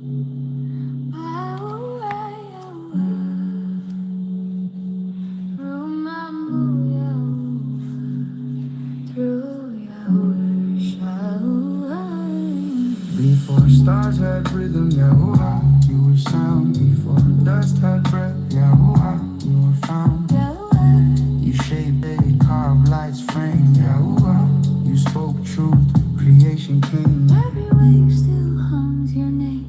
Before stars had rhythm, Yahuah, you were sound. Before dust had breath, Yahuah, you were found. You shaped a carved light's frame, Yahuah. You spoke truth, creation came. Every wave still hums your name,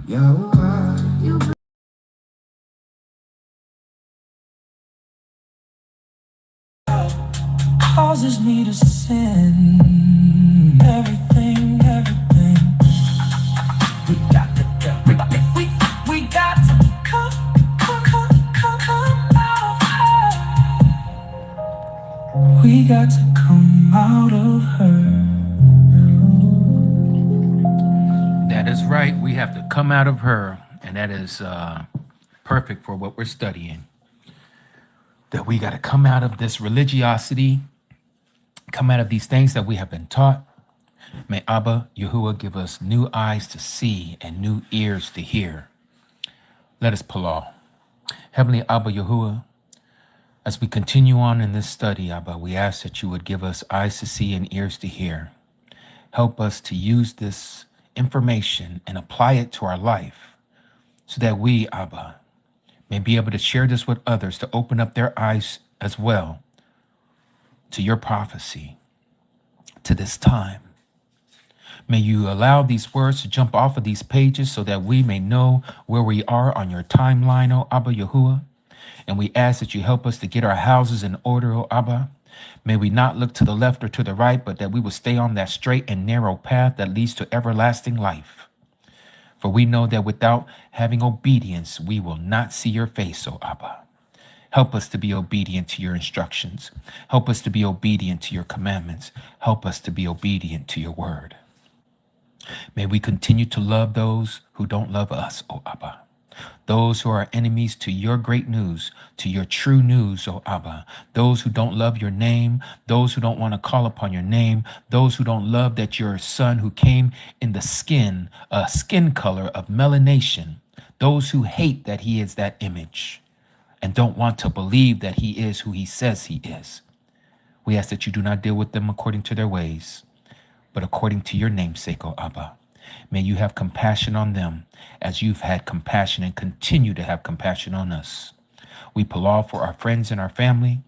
Yahuah. You causes me to sin. Everything, everything. We got to go. We got to come out of her. We got to come out of her. That is right. We have to come out of her. And that is perfect for what we're studying. That we got to come out of this religiosity, come out of these things that we have been taught. May Abba Yahuwah give us new eyes to see and new ears to hear. Let us palau. Heavenly Abba Yahuwah, as we continue on in this study, Abba, we ask that you would give us eyes to see and ears to hear. Help us to use this information and apply it to our life so that we, Abba, may be able to share this with others to open up their eyes as well to your prophecy, to this time. May you allow these words to jump off of these pages so that we may know where we are on your timeline, O Abba Yahuwah. And we ask that you help us to get our houses in order, O Abba. May we not look to the left or to the right, but that we will stay on that straight and narrow path that leads to everlasting life. For we know that without having obedience, we will not see your face, O Abba. Help us to be obedient to your instructions. Help us to be obedient to your commandments. Help us to be obedient to your word. May we continue to love those who don't love us, O Abba. Those who are enemies to your great news, to your true news, O Abba. Those who don't love your name, those who don't want to call upon your name, those who don't love that your son who came in the skin, a skin color of melanation, those who hate that he is that image and don't want to believe that he is who he says he is. We ask that you do not deal with them according to their ways, but according to your namesake, O Abba. May you have compassion on them as you've had compassion and continue to have compassion on us. We palau for our friends and our family,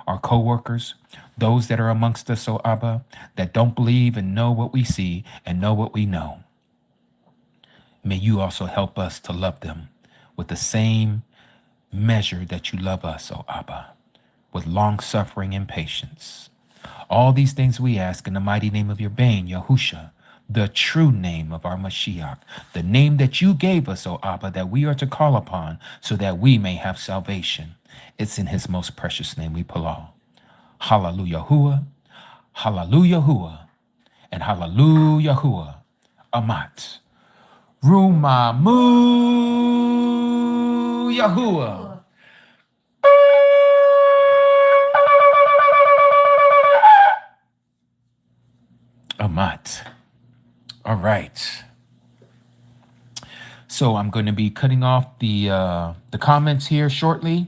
our co-workers, those that are amongst us, O Abba, that don't believe and know what we see and know what we know. May you also help us to love them with the same measure that you love us, O Abba, with long suffering and patience. All these things we ask in the mighty name of your Bane, Yahusha, the true name of our Mashiach, the name that you gave us, O Abba, that we are to call upon so that we may have salvation. It's in his most precious name we palau. Hallelujah, hallelujah, and hallelujah, amat. Rumamu Yahuwah. Amat. All right. So I'm going to be cutting off the comments here shortly.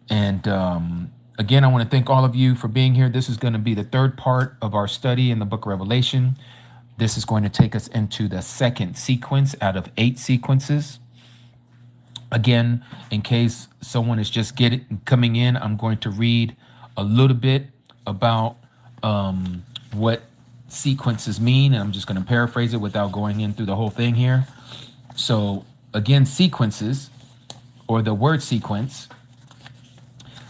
And again, I want to thank all of you for being here. This is going to be the third part of our study in the book of Revelation. This is going to take us into the second sequence out of 8 sequences. Again, in case someone is just coming in, I'm going to read a little bit about what sequences mean, and I'm just going to paraphrase it without going in through the whole thing here. So again, sequences, or the word sequence,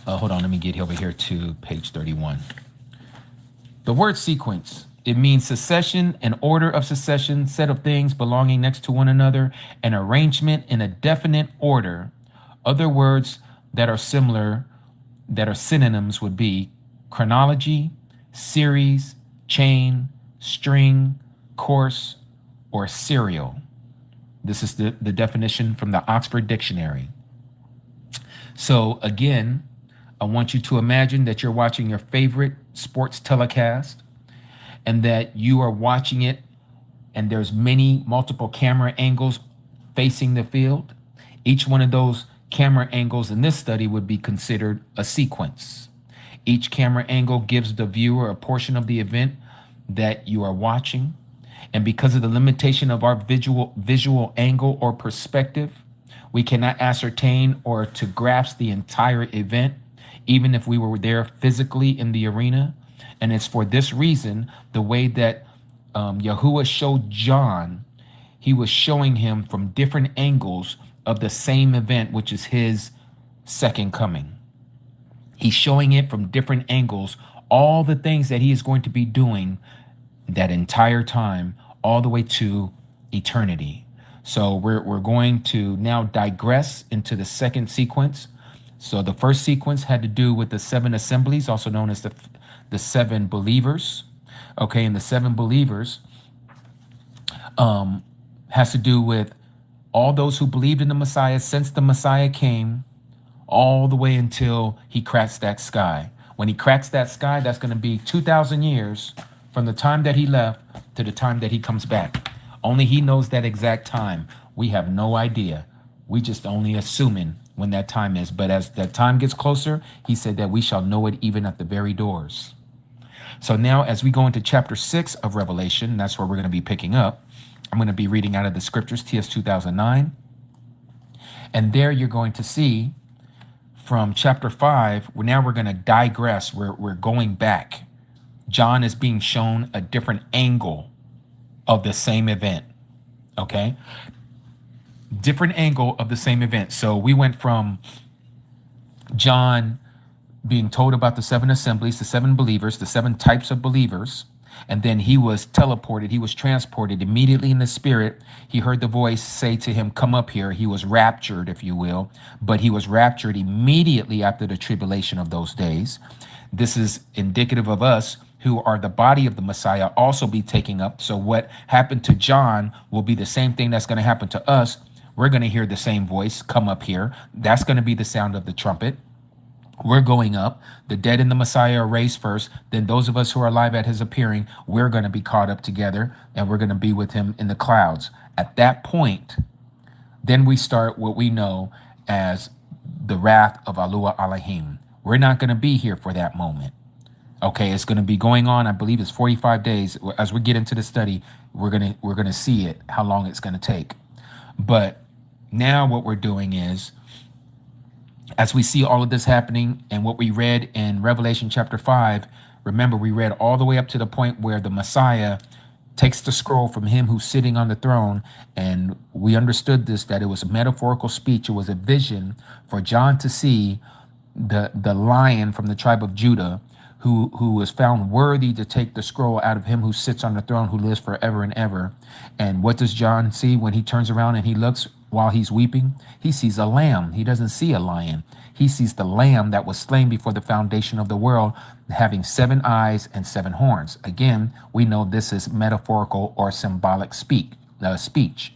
hold on, let me get over here to page 31. The word sequence, it means succession, an order of succession, set of things belonging next to one another, an arrangement in a definite order. Other words that are similar, that are synonyms, would be chronology, series, chain, string, course, or serial. This is the definition from the Oxford Dictionary. So again, I want you to imagine that you're watching your favorite sports telecast and that you are watching it and there's many multiple camera angles facing the field. Each one of those camera angles in this study would be considered a sequence. Each camera angle gives the viewer a portion of the event that you are watching. And because of the limitation of our visual angle or perspective, we cannot ascertain or to grasp the entire event, even if we were there physically in the arena. And it's for this reason, the way that Yahuah showed John, he was showing him from different angles of the same event, which is his second coming. He's showing it from different angles, all the things that he is going to be doing that entire time, all the way to eternity. So we're going to now digress into the second sequence. So the first sequence had to do with the seven assemblies, also known as the seven believers. Okay, and the seven believers has to do with all those who believed in the Messiah since the Messiah came, all the way until he cracks that sky. When he cracks that sky, that's going to be 2,000 years from the time that he left to the time that he comes back. Only he knows that exact time. We have no idea. We just only assuming when that time is. But as that time gets closer, he said that we shall know it even at the very doors. So now as we go into chapter 6 of Revelation, that's where we're going to be picking up. I'm going to be reading out of the scriptures, TS 2009. And there you're going to see from chapter 5, now we're going to digress. We're going back. John is being shown a different angle of the same event. Okay? Different angle of the same event. So we went from John being told about the seven assemblies, the seven believers, the seven types of believers. And then he was teleported. He was transported immediately in the spirit. He heard the voice say to him, come up here. He was raptured, if you will, but he was raptured immediately after the tribulation of those days. This is indicative of us who are the body of the Messiah also be taking up. So what happened to John will be the same thing that's going to happen to us. We're going to hear the same voice, come up here. That's going to be the sound of the trumpet. We're going up. The dead in the Messiah are raised first. Then those of us who are alive at his appearing, we're going to be caught up together and we're going to be with him in the clouds. At that point, then we start what we know as the wrath of Yahuah Elohim. We're not going to be here for that moment. Okay, it's going to be going on. I believe it's 45 days. As we get into the study, we're going to see it, how long it's going to take. But now what we're doing is, as we see all of this happening and what we read in Revelation chapter 5, remember we read all the way up to the point where the Messiah takes the scroll from him who's sitting on the throne. And we understood this, that it was a metaphorical speech. It was a vision for John to see the lion from the tribe of Judah who was found worthy to take the scroll out of him who sits on the throne, who lives forever and ever. And what does John see when he turns around and he looks while he's weeping? He sees a lamb. He doesn't see a lion. He sees the lamb that was slain before the foundation of the world, having 7 eyes and 7 horns. Again, we know this is metaphorical or symbolic speech.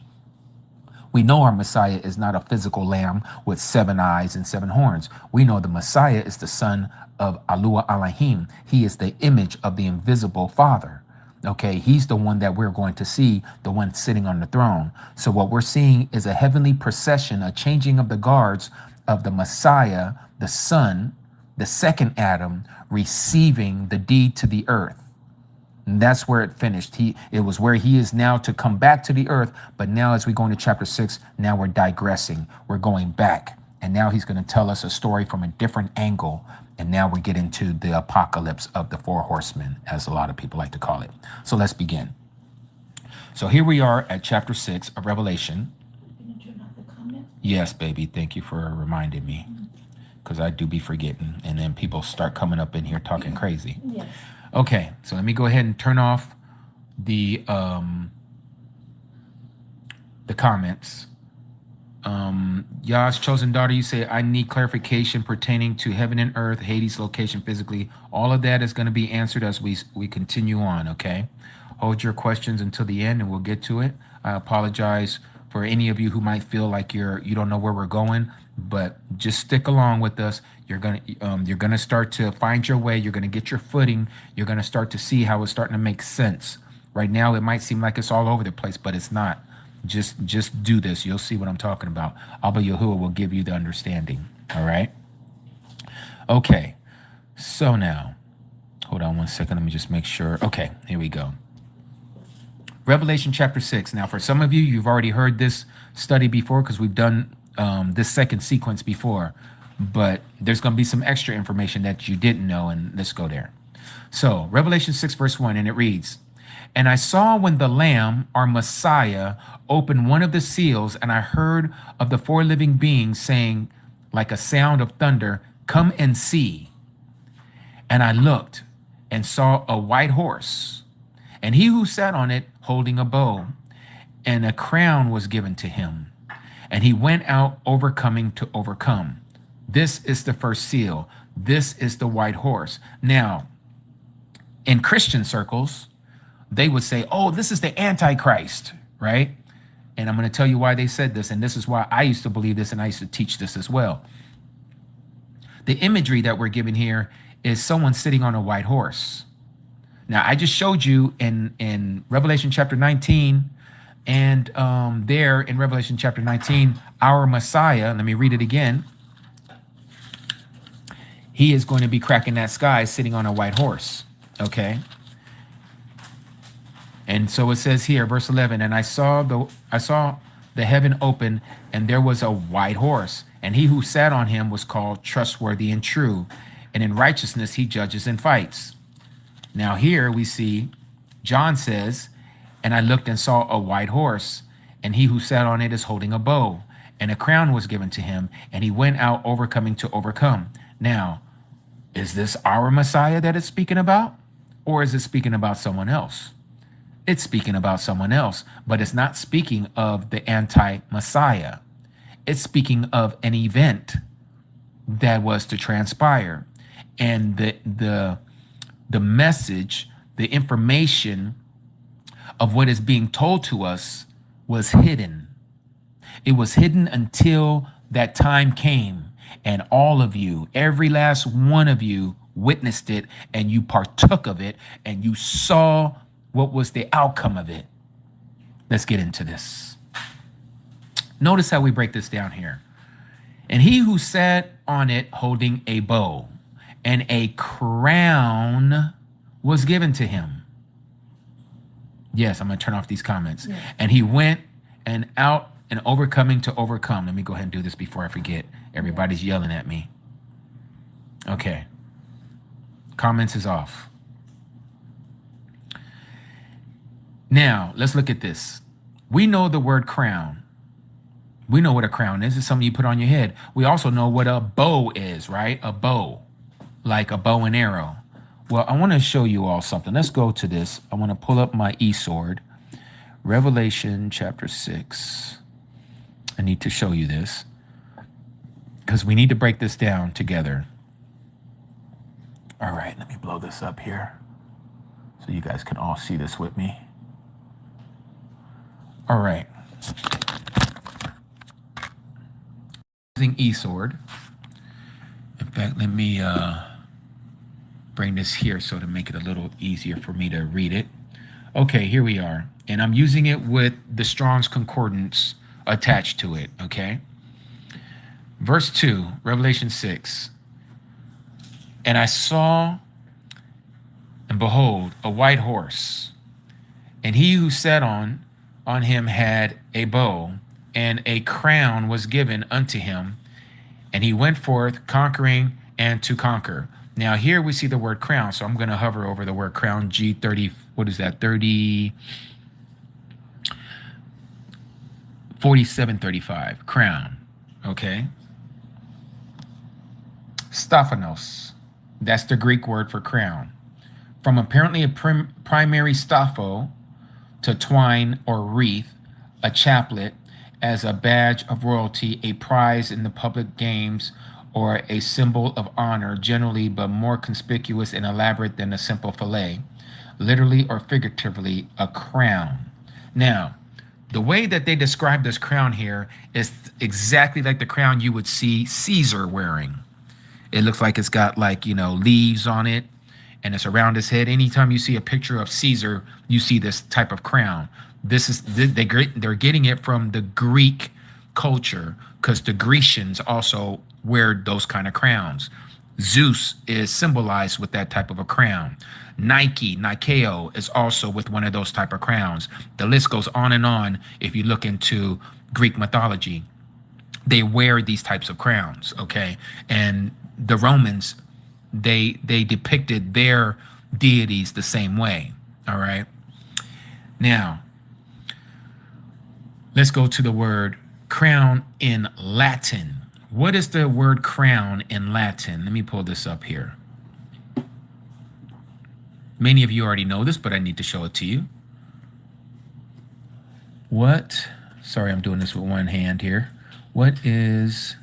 We know our Messiah is not a physical lamb with 7 eyes and 7 horns. We know the Messiah is the son of Yahuah Elohim. He is the image of the invisible Father. Okay, he's the one that we're going to see, the one sitting on the throne. So what we're seeing is a heavenly procession, a changing of the guards of the Messiah, the Son, the second Adam, receiving the deed to the earth. And that's where it finished. It was where he is now to come back to the earth. But now as we go into chapter 6, now we're digressing. We're going back. And now he's going to tell us a story from a different angle. And now we get into the apocalypse of the 4 horsemen, as a lot of people like to call it. So let's begin. So here we are at chapter 6 of Revelation. Can you turn off the comment? Yes, baby. Thank you for reminding me, because I do be forgetting. And then people start coming up in here talking crazy. Yes. Okay, so let me go ahead and turn off the comments. Yah's chosen daughter, you say, I need clarification pertaining to heaven and earth, Hades location physically. All of that is going to be answered as we continue on, okay? Hold your questions until the end and we'll get to it. I apologize for any of you who might feel like you don't know where we're going, but just stick along with us. You're gonna start to find your way. You're gonna get your footing. You're gonna start to see how it's starting to make sense Right now, it might seem like it's all over the place, but it's not. Just do this. You'll see what I'm talking about. Abba Yahuah will give you the understanding. All right. Okay. So now, hold on one second. Let me just make sure. Okay, here we go. Revelation chapter 6. Now, for some of you, you've already heard this study before because we've done this second sequence before. But there's going to be some extra information that you didn't know, and let's go there. So, Revelation 6, verse 1, and it reads, "And I saw when the Lamb, our Messiah, opened one of the seals, and I heard of the four living beings saying, like a sound of thunder, 'Come and see.' And I looked and saw a white horse, and he who sat on it holding a bow, and a crown was given to him. And he went out overcoming to overcome." This is the first seal. This is the white horse. Now, in Christian circles, they would say, oh, this is the Antichrist, right? And I'm going to tell you why they said this. And this is why I used to believe this and I used to teach this as well. The imagery that we're given here is someone sitting on a white horse. Now, I just showed you in Revelation chapter 19 and there in Revelation chapter 19, our Messiah, let me read it again. He is going to be cracking that sky sitting on a white horse, okay? And so it says here, verse 11, "And I saw the heaven open, and there was a white horse, and he who sat on him was called Trustworthy and True, and in righteousness he judges and fights." Now here we see, John says, "And I looked and saw a white horse, and he who sat on it is holding a bow, and a crown was given to him, and he went out overcoming to overcome." Now, is this our Messiah that it's speaking about? Or is it speaking about someone else? It's speaking about someone else, but it's not speaking of the anti-Messiah. It's speaking of an event that was to transpire. And the message, the information of what is being told to us was hidden. It was hidden until that time came. And all of you, every last one of you, witnessed it, and you partook of it, and you saw what was the outcome of it. Let's get into this. Notice how we break this down here. "And he who sat on it holding a bow, and a crown was given to him." Yes, I'm going to turn off these comments. Yeah. "And he went and out and overcoming to overcome." Let me go ahead and do this before I forget. Everybody's yelling at me. Okay. Comments is off. Now, let's look at this. We know the word crown. We know what a crown is. It's something you put on your head. We also know what a bow is, right? A bow, like a bow and arrow. Well, I want to show you all something. Let's go to this. I want to pull up my e-sword. Revelation chapter 6. I need to show you this, because we need to break this down together. All right, let me blow this up here so you guys can all see this with me. All right. Using eSword. In fact, let me bring this here so to make it a little easier for me to read it. Okay, here we are. And I'm using it with the Strong's Concordance attached to it, okay? Verse 2, Revelation 6. "And I saw, and behold, a white horse, and he who sat on him had a bow, and a crown was given unto him, and he went forth conquering and to conquer." Now here we see the word crown, so I'm going to hover over the word crown, G30, what is that, 4735, crown, okay? Staphanos, that's the Greek word for crown. From apparently a primary staphos, to twine or wreath, a chaplet, as a badge of royalty, a prize in the public games, or a symbol of honor, generally but more conspicuous and elaborate than a simple fillet, literally or figuratively, a crown. Now, the way that they describe this crown here is exactly like the crown you would see Caesar wearing. It looks like it's got, like, leaves on it. and it's around his head. Anytime you see a picture of Caesar, you see this type of crown. They're getting it from the Greek culture, because the Grecians also wear those kind of crowns. Zeus is symbolized with that type of a crown. Nikeo is also with one of those type of crowns. The list goes on and on. If you look into Greek mythology, they wear these types of crowns, okay? And the Romans, they depicted their deities the same way, all right? Now, let's go to the word crown in Latin. What is the word crown in Latin? Let me pull this up here. Many of you already know this, but I need to show it to you. Sorry, I'm doing this with one hand here. What is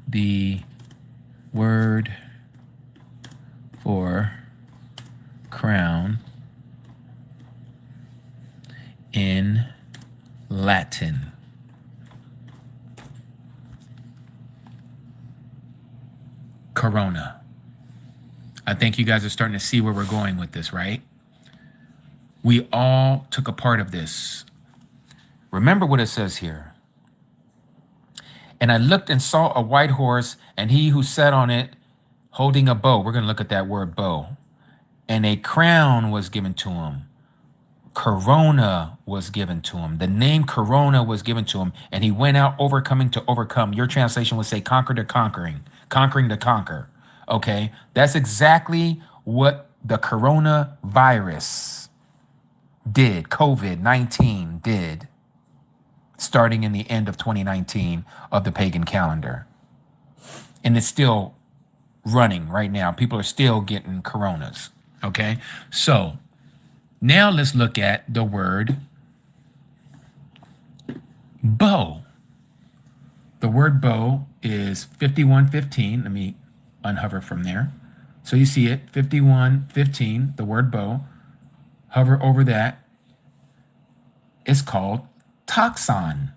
the word for crown in Latin? Corona. I think you guys are starting to see where we're going with this, right? We all took a part of this. Remember what it says here. And I looked and saw a white horse, and he who sat on it holding a bow. We're going to look at that word bow. And a crown was given to him. Corona was given to him. The name Corona was given to him. And he went out overcoming to overcome. Your translation would say conquer to conquering to conquer. Okay, that's exactly what the coronavirus did, COVID-19 did, starting in the end of 2019 of the pagan calendar. And it's still running right now. People are still getting coronas. Okay, so now let's look at the word bow. The word bow is 5115. Let me unhover from there. So you see it, 5115, the word bow. Hover over that. It's called toxon.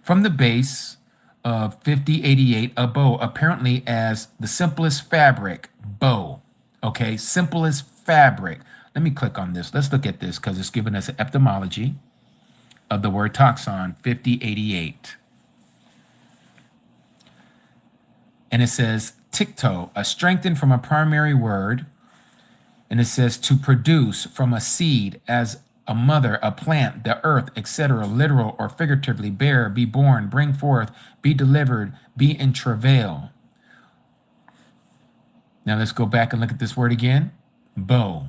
From the base of 5088, a bow, apparently as the simplest fabric, bow. Okay, simplest fabric. Let me click on this. Let's look at this because it's giving us an etymology of the word toxon, 5088. And it says tikto, a strengthened from a primary word. And it says to produce from a seed as a mother, a plant, the earth, etc., literal or figuratively, bear, be born, bring forth, be delivered, be in travail. Now let's go back and look at this word again. Bow.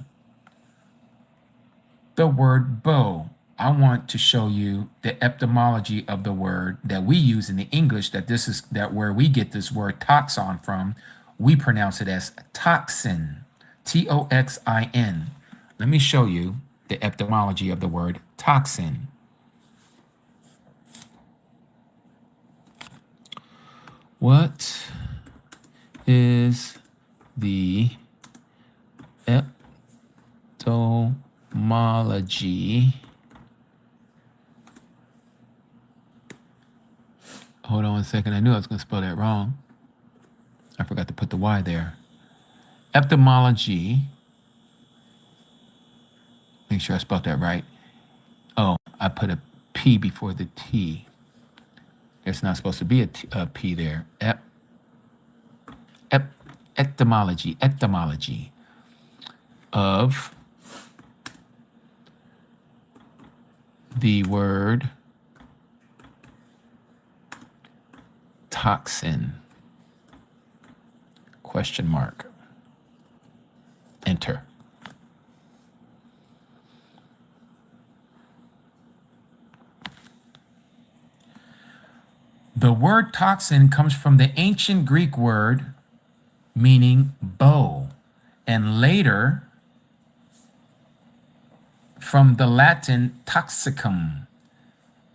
The word bow. I want to show you the etymology of the word that we use in the English, that where we get this word toxon from, we pronounce it as toxin, Toxin. Let me show you the etymology of the word toxin. What is the etymology? Hold on 1 second. I knew I was going to spell that wrong. I forgot to put the Y there. Etymology. Make sure I spelled that right. Oh, I put a P before the T. There's not supposed to be a P there. Etymology of the word toxin. Question mark. Enter. The word toxin comes from the ancient Greek word meaning bow, and later from the Latin toxicum,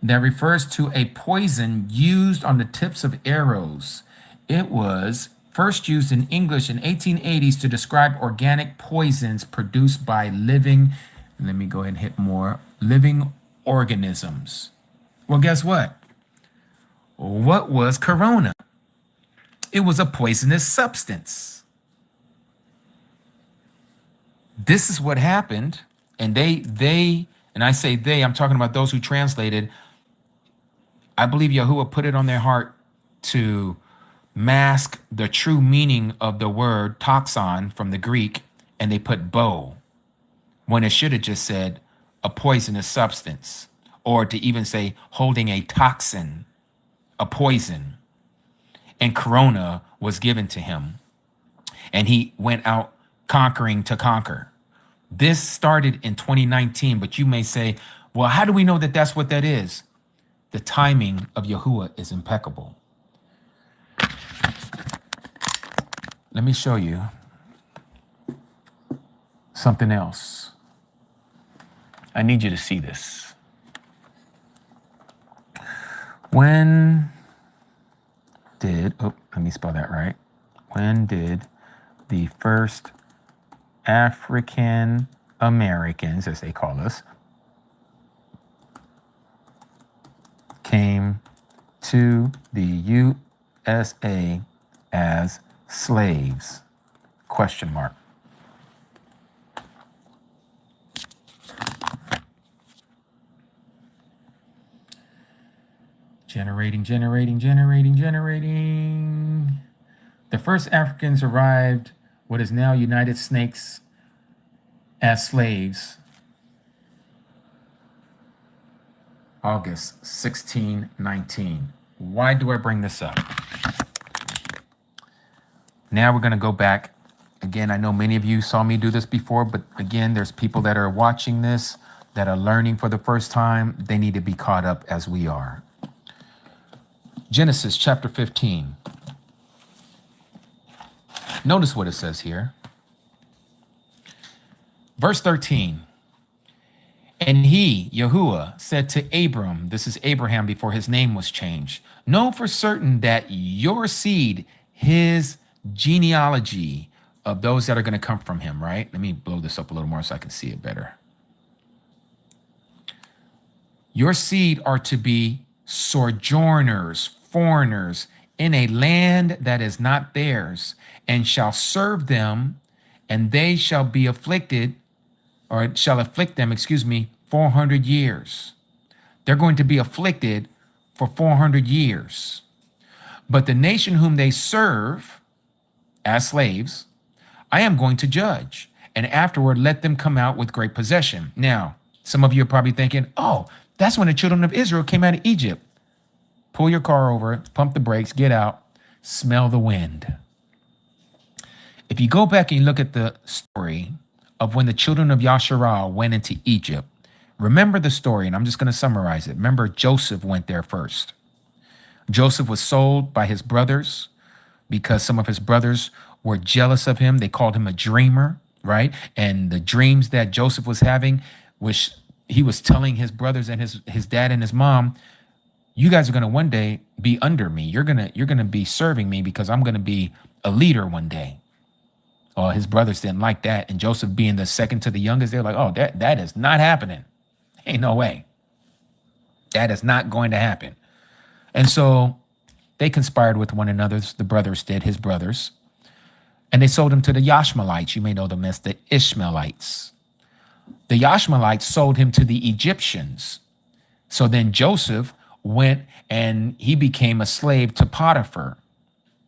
that refers to a poison used on the tips of arrows. It was first used in English in 1880s to describe organic poisons produced by living, let me go ahead and hit more, living organisms. Well, guess what? What was corona? It was a poisonous substance. This is what happened. And and I say they, I'm talking about those who translated. I believe Yahuah put it on their heart to mask the true meaning of the word toxon from the Greek, and they put bow when it should have just said a poisonous substance, or to even say holding a toxin, a poison. And Corona was given to him, and he went out conquering to conquer. This started in 2019, but you may say, well, how do we know that that's what that is? The timing of Yahuah is impeccable. Let me show you something else. I need you to see this. Let me spell that right. When did the first African Americans, as they call us, came to the USA as slaves? Question mark. Generating. The first Africans arrived what is now United States as slaves August 1619. Why do I bring this up? Now we're going to go back. Again, I know many of you saw me do this before, but again, there's people that are watching this that are learning for the first time. They need to be caught up as we are. Genesis chapter 15. Notice what it says here. Verse 13. And he, Yahuah, said to Abram, this is Abraham before his name was changed, know for certain that your seed, his genealogy of those that are going to come from him, right? Let me blow this up a little more so I can see it better. Your seed are to be sojourners, foreigners in a land that is not theirs, and shall serve them, and they shall be afflicted, or shall afflict them, 400 years. They're going to be afflicted for 400 years. But the nation whom they serve as slaves, I am going to judge, and afterward let them come out with great possession. Now, some of you are probably thinking, oh, that's when the children of Israel came out of Egypt. Pull your car over, pump the brakes, get out, smell the wind. If you go back and you look at the story of when the children of Yasharal went into Egypt, remember the story, and I'm just going to summarize it. Remember, Joseph went there first. Joseph was sold by his brothers because some of his brothers were jealous of him. They called him a dreamer, right? And the dreams that Joseph was having, which he was telling his brothers and his dad and his mom, you guys are going to one day be under me. You're going to be serving me because I'm going to be a leader one day. Oh, his brothers didn't like that. And Joseph being the second to the youngest, they're like, oh, that is not happening. Ain't no way. That is not going to happen. And so they conspired with one another. The brothers did, his brothers. And they sold him to the Yashmalites. You may know them as the Ishmaelites. The Yashmalites sold him to the Egyptians. So then Joseph went and he became a slave to Potiphar.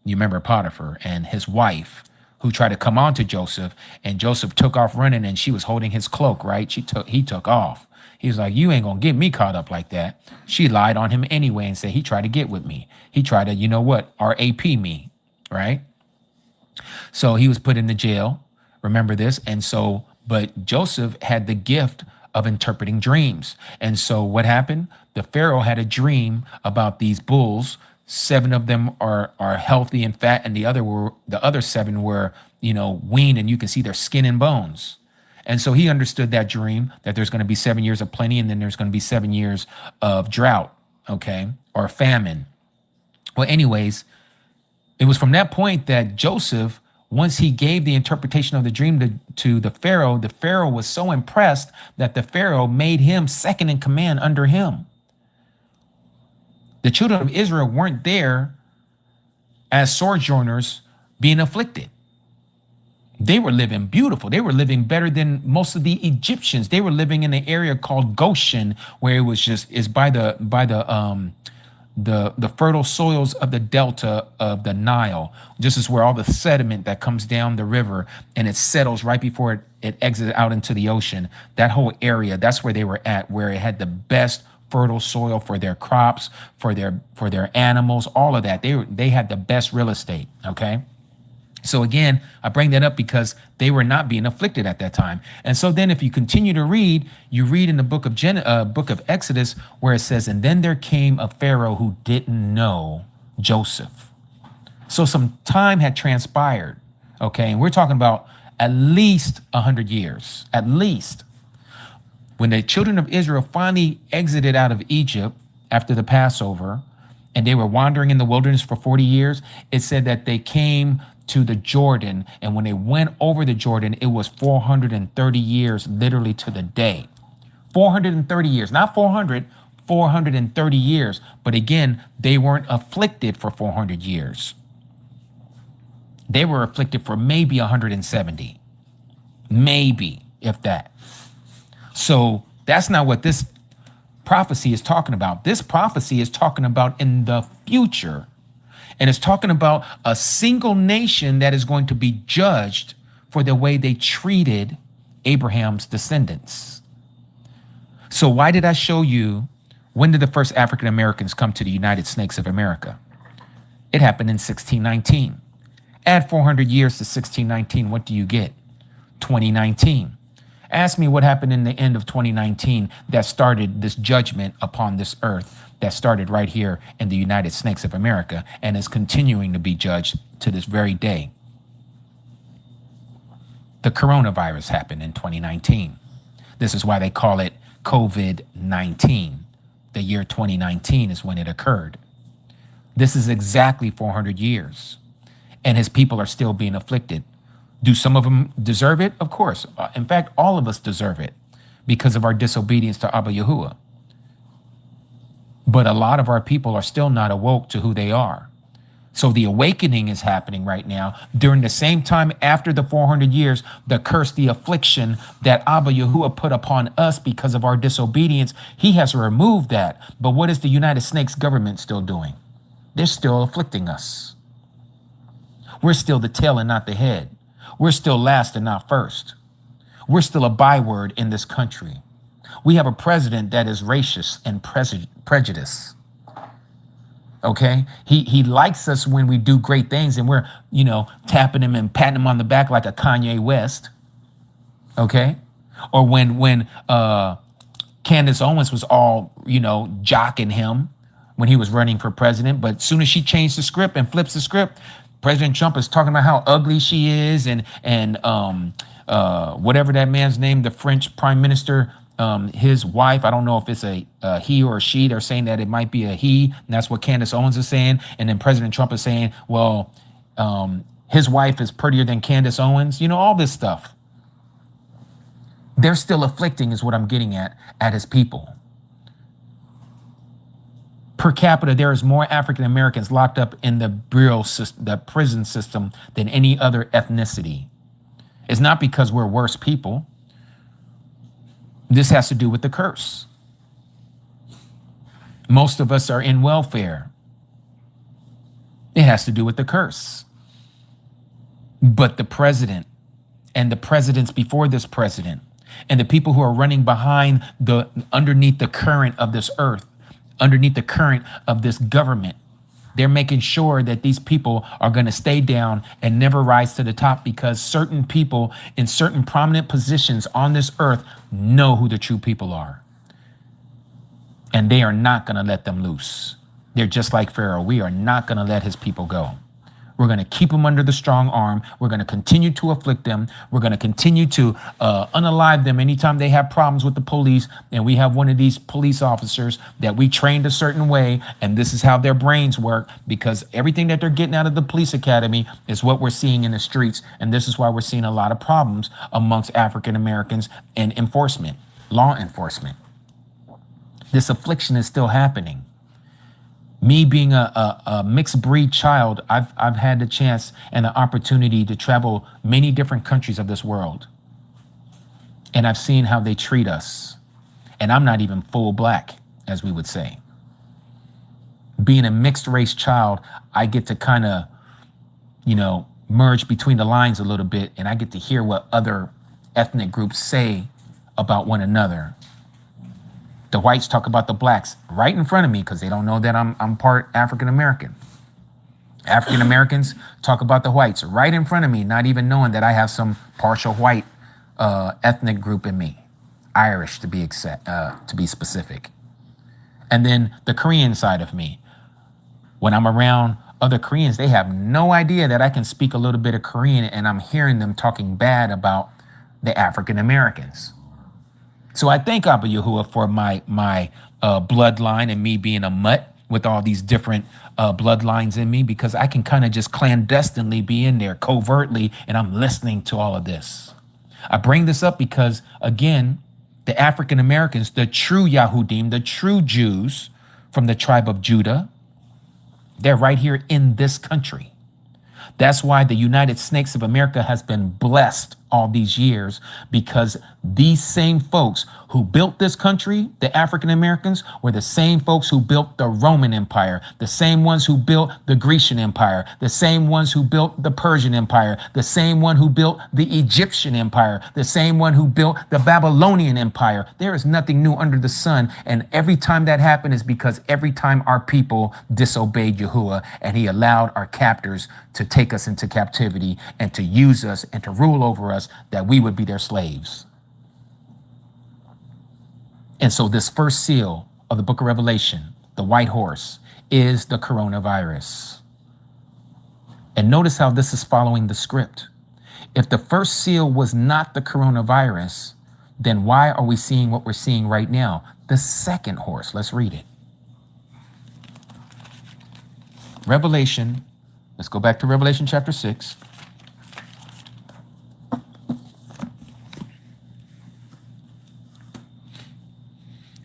You remember Potiphar and his wife, who tried to come on to Joseph, and Joseph took off running, and she was holding his cloak, right? He took off. He was like, you ain't gonna get me caught up like that. She lied on him anyway and said he tried to get with me. He tried to, RAP me, right? So he was put into jail. Remember this? And so, but Joseph had the gift of interpreting dreams. And so what happened? The Pharaoh had a dream about these bulls. 7 of them are healthy and fat, and the other 7 were, weaned, and you can see their skin and bones. And so he understood that dream, that there's going to be 7 years of plenty, and then there's going to be 7 years of drought, or famine. Well, anyways, it was from that point that Joseph, once he gave the interpretation of the dream to the Pharaoh was so impressed that the Pharaoh made him second in command under him. The children of Israel weren't there as sojourners being afflicted. They were living beautiful. They were living better than most of the Egyptians. They were living in an area called Goshen, where it was just is by the fertile soils of the delta of the Nile. This is where all the sediment that comes down the river and it settles right before it exits out into the ocean. That whole area, that's where they were at, where it had the best fertile soil for their crops, for their animals, all of that. They had the best real estate. Okay. So again, I bring that up because they were not being afflicted at that time. And so then if you continue to read, you read in the book of Exodus where it says, and then there came a Pharaoh who didn't know Joseph. So some time had transpired. Okay. And we're talking about at least 100 years, at least. When the children of Israel finally exited out of Egypt after the Passover, and they were wandering in the wilderness for 40 years, it said that they came to the Jordan. And when they went over the Jordan, it was 430 years, literally to the day. 430 years, not 400, 430 years. But again, they weren't afflicted for 400 years. They were afflicted for maybe 170, maybe, if that. So that's not what this prophecy is talking about. This prophecy is talking about in the future. And it's talking about a single nation that is going to be judged for the way they treated Abraham's descendants. So why did I show you, when did the first African Americans come to the United Snakes of America? It happened in 1619. Add 400 years to 1619, what do you get? 2019. Ask me what happened in the end of 2019 that started this judgment upon this earth that started right here in the United Snakes of America and is continuing to be judged to this very day. The coronavirus happened in 2019. This is why they call it COVID-19. The year 2019 is when it occurred. This is exactly 400 years, and his people are still being afflicted. Do some of them deserve it? Of course. In fact, all of us deserve it because of our disobedience to Abba Yahuah. But a lot of our people are still not awoke to who they are. So the awakening is happening right now during the same time after the 400 years, the curse, the affliction that Abba Yahuah put upon us because of our disobedience. He has removed that. But what is the United Snakes government still doing? They're still afflicting us. We're still the tail and not the head. We're still last and not first. We're still a byword in this country. We have a president that is racist and prejudiced. Okay, he likes us when we do great things and we're, tapping him and patting him on the back like a Kanye West. Okay, or when Candace Owens was all, jocking him when he was running for president. But as soon as she changed the script and flips the script, President Trump is talking about how ugly she is and whatever that man's name, the French prime minister. His wife, I don't know if it's a he or a she. They're saying that it might be a he, and that's what Candace Owens is saying. And then President Trump is saying, well, his wife is prettier than Candace Owens. All this stuff. They're still afflicting is what I'm getting at his people. Per capita, there is more African Americans locked up in the prison system than any other ethnicity. It's not because we're worse people. This has to do with the curse. Most of us are in welfare. It has to do with the curse. But the president and the presidents before this president and the people who are running behind underneath the current of this earth, underneath the current of this government, they're making sure that these people are going to stay down and never rise to the top because certain people in certain prominent positions on this earth know who the true people are. And they are not going to let them loose. They're just like Pharaoh. We are not going to let his people go. We're going to keep them under the strong arm. We're going to continue to afflict them. We're going to continue to unalive them anytime they have problems with the police. And we have one of these police officers that we trained a certain way. And this is how their brains work, because everything that they're getting out of the police academy is what we're seeing in the streets. And this is why we're seeing a lot of problems amongst African Americans and law enforcement. This affliction is still happening. Me being a mixed breed child, I've had the chance and the opportunity to travel many different countries of this world. And I've seen how they treat us. And I'm not even full black, as we would say. Being a mixed race child, I get to kind of, merge between the lines a little bit, and I get to hear what other ethnic groups say about one another. The whites talk about the blacks right in front of me because they don't know that I'm part African American. African Americans talk about the whites right in front of me, not even knowing that I have some partial white ethnic group in me, Irish to be specific. And then the Korean side of me. When I'm around other Koreans, they have no idea that I can speak a little bit of Korean, and I'm hearing them talking bad about the African Americans. So I thank Abba Yahuah for my bloodline and me being a mutt with all these different bloodlines in me, because I can kind of just clandestinely be in there covertly, and I'm listening to all of this. I bring this up because, again, the African Americans, the true Yahudim, the true Jews from the tribe of Judah, they're right here in this country. That's why the United Snakes of America has been blessed all these years, because these same folks who built this country, the African Americans, were the same folks who built the Roman Empire, the same ones who built the Grecian Empire, the same ones who built the Persian Empire, the same one who built the Egyptian Empire, the same one who built the Babylonian Empire. There is nothing new under the sun. And every time that happened is because every time our people disobeyed Yahuah, and he allowed our captors to take us into captivity and to use us and to rule over us, that we would be their slaves. And so this first seal of the book of Revelation, the white horse, is the coronavirus. And notice how this is following the script. If the first seal was not the coronavirus, then why are we seeing what we're seeing right now? The second horse. Let's read it. Revelation. Let's go back to Revelation chapter 6.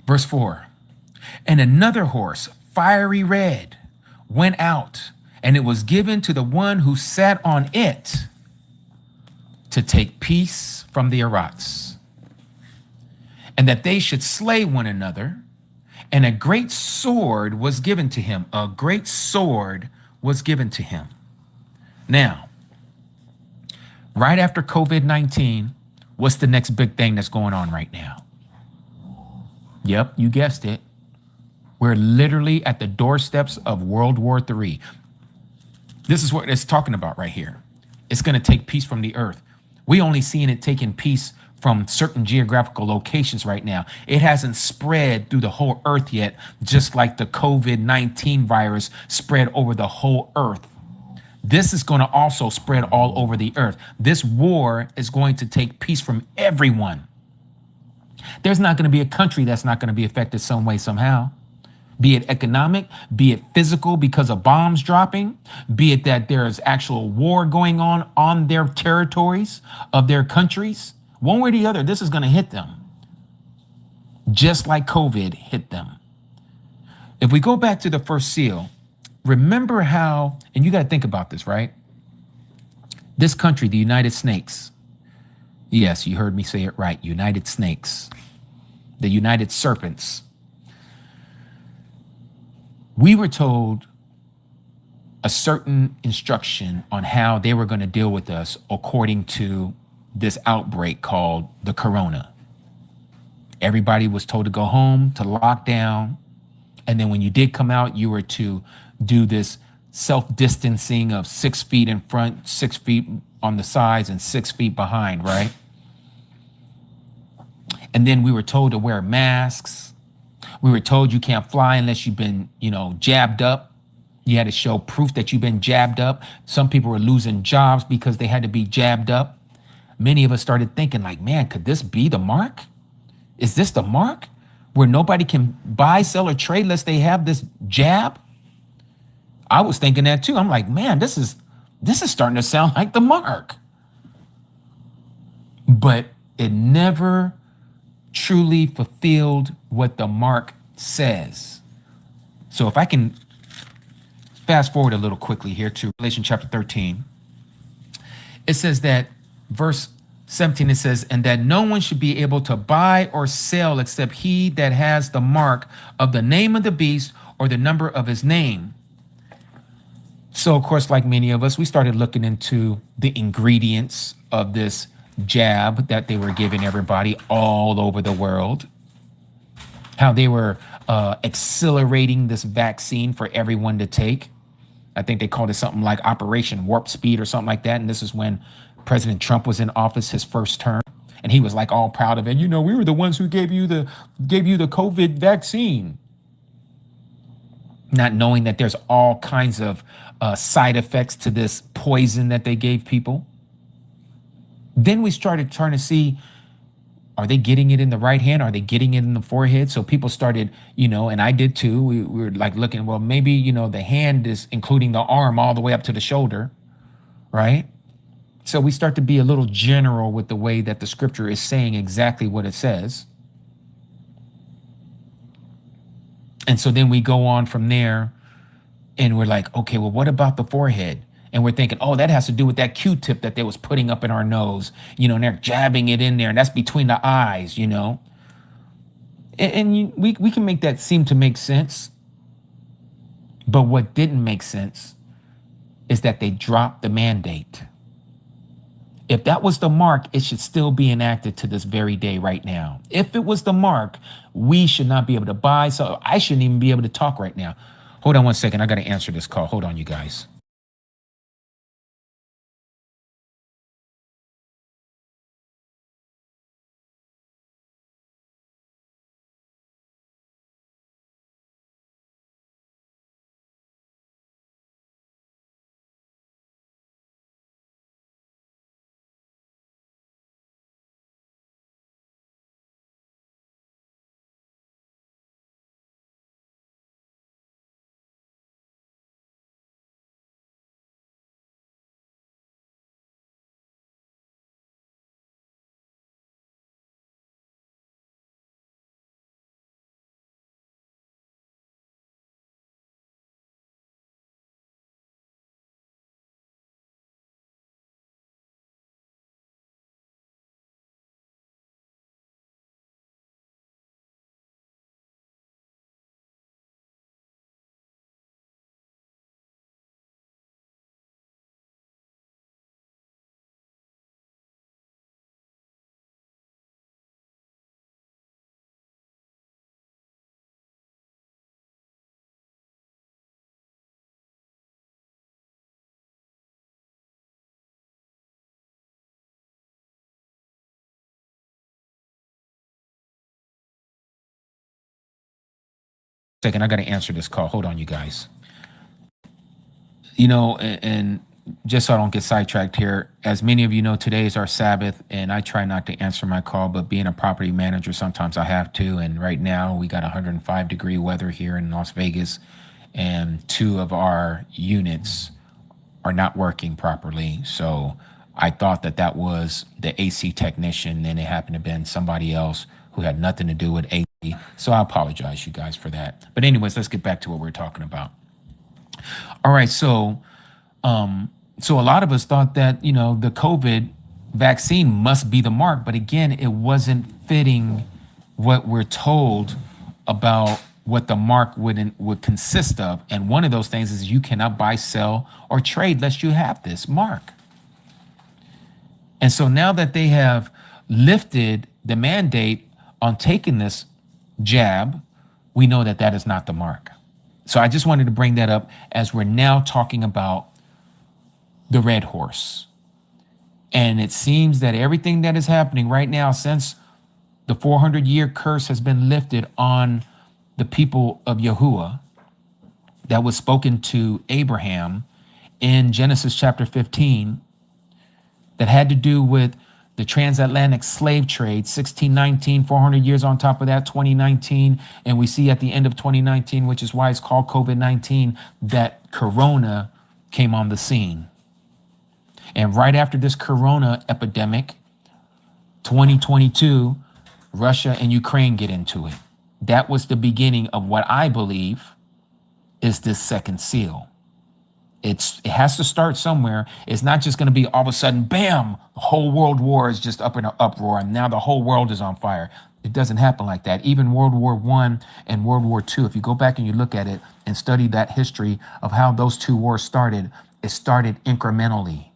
Verse 4, and another horse, fiery red, went out, and it was given to the one who sat on it to take peace from the Arats, and that they should slay one another. And a great sword was given to him. A great sword was given to him. Now, right after COVID-19, what's the next big thing that's going on right now? Yep, you guessed it. We're literally at the doorsteps of World War III. This is what it's talking about right here. It's going to take peace from the earth. We only seeing it taking peace from certain geographical locations right now. It hasn't spread through the whole earth yet, just like the COVID-19 virus spread over the whole earth. This is going to also spread all over the earth. This war is going to take peace from everyone. There's not going to be a country that's not going to be affected some way, somehow. Be it economic, be it physical because of bombs dropping, be it that there is actual war going on their territories of their countries. One way or the other, this is going to hit them, just like COVID hit them. If we go back to the first seal, remember how, and you got to think about this, right? This country, the United Snakes. Yes, you heard me say it right. United Snakes, the United Serpents. We were told a certain instruction on how they were going to deal with us according to this outbreak called the corona. Everybody was told to go home, to lock down. And then when you did come out, you were to do this self-distancing of 6 feet in front, 6 feet on the sides, and 6 feet behind, right? And then we were told to wear masks. We were told you can't fly unless you've been, jabbed up. You had to show proof that you've been jabbed up. Some people were losing jobs because they had to be jabbed up. Many of us started thinking like, man, could this be the mark? Is this the mark where nobody can buy, sell, or trade unless they have this jab? I was thinking that too. I'm like, man, this is starting to sound like the mark. But it never truly fulfilled what the mark says. So if I can fast forward a little quickly here to Revelation chapter 13. It says that verse 17, it says, and that no one should be able to buy or sell except he that has the mark of the name of the beast or the number of his name. So, of course, like many of us, we started looking into the ingredients of this jab that they were giving everybody all over the world, how they were accelerating this vaccine for everyone to take. I think they called it something like Operation Warp Speed or something like that. And this is when President Trump was in office, his first term. And he was like all proud of it. You know, we were the ones who gave you the COVID vaccine. Not knowing that there's all kinds of side effects to this poison that they gave people. Then we started trying to see, are they getting it in the right hand? Are they getting it in the forehead? So people started, and I did too. We were like looking, well, maybe, the hand is including the arm all the way up to the shoulder, right? So we start to be a little general with the way that the scripture is saying exactly what it says. And so then we go on from there and we're like, okay, well, what about the forehead? And we're thinking, oh, that has to do with that Q-tip that they was putting up in our nose, and they're jabbing it in there, and that's between the eyes, And we can make that seem to make sense. But what didn't make sense is that they dropped the mandate. If that was the mark, it should still be enacted to this very day right now. If it was the mark, we should not be able to buy. So I shouldn't even be able to talk right now. Hold on one second. I got to answer this call. Hold on, you guys. Second, I got to answer this call. Hold on, you guys. And just so I don't get sidetracked here, as many of you know, today is our Sabbath, and I try not to answer my call, but being a property manager, sometimes I have to. And right now, we got 105-degree weather here in Las Vegas, and 2 of our units are not working properly. So I thought that was the AC technician, and it happened to have been somebody else who had nothing to do with AC. So I apologize, you guys, for that. But anyways, let's get back to what we're talking about. All right, so a lot of us thought that, the COVID vaccine must be the mark, but again, it wasn't fitting what we're told about what the mark would consist of. And one of those things is you cannot buy, sell, or trade unless you have this mark. And so now that they have lifted the mandate on taking this jab, we know that is not the mark. So I just wanted to bring that up as we're now talking about the red horse. And it seems that everything that is happening right now since the 400-year curse has been lifted on the people of Yahuah that was spoken to Abraham in Genesis chapter 15, that had to do with the transatlantic slave trade, 1619, 400 years on top of that, 2019. And we see at the end of 2019, which is why it's called COVID-19, that Corona came on the scene. And right after this Corona epidemic, 2022, Russia and Ukraine get into it. That was the beginning of what I believe is this second seal. It has to start somewhere. It's not just going to be all of a sudden, bam, the whole world war is just up in an uproar and now the whole world is on fire. It doesn't happen like that. Even World War I and World War II, if you go back and you look at it and study that history of how those two wars started, it started incrementally.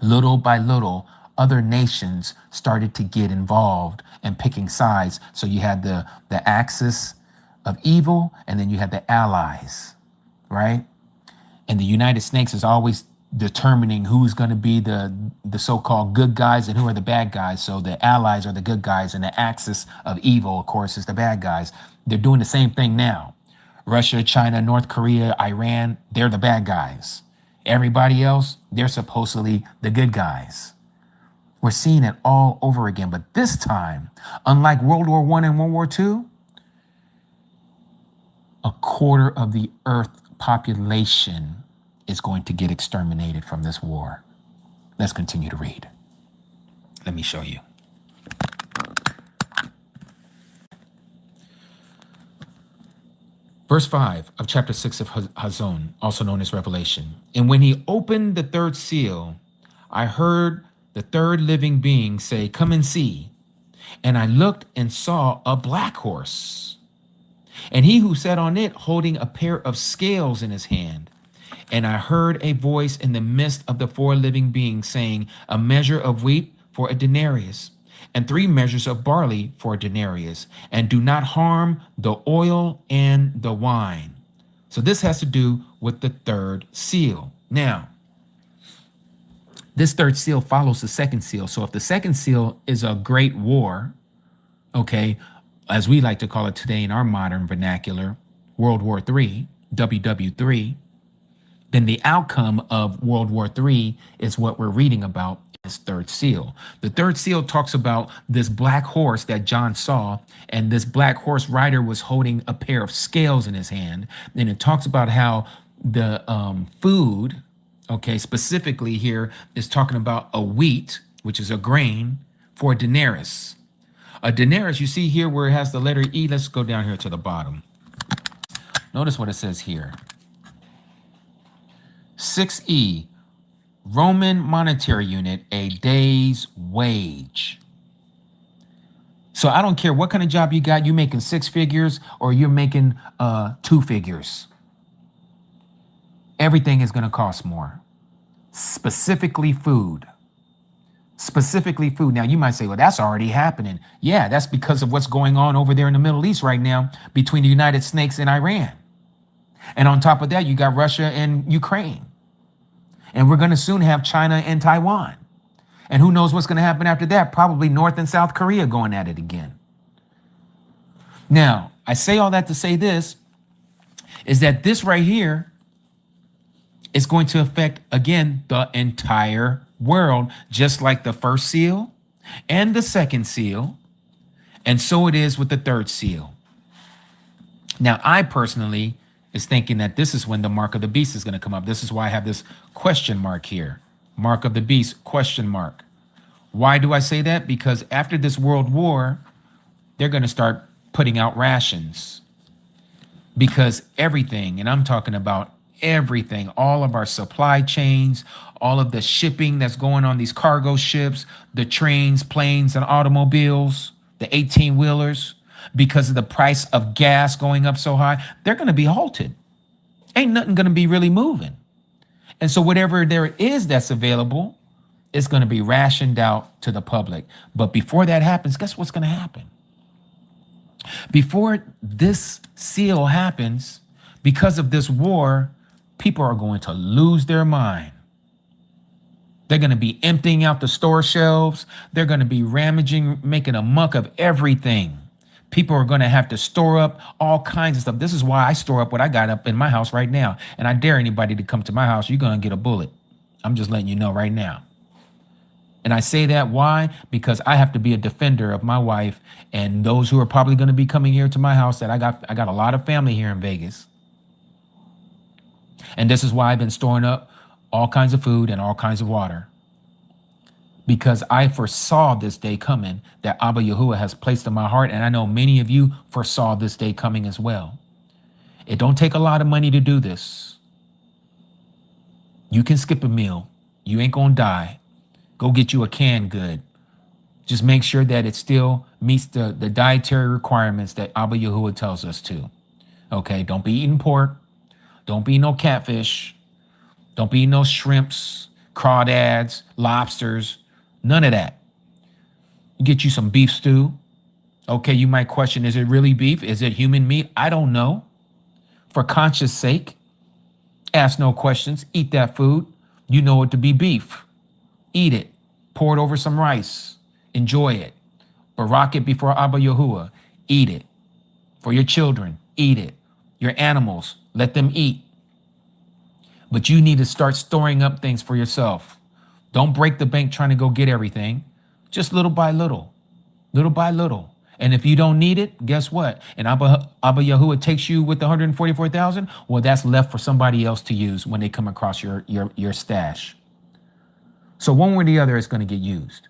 Little by little, other nations started to get involved and picking sides. So you had the axis of evil, and then you had the allies, right? And the United States is always determining who's going to be the so-called good guys and who are the bad guys. So the allies are the good guys, and the axis of evil, of course, is the bad guys. They're doing the same thing now. Russia, China, North Korea, Iran, they're the bad guys. Everybody else, they're supposedly the good guys. We're seeing it all over again. But this time, unlike World War I and World War II, a quarter of the earth population is going to get exterminated from this war. Let's continue to read. Let me show you. Verse 5 of chapter 6 of Hazon, also known as Revelation. And when he opened the third seal, I heard the third living being say, "Come and see." And I looked and saw a black horse, and he who sat on it holding a pair of scales in his hand. And I heard a voice in the midst of the four living beings saying, "A measure of wheat for a denarius, and 3 measures of barley for a denarius, and do not harm the oil and the wine." So this has to do with the third seal. Now, this third seal follows the second seal. So if the second seal is a great war, okay, as we like to call it today in our modern vernacular, World War III, WW3, then the outcome of World War III is what we're reading about, is third seal. The third seal talks about this black horse that John saw, and this black horse rider was holding a pair of scales in his hand. And it talks about how the food, okay, specifically here is talking about a wheat, which is a grain, for a denarius. A denarius, you see here where it has the letter E. Let's go down here to the bottom. Notice what it says here. 6E, Roman monetary unit, a day's wage. So I don't care what kind of job you got, you making 6 figures or you're making 2 figures. Everything is going to cost more. Specifically food. Specifically food. Now you might say, well, that's already happening. Yeah, that's because of what's going on over there in the Middle East right now between the United States and Iran. And on top of that, you got Russia and Ukraine. And we're going to soon have China and Taiwan. And who knows what's going to happen after that? Probably North and South Korea going at it again. Now, I say all that to say this, is that this right here is going to affect, again, the entire world, just like the first seal and the second seal. And so it is with the third seal. Now, I personally is thinking that this is when the mark of the beast is going to come up. This is why I have this question mark here. Mark of the beast, question mark. Why do I say that? Because after this world war, they're going to start putting out rations. Because everything, and I'm talking about everything, all of our supply chains, all of the shipping that's going on these cargo ships, the trains, planes, and automobiles, the 18-wheelers, because of the price of gas going up so high, they're going to be halted. Ain't nothing going to be really moving. And so whatever there is that's available is going to be rationed out to the public. But before that happens, guess what's going to happen? Before this seal happens, because of this war, people are going to lose their mind. They're going to be emptying out the store shelves. They're going to be rummaging, making a muck of everything. People are going to have to store up all kinds of stuff. This is why I store up what I got up in my house right now. And I dare anybody to come to my house, you're going to get a bullet. I'm just letting you know right now. And I say that why? Because I have to be a defender of my wife and those who are probably going to be coming here to my house. That I got a lot of family here in Vegas. And this is why I've been storing up all kinds of food and all kinds of water. Because I foresaw this day coming that Abba Yahuah has placed in my heart. And I know many of you foresaw this day coming as well. It don't take a lot of money to do this. You can skip a meal. You ain't gonna die. Go get you a canned good. Just make sure that it still meets the dietary requirements that Abba Yahuwah tells us to. Okay, don't be eating pork. Don't be no catfish. Don't be no shrimps, crawdads, lobsters, none of that. Get you some beef stew. Okay, you might question, is it really beef? Is it human meat? I don't know. For conscience sake, ask no questions. Eat that food. You know it to be beef. Eat it. Pour it over some rice. Enjoy it. Barak it before Abba Yahuwah. Eat it. For your children, eat it. Your animals, let them eat. But you need to start storing up things for yourself. Don't break the bank trying to go get everything. Just little by little, little by little. And if you don't need it, guess what? And Abba Yahuwah takes you with the 144,000. Well, that's left for somebody else to use when they come across your stash. So one way or the other, it's going to get used.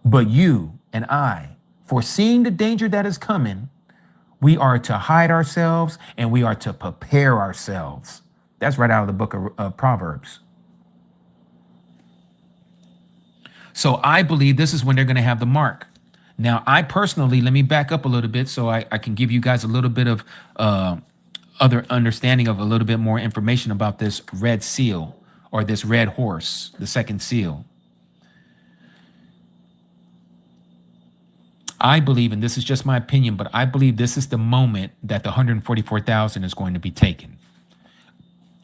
But you and I, foreseeing the danger that is coming, we are to hide ourselves and we are to prepare ourselves. That's right out of the book of Proverbs. So I believe this is when they're going to have the mark. Now, I personally, let me back up a little bit so I can give you guys a little bit of other understanding of a little bit more information about this red seal or this red horse, the second seal. I believe, and this is just my opinion, but I believe this is the moment that the 144,000 is going to be taken.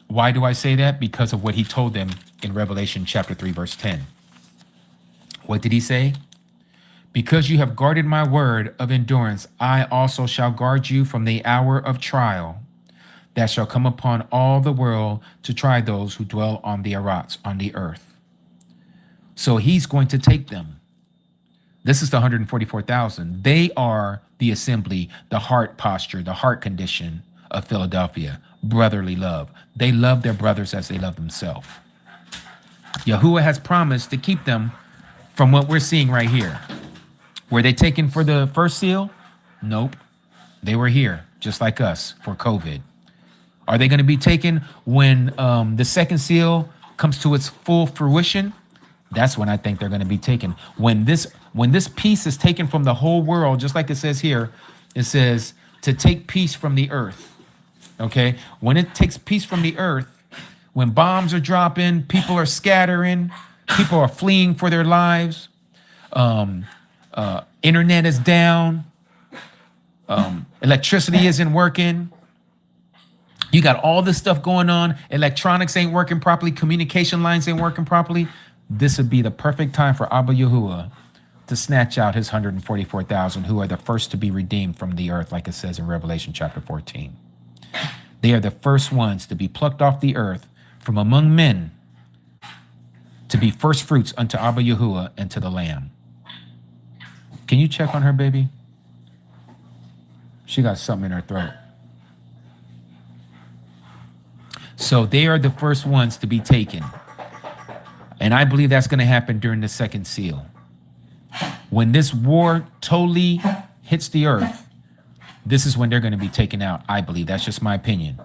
Why do I say that? Because of what he told them in Revelation chapter 3, verse 10. What did he say? Because you have guarded my word of endurance, I also shall guard you from the hour of trial that shall come upon all the world to try those who dwell on the arats, on the earth. So he's going to take them. This is the 144,000. They are the assembly, the heart posture, the heart condition of Philadelphia, brotherly love. They love their brothers as they love themselves. Yahuwah has promised to keep them from what we're seeing right here. Were they taken for the first seal? Nope. They were here, just like us, for COVID. Are they going to be taken when the second seal comes to its full fruition? That's when I think they're going to be taken. When this peace is taken from the whole world, just like it says here, it says to take peace from the earth. Okay? When it takes peace from the earth, when bombs are dropping, people are scattering, people are fleeing for their lives, internet is down, electricity isn't working. You got all this stuff going on. Electronics ain't working properly. Communication lines ain't working properly. This would be the perfect time for Abba Yahuwah to snatch out his 144,000 who are the first to be redeemed from the earth, like it says in Revelation chapter 14. They are the first ones to be plucked off the earth from among men to be first fruits unto Abba Yahuwah and to the Lamb. Can you check on her, baby? She got something in her throat. So they are the first ones to be taken. And I believe that's going to happen during the second seal. When this war totally hits the earth, this is when they're going to be taken out. I believe that's just my opinion.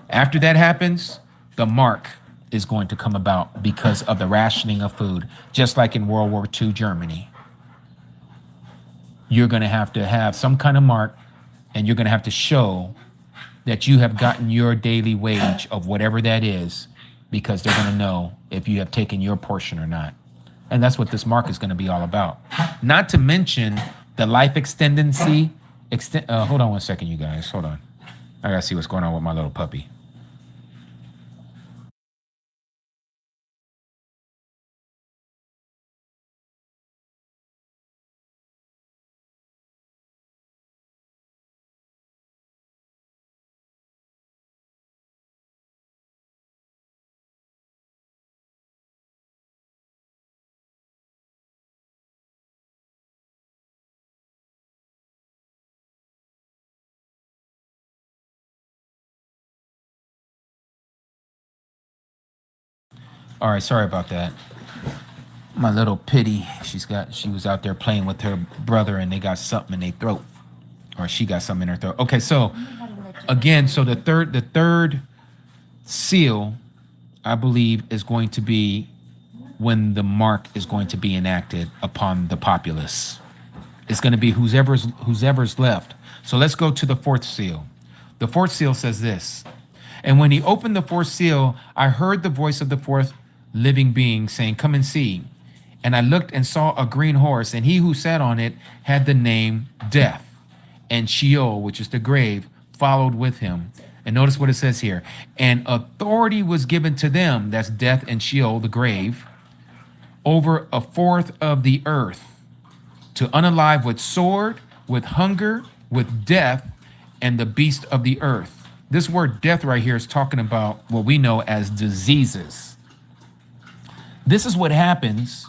After that happens, the mark is going to come about because of the rationing of food, just like in World War II Germany. You're going to have some kind of mark, and you're going to have to show that you have gotten your daily wage of whatever that is, because they're going to know if you have taken your portion or not. And that's what this mark is going to be all about. Not to mention the life expectancy. Hold on 1 second, you guys. Hold on. I got to see what's going on with my little puppy. All right, sorry about that. My little pitty, she was out there playing with her brother and they got something in their throat. Or she got something in her throat. Okay, so again, so the third seal I believe, is going to be when the mark is going to be enacted upon the populace. It's going to be whoever's left. So let's go to the fourth seal. The fourth seal says this. And when he opened the fourth seal, I heard the voice of the fourth living being saying, come and see. And I looked and saw a green horse, and he who sat on it had the name Death, and Sheol, which is the grave, followed with him. And notice what it says here. And authority was given to them, that's death and Sheol, the grave, over a fourth of the earth, to unalive with sword, with hunger, with death, and the beast of the earth. This word death right here is talking about what we know as diseases. This is what happens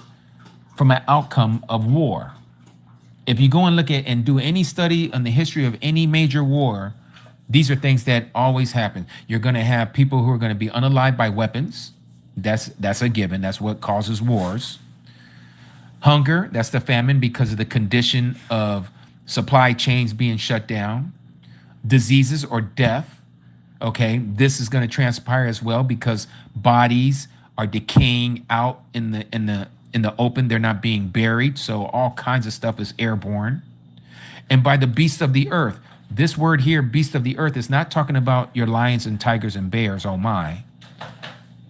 from an outcome of war. If you go and look at and do any study on the history of any major war, these are things that always happen. You're going to have people who are going to be unalived by weapons. That's a given. That's what causes wars. Hunger, that's the famine because of the condition of supply chains being shut down. Diseases or death. Okay, this is going to transpire as well because bodies are decaying out in the open. They're not being buried. So all kinds of stuff is airborne. And by the beast of the earth. This word here, beast of the earth, is not talking about your lions and tigers and bears, oh my.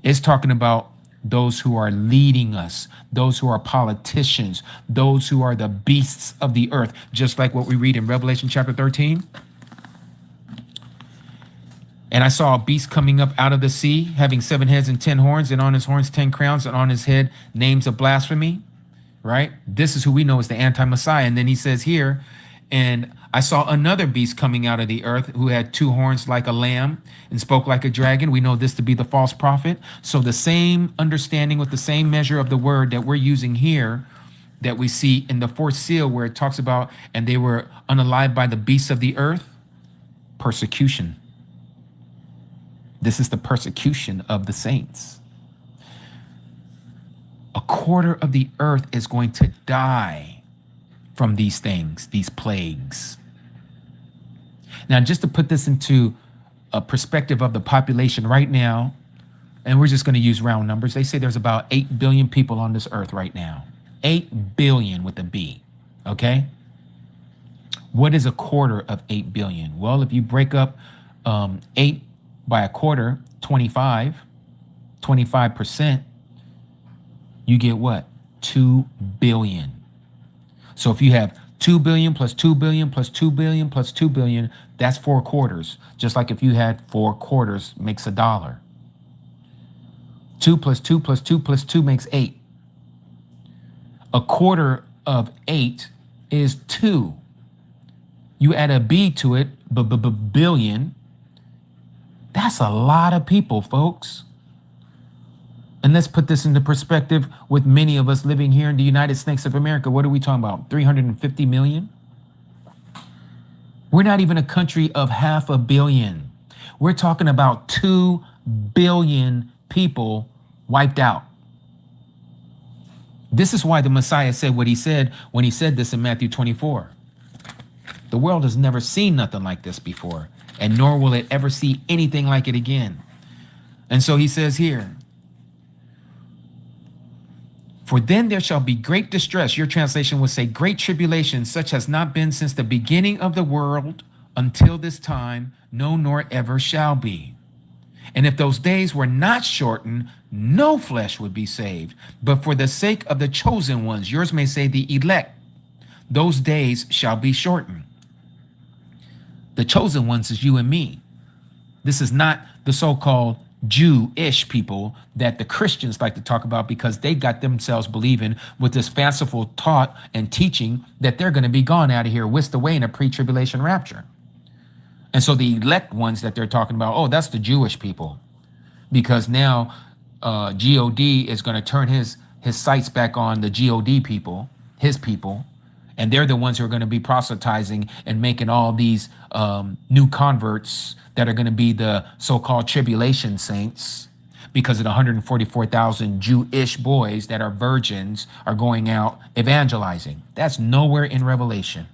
It's talking about those who are leading us, those who are politicians, those who are the beasts of the earth, just like what we read in Revelation chapter 13. And I saw a beast coming up out of the sea, having 7 heads and 10 horns, and on his horns 10 crowns, and on his head names of blasphemy, right? This is who we know as the anti-Messiah. And then he says here, and I saw another beast coming out of the earth who had 2 horns like a lamb and spoke like a dragon. We know this to be the false prophet. So the same understanding with the same measure of the word that we're using here that we see in the fourth seal where it talks about, and they were unalived by the beasts of the earth, persecution. This is the persecution of the saints. A quarter of the earth is going to die from these things, these plagues. Now, just to put this into a perspective of the population right now, and we're just going to use round numbers. They say there's about 8 billion people on this earth right now. 8 billion with a B, okay? What is a quarter of 8 billion? Well, if you break up 8 by a quarter, 25, 25%, you get what? 2 billion. So if you have 2 billion plus 2 billion plus 2 billion plus 2 billion, that's 4 quarters. Just like if you had 4 quarters makes $1. 2 plus 2 plus 2 plus 2 makes 8. A quarter of 8 is 2. You add a B to it, billion. That's a lot of people, folks. And let's put this into perspective with many of us living here in the United States of America. What are we talking about? 350 million? We're not even a country of 500 million. We're talking about 2 billion people wiped out. This is why the Messiah said what he said when he said this in Matthew 24. The world has never seen nothing like this before, and nor will it ever see anything like it again. And so he says here, for then there shall be great distress. Your translation would say great tribulation, such has not been since the beginning of the world until this time, no, nor ever shall be. And if those days were not shortened, no flesh would be saved. But for the sake of the chosen ones, yours may say the elect, those days shall be shortened. The chosen ones is you and me. This is not the so-called Jewish people that the Christians like to talk about, because they got themselves believing with this fanciful thought and teaching that they're going to be gone out of here, whisked away in a pre-tribulation rapture. And so the elect ones that they're talking about, oh, that's the Jewish people, because now God is going to turn his sights back on the God people, his people, and they're the ones who are going to be proselytizing and making all these new converts that are going to be the so-called tribulation saints, because of the 144,000 Jewish boys that are virgins are going out evangelizing. That's nowhere in Revelation.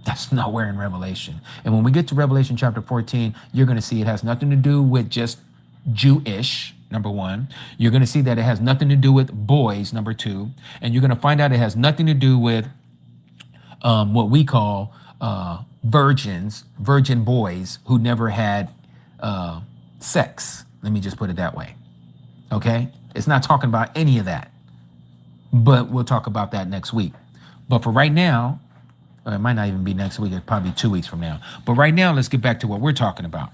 That's nowhere in Revelation. And when we get to Revelation chapter 14, you're going to see it has nothing to do with just Jewish. number one. You're going to see that it has nothing to do with boys, number two. And you're going to find out it has nothing to do with what we call virgin boys who never had sex. Let me just put it that way. Okay? It's not talking about any of that, but we'll talk about that next week. But for right now, or it might not even be next week, it's probably 2 weeks from now. But right now, let's get back to what we're talking about.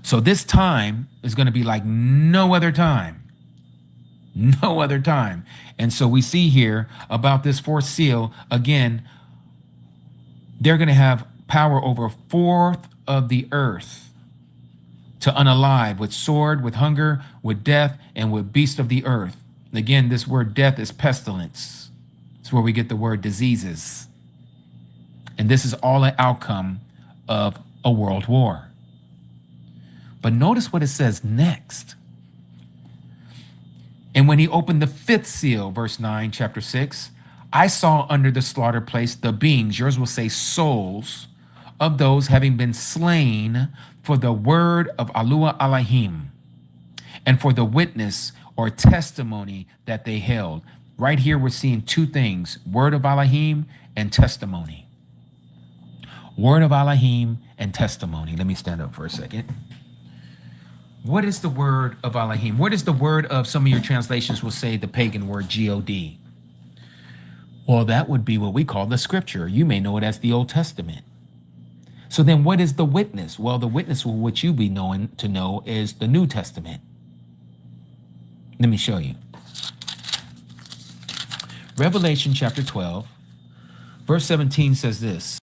So this time is going to be like no other time. No other time. And so we see here about this fourth seal, again, they're going to have power over a fourth of the earth to unalive with sword, with hunger, with death, and with beasts of the earth. Again, this word death is pestilence. It's where we get the word diseases. And this is all an outcome of a world war. But notice what it says next. And when he opened the fifth seal, verse 9, chapter 6, I saw under the slaughter place the beings, yours will say souls, of those having been slain for the word of Yahuah Elohim, and for the witness or testimony that they held. Right here, we're seeing two things, word of Elohim and testimony. Word of Elohim and testimony. Let me stand up for a second. What is the word of Elohim? What is the word of, some of your translations will say the pagan word G-O-D? Well, that would be what we call the scripture. You may know it as the Old Testament. So then what is the witness? Well, the witness, what you be knowing to know, is the New Testament. Let me show you. Revelation chapter 12, verse 17 says this.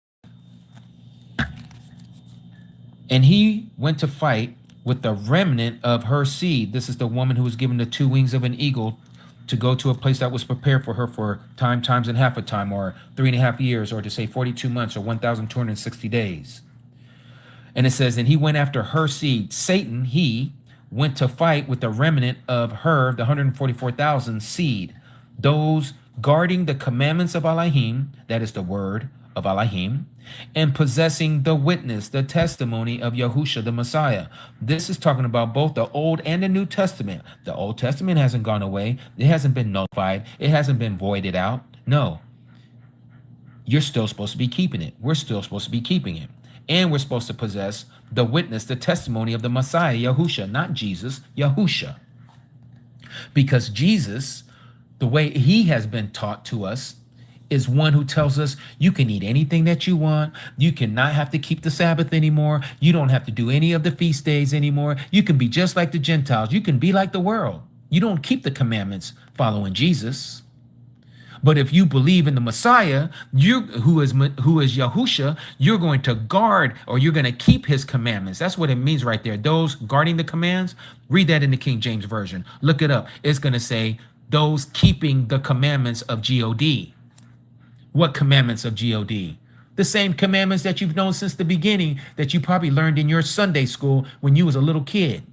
And he went to fight with the remnant of her seed. This is the woman who was given the 2 wings of an eagle to go to a place that was prepared for her for times and half a time, or 3.5 years, or to say 42 months, or 1,260 days. And it says, and he went after her seed. Satan, he went to fight with the remnant of her, the 144,000 seed, those guarding the commandments of Elohim, that is the word of Elohim, and possessing the witness, the testimony of Yahushua the Messiah. This is talking about both the Old and the New Testament. The Old Testament hasn't gone away. It hasn't been nullified. It hasn't been voided out. No. You're still supposed to be keeping it. We're still supposed to be keeping it. And we're supposed to possess the witness, the testimony of the Messiah, Yahushua, not Jesus, Yahushua. Because Jesus, the way he has been taught to us, is one who tells us you can eat anything that you want. You cannot have to keep the Sabbath anymore. You don't have to do any of the feast days anymore. You can be just like the Gentiles. You can be like the world. You don't keep the commandments following Jesus. But if you believe in the Messiah, who is Yahushua, you're going to guard, or you're going to keep his commandments. That's what it means right there. Those guarding the commands, read that in the King James Version. Look it up. It's going to say those keeping the commandments of God. What commandments of God? The same commandments that you've known since the beginning, that you probably learned in your Sunday school when you was a little kid.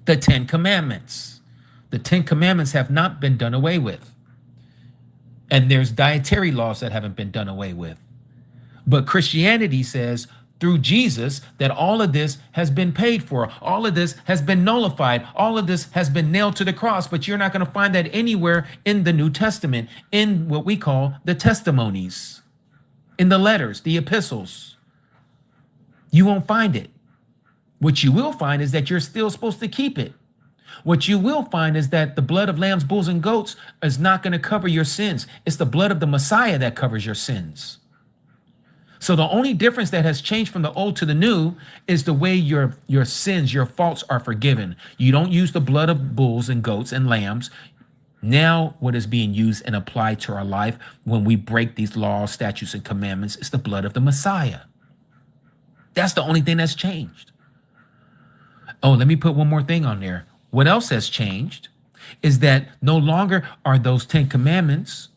The 10 Commandments. The 10 Commandments have not been done away with. And there's dietary laws that haven't been done away with. But Christianity says through Jesus that all of this has been paid for. All of this has been nullified. All of this has been nailed to the cross. But you're not going to find that anywhere in the New Testament, in what we call the testimonies, in the letters, the epistles. You won't find it. What you will find is that you're still supposed to keep it. What you will find is that the blood of lambs, bulls, and goats is not going to cover your sins. It's the blood of the Messiah that covers your sins. So the only difference that has changed from the old to the new is the way your sins, your faults are forgiven. You don't use the blood of bulls and goats and lambs. Now what is being used and applied to our life when we break these laws, statutes, and commandments is the blood of the Messiah. That's the only thing that's changed. Oh, let me put one more thing on there. What else has changed is that no longer are those 10 commandments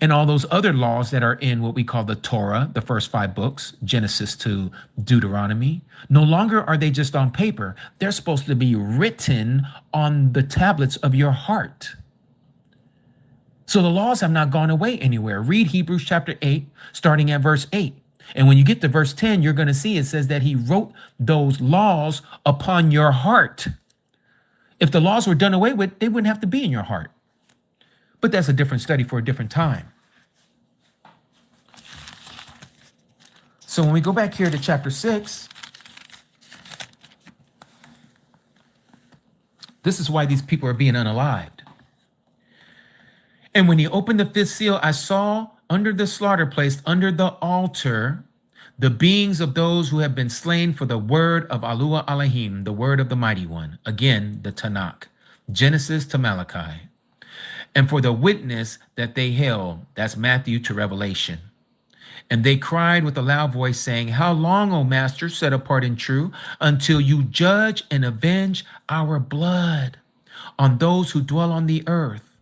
and all those other laws that are in what we call the Torah, the first 5 books, Genesis to Deuteronomy, no longer are they just on paper. They're supposed to be written on the tablets of your heart. So the laws have not gone away anywhere. Read Hebrews chapter 8, starting at verse 8. And when you get to verse 10, you're going to see it says that he wrote those laws upon your heart. If the laws were done away with, they wouldn't have to be in your heart. But that's a different study for a different time. So when we go back here to chapter 6, this is why these people are being unalived. And when he opened the fifth seal, I saw under the slaughter place, under the altar, the beings of those who have been slain for the word of Yahuah Elohim, the word of the mighty one. Again, the Tanakh, Genesis to Malachi. And for the witness that they held, that's Matthew to Revelation. And they cried with a loud voice, saying, how long, O master, set apart and true, until you judge and avenge our blood on those who dwell on the earth?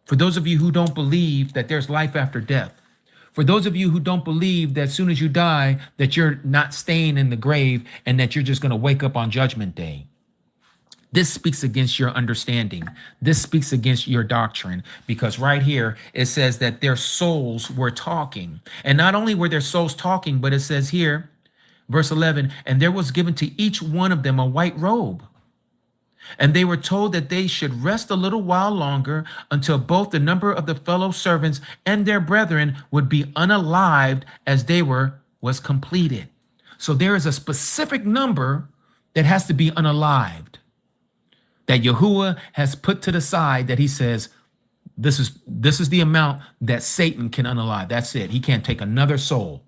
For those of you who don't believe that there's life after death, for those of you who don't believe that as soon as you die, that you're not staying in the grave and that you're just going to wake up on Judgment Day, this speaks against your understanding. This speaks against your doctrine, because right here it says that their souls were talking. And not only were their souls talking, but it says here, verse 11, and there was given to each one of them a white robe. And they were told that they should rest a little while longer until both the number of the fellow servants and their brethren would be unalived as they was completed. So there is a specific number that has to be unalived, that Yahuah has put to the side, that he says, this is the amount that Satan can unalive. That's it. He can't take another soul.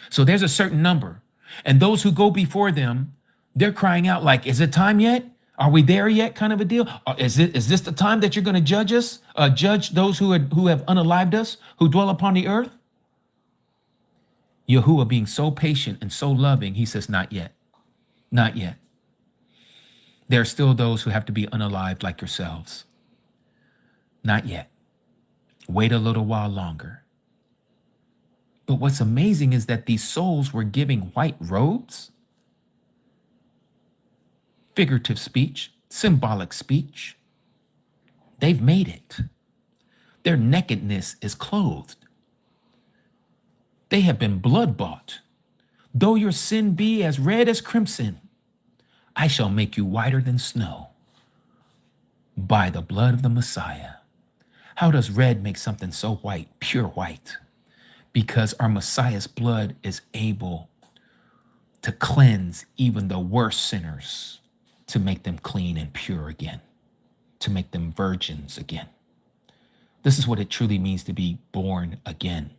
So there's a certain number. And those who go before them, they're crying out like, is it time yet? Are we there yet? Kind of a deal. Is this the time that you're going to judge us? Judge those who have unalived us, who dwell upon the earth? Yahuah, being so patient and so loving, he says, not yet. Not yet. There are still those who have to be unalived like yourselves. Not yet. Wait a little while longer. But what's amazing is that these souls were giving white robes. Figurative speech, symbolic speech. They've made it. Their nakedness is clothed. They have been blood bought. Though your sin be as red as crimson, I shall make you whiter than snow by the blood of the Messiah. How does red make something so white, pure white? Because our Messiah's blood is able to cleanse even the worst sinners, to make them clean and pure again, to make them virgins again. This is what it truly means to be born again.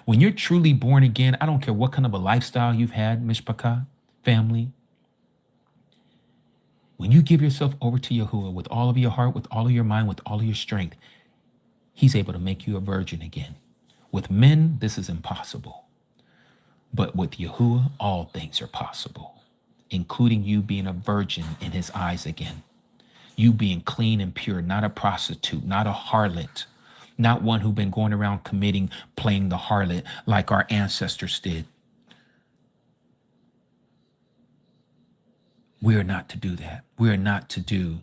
When you're truly born again, I don't care what kind of a lifestyle you've had, Mishpachah, family. When you give yourself over to Yahuah with all of your heart, with all of your mind, with all of your strength, he's able to make you a virgin again. With men, this is impossible. But with Yahuah, all things are possible, including you being a virgin in his eyes again. You being clean and pure, not a prostitute, not a harlot, not one who've been going around playing the harlot like our ancestors did. We are not to do that. We are not to do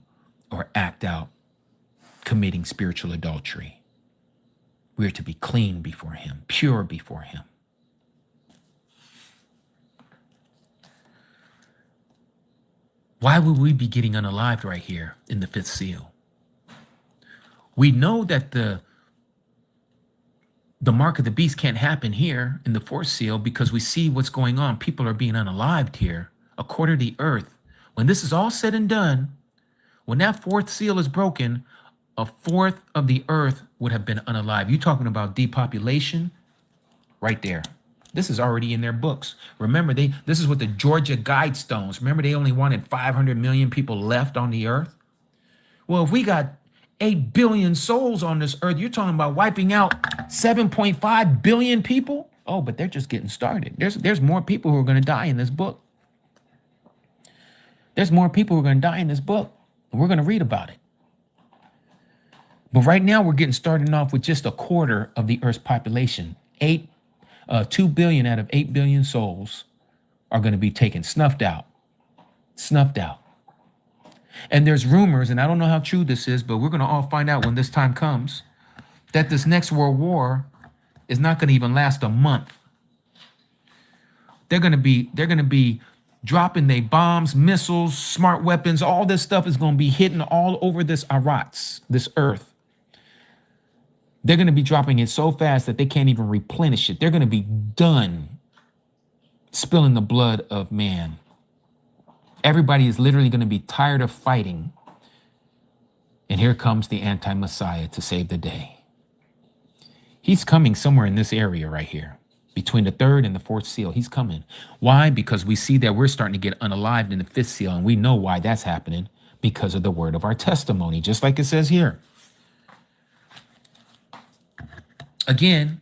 or act out committing spiritual adultery. We are to be clean before him, pure before him. Why would we be getting unalived right here in the fifth seal? We know that the mark of the beast can't happen here in the fourth seal because we see what's going on. People are being unalived here, a quarter of the earth. When this is all said and done, when that fourth seal is broken, a fourth of the earth would have been unalived. You talking about depopulation? Right there. This is already in their books. Remember, this is what the Georgia Guidestones. Remember, they only wanted 500 million people left on the earth. Well, if we got 8 billion souls on this earth, you're talking about wiping out 7.5 billion people? Oh, but they're just getting started. There's more people who are going to die in this book. There's more people who are going to die in this book. And we're going to read about it. But right now, we're getting started off with just a quarter of the earth's population. 2 billion out of 8 billion souls are going to be taken, snuffed out. Snuffed out. And there's rumors, and I don't know how true this is, but we're going to all find out when this time comes, that this next world war is not going to even last a month. They're going to be dropping their bombs, missiles, smart weapons. All this stuff is going to be hitting all over this Arats, this earth. They're going to be dropping it so fast that they can't even replenish it. They're going to be done spilling the blood of man. Everybody is literally going to be tired of fighting. And here comes the anti-Messiah to save the day. He's coming somewhere in this area right here, between the third and the fourth seal. He's coming. Why? Because we see that we're starting to get unalived in the fifth seal, and we know why that's happening, because of the word of our testimony, just like it says here. Again,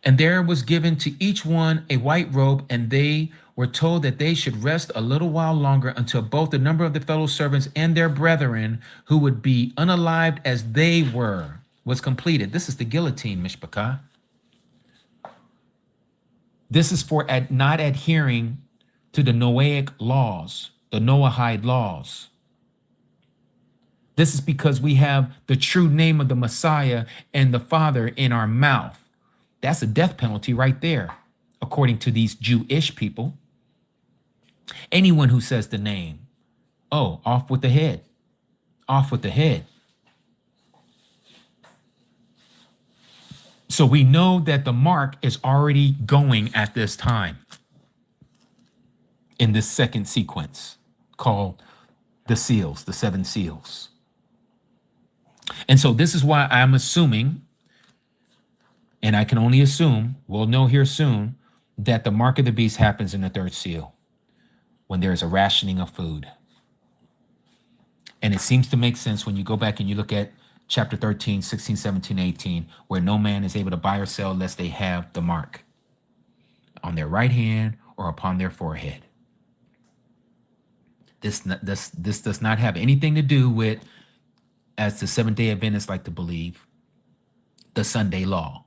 and there was given to each one a white robe, and they were told that they should rest a little while longer until both the number of the fellow servants and their brethren who would be unalived as they were was completed. This is the guillotine, Mishpachah. This is for not adhering to the Noahic laws, the Noahide laws. This is because we have the true name of the Messiah and the Father in our mouth. That's a death penalty right there, according to these Jewish people. Anyone who says the name, oh, off with the head, off with the head. So we know that the mark is already going at this time in this second sequence called the seals, the seven seals. And so this is why I'm assuming, and I can only assume, we'll know here soon, that the mark of the beast happens in the third seal when there is a rationing of food. And it seems to make sense when you go back and you look at chapter 13, 16, 17, 18, where no man is able to buy or sell unless they have the mark on their right hand or upon their forehead. This does not have anything to do with, as the Seventh-day Adventists like to believe, the Sunday law.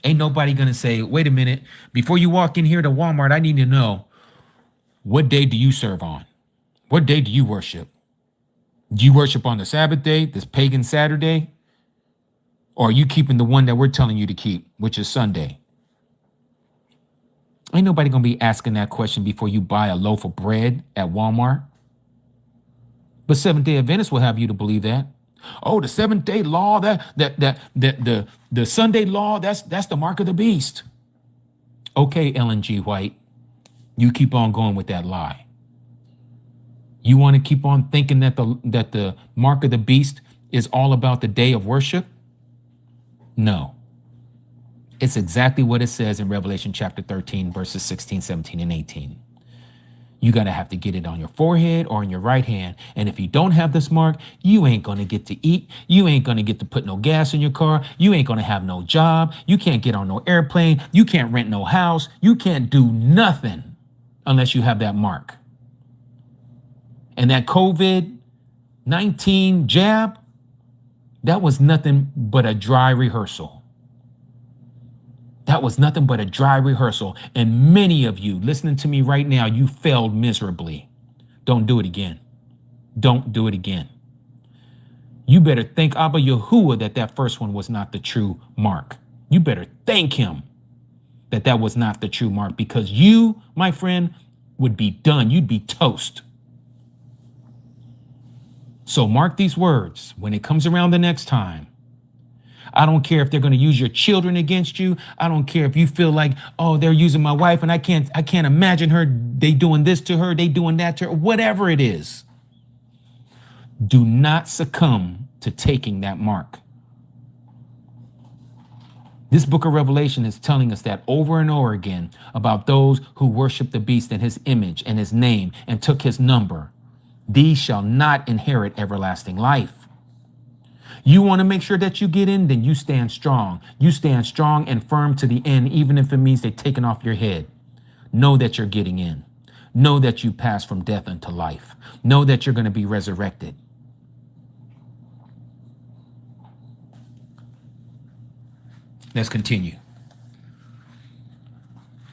Ain't nobody going to say, wait a minute, before you walk in here to Walmart, I need to know, what day do you serve on? What day do you worship? Do you worship on the Sabbath day, this pagan Saturday? Or are you keeping the one that we're telling you to keep, which is Sunday? Ain't nobody going to be asking that question before you buy a loaf of bread at Walmart. But Seventh-day Adventists will have you to believe that. Oh, the seventh-day law, the Sunday law, that's the mark of the beast. Okay, Ellen G. White, you keep on going with that lie. You want to keep on thinking that the mark of the beast is all about the day of worship? No. It's exactly what it says in Revelation chapter 13, verses 16, 17, and 18. You got to have to get it on your forehead or on your right hand. And if you don't have this mark, you ain't going to get to eat. You ain't going to get to put no gas in your car. You ain't going to have no job. You can't get on no airplane. You can't rent no house. You can't do nothing unless you have that mark. And that COVID-19 jab, that was nothing but a dry rehearsal. That was nothing but a dry rehearsal. And many of you listening to me right now, you failed miserably. Don't do it again. Don't do it again. You better thank Abba Yahuah that first one was not the true mark. You better thank him that was not the true mark, because you, my friend, would be done. You'd be toast. So mark these words when it comes around the next time. I don't care if they're going to use your children against you. I don't care if you feel like, oh, they're using my wife and I can't imagine her, they doing this to her, they doing that to her, whatever it is. Do not succumb to taking that mark. This book of Revelation is telling us that over and over again about those who worship the beast and his image and his name and took his number. These shall not inherit everlasting life. You want to make sure that you get in, then you stand strong. You stand strong and firm to the end, even if it means they're taking off your head. Know that you're getting in. Know that you pass from death unto life. Know that you're going to be resurrected. Let's continue.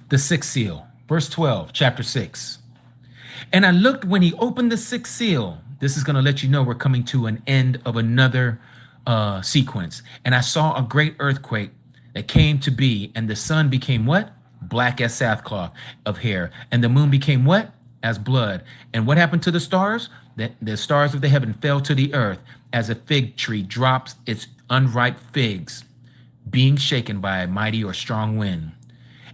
The sixth seal, verse 12, chapter 6. And I looked when he opened the sixth seal. This is going to let you know we're coming to an end of another sequence. And I saw a great earthquake that came to be, and the sun became what? black as sackcloth of hair. And the moon became what? As blood. And what happened to the stars? The stars of the heaven fell to the earth as a fig tree drops its unripe figs, being shaken by a mighty or strong wind.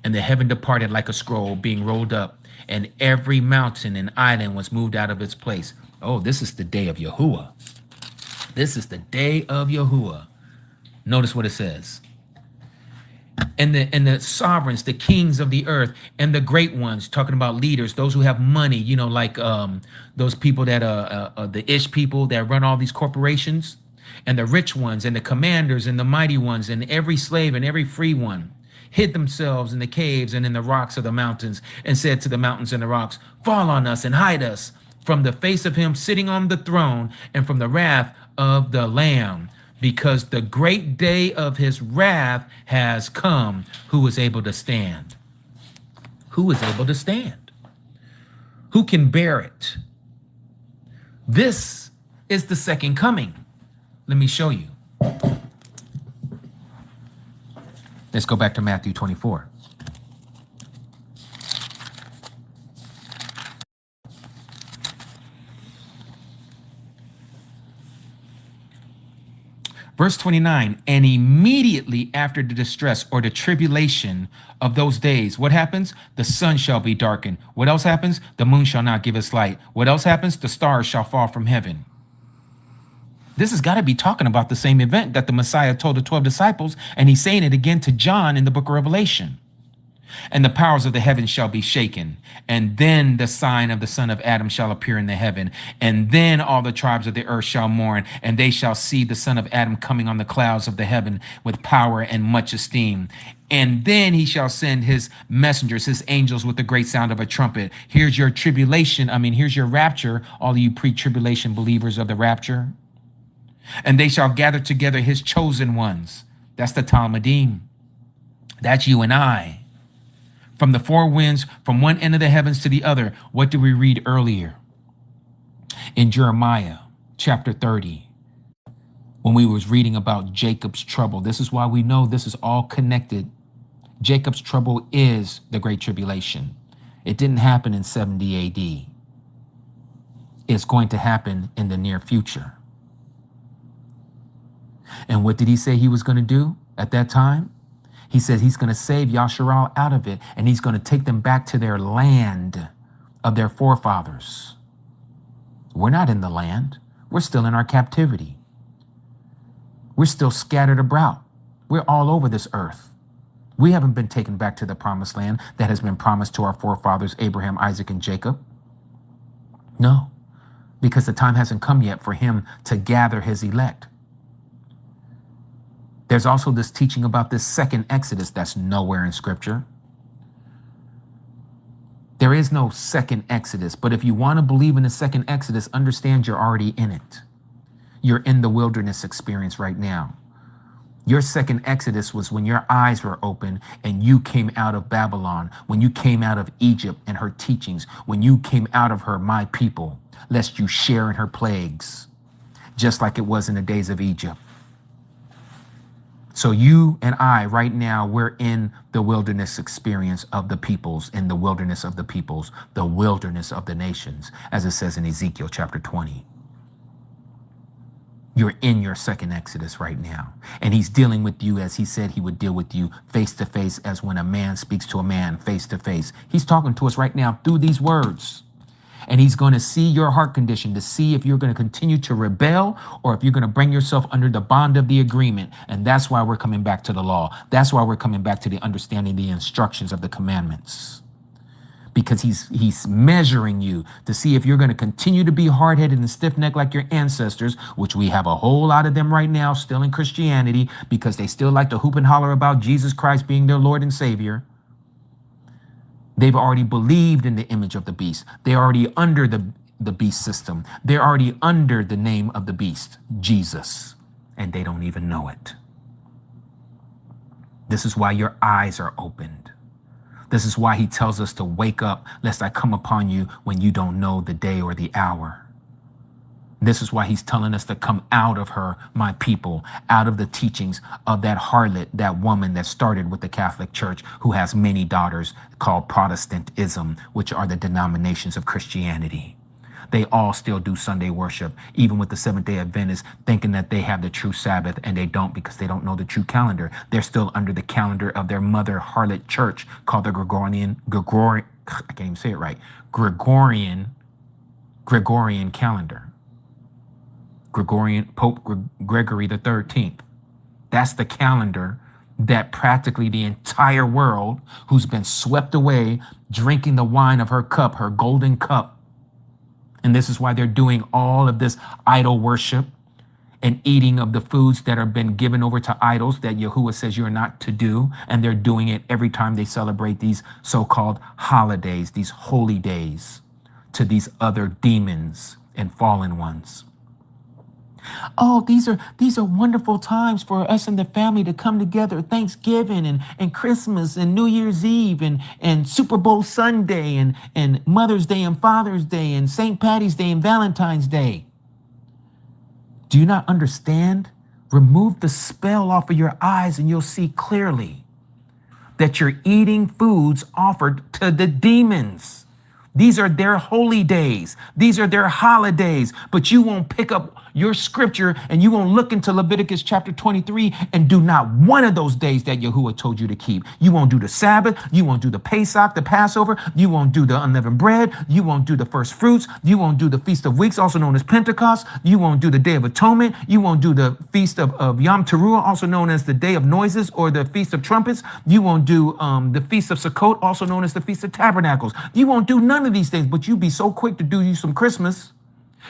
And the heaven departed like a scroll being rolled up, and every mountain and island was moved out of its place. Oh, this is the day of Yahuah. This is the day of Yahuah. Notice what it says. And the sovereigns, the kings of the earth, and the great ones, talking about leaders, those who have money, you know, like those people that the ish people that run all these corporations, and the rich ones, and the commanders, and the mighty ones, and every slave and every free one, hid themselves in the caves and in the rocks of the mountains, and said to the mountains and the rocks, fall on us and hide us from the face of him sitting on the throne, and from the wrath of the Lamb. Because the great day of his wrath has come. Who is able to stand? Who is able to stand? Who can bear it? This is the second coming. Let me show you. Let's go back to Matthew 24. Verse 29, and immediately after the distress or the tribulation of those days, what happens? The sun shall be darkened. What else happens? The moon shall not give its light. What else happens? The stars shall fall from heaven. This has got to be talking about the same event that the Messiah told the 12 disciples, and he's saying it again to John in the book of Revelation. And the powers of the heavens shall be shaken. And then the sign of the Son of Adam shall appear in the heaven. And then all the tribes of the earth shall mourn, and they shall see the Son of Adam coming on the clouds of the heaven with power and much esteem. And then he shall send his messengers, his angels, with the great sound of a trumpet. Here's your tribulation. Here's your rapture, all of you pre-tribulation believers of the rapture. And they shall gather together his chosen ones. That's the Talmudim. That's you and I. From the four winds, from one end of the heavens to the other. What did we read earlier? In Jeremiah chapter 30, when we was reading about Jacob's trouble. This is why we know this is all connected. Jacob's trouble is the Great Tribulation. It didn't happen in 70 AD. It's going to happen in the near future. And what did he say he was going to do at that time? He says he's going to save Yasharal out of it, and he's going to take them back to their land of their forefathers. We're not in the land. We're still in our captivity. We're still scattered abroad. We're all over this earth. We haven't been taken back to the promised land that has been promised to our forefathers, Abraham, Isaac, and Jacob. No, because the time hasn't come yet for him to gather his elect. There's also this teaching about this second Exodus that's nowhere in Scripture. There is no second Exodus, but if you want to believe in the second Exodus, understand you're already in it. You're in the wilderness experience right now. Your second Exodus was when your eyes were open and you came out of Babylon, when you came out of Egypt and her teachings, when you came out of her, my people, lest you share in her plagues, just like it was in the days of Egypt. So you and I right now, we're in the wilderness experience of the peoples, in the wilderness of the peoples, the wilderness of the nations, as it says in Ezekiel chapter 20. You're in your second Exodus right now. And he's dealing with you as he said he would deal with you face to face, as when a man speaks to a man face to face. He's talking to us right now through these words. And he's going to see your heart condition to see if you're going to continue to rebel or if you're going to bring yourself under the bond of the agreement. And that's why we're coming back to the law. That's why we're coming back to the understanding the instructions of the commandments. Because he's measuring you to see if you're going to continue to be hard-headed and stiff-necked like your ancestors, which we have a whole lot of them right now still in Christianity because they still like to hoop and holler about Jesus Christ being their Lord and Savior. They've already believed in the image of the beast. They're already under the beast system. They're already under the name of the beast, Jesus, and they don't even know it. This is why your eyes are opened. This is why he tells us to wake up, lest I come upon you when you don't know the day or the hour. This is why he's telling us to come out of her, my people, out of the teachings of that harlot, that woman that started with the Catholic Church, who has many daughters called Protestantism, which are the denominations of Christianity. They all still do Sunday worship, even with the Seventh-day Adventists, thinking that they have the true Sabbath, and they don't, because they don't know the true calendar. They're still under the calendar of their mother harlot church called the I can't even say it right, Gregorian calendar. Gregory the 13th. That's the calendar that practically the entire world, who's been swept away, drinking the wine of her cup, her golden cup. And this is why they're doing all of this idol worship and eating of the foods that have been given over to idols that Yahuah says you're not to do. And they're doing it every time they celebrate these so-called holidays, these holy days, to these other demons and fallen ones. Oh, these are wonderful times for us and the family to come together. Thanksgiving and Christmas and New Year's Eve and Super Bowl Sunday and Mother's Day and Father's Day and St. Patty's Day and Valentine's Day. Do you not understand? Remove the spell off of your eyes and you'll see clearly that you're eating foods offered to the demons. These are their holy days. These are their holidays. But you won't pick up your scripture and you won't look into Leviticus chapter 23 and do not one of those days that Yahuah told you to keep. You won't do the Sabbath. You won't do the Pesach, the Passover. You won't do the unleavened bread. You won't do the first fruits. You won't do the Feast of Weeks, also known as Pentecost. You won't do the Day of Atonement. You won't do the Feast of Yom Teruah, also known as the Day of Noises or the Feast of Trumpets. You won't do the Feast of Sukkot, also known as the Feast of Tabernacles. You won't do none of these things, but you be so quick to do you some Christmas.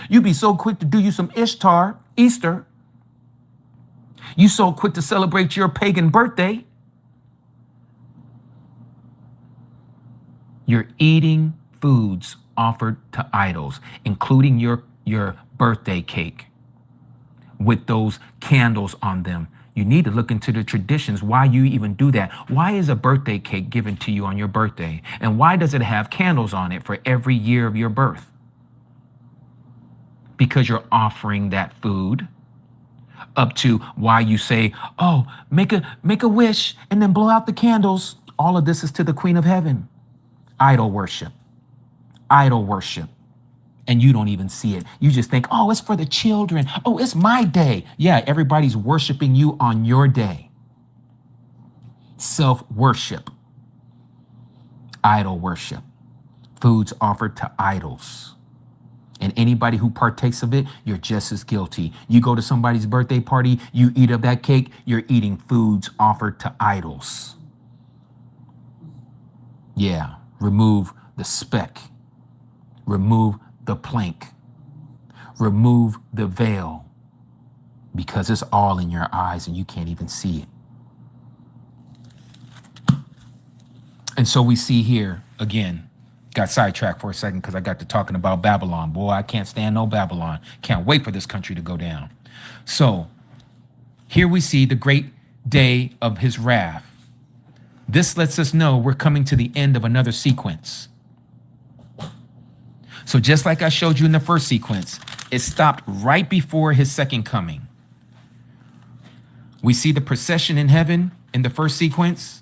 You be so quick to do you some Ishtar, Easter. You so quick to celebrate your pagan birthday. You're eating foods offered to idols, including your birthday cake with those candles on them. You need to look into the traditions, why you even do that. Why is a birthday cake given to you on your birthday? And why does it have candles on it for every year of your birth? Because you're offering that food up to why you say, oh, make a wish and then blow out the candles. All of this is to the Queen of Heaven. Idol worship. Idol worship. And you don't even see it. You just think, oh, it's for the children. Oh, it's my day. Yeah, everybody's worshiping you on your day. Self-worship. Idol worship. Foods offered to idols. And anybody who partakes of it, you're just as guilty. You go to somebody's birthday party, you eat of that cake, you're eating foods offered to idols. Yeah, remove the speck. Remove the plank. Remove the veil. Because it's all in your eyes and you can't even see it. And so we see here, again, got sidetracked for a second because I got to talking about Babylon. Boy, I can't stand no Babylon. Can't wait for this country to go down. So here we see the great day of his wrath. This lets us know we're coming to the end of another sequence. So just like I showed you in the first sequence, it stopped right before his second coming. We see the procession in heaven in the first sequence.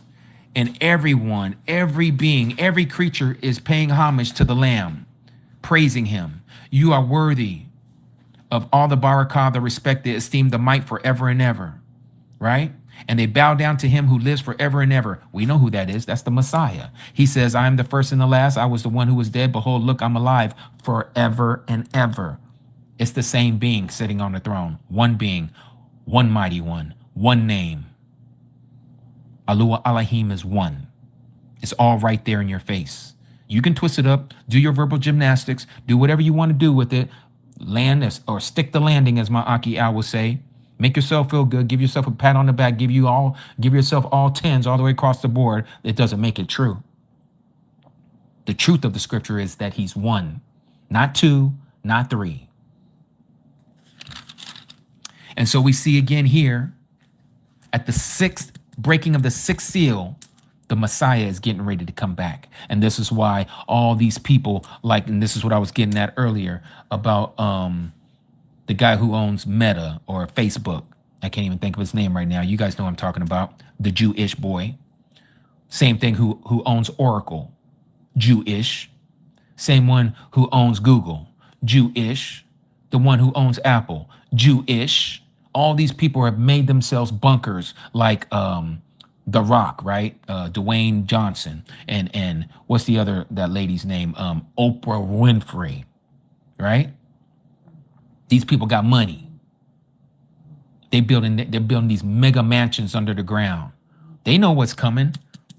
And everyone, every being, every creature is paying homage to the Lamb, praising him. You are worthy of all the barakah, the respect, the esteem, the might forever and ever, right? And they bow down to him who lives forever and ever. We know who that is. That's the Messiah. He says, I am the first and the last. I was the one who was dead. Behold, look, I'm alive forever and ever. It's the same being sitting on the throne. One being, one mighty one, one name. Yahuah Elohim is one. It's all right there in your face. You can twist it up, do your verbal gymnastics, do whatever you want to do with it. Land or stick the landing, as my Aki Al will say. Make yourself feel good. Give yourself a pat on the back. Give yourself all tens all the way across the board. It doesn't make it true. The truth of the scripture is that he's one, not two, not three. And so we see again here at the sixth breaking of the sixth seal, the Messiah is getting ready to come back. And this is why all these people, and this is what I was getting at earlier about the guy who owns Meta or Facebook. I can't even think of his name right now. You guys know what I'm talking about. The Jewish boy. Same thing who owns Oracle. Jewish. Same one who owns Google. Jewish. The one who owns Apple. Jewish. All these people have made themselves bunkers like The Rock, right? Dwayne Johnson. And what's the other, that lady's name? Oprah Winfrey, right? These people got money. They're building these mega mansions under the ground. They know what's coming.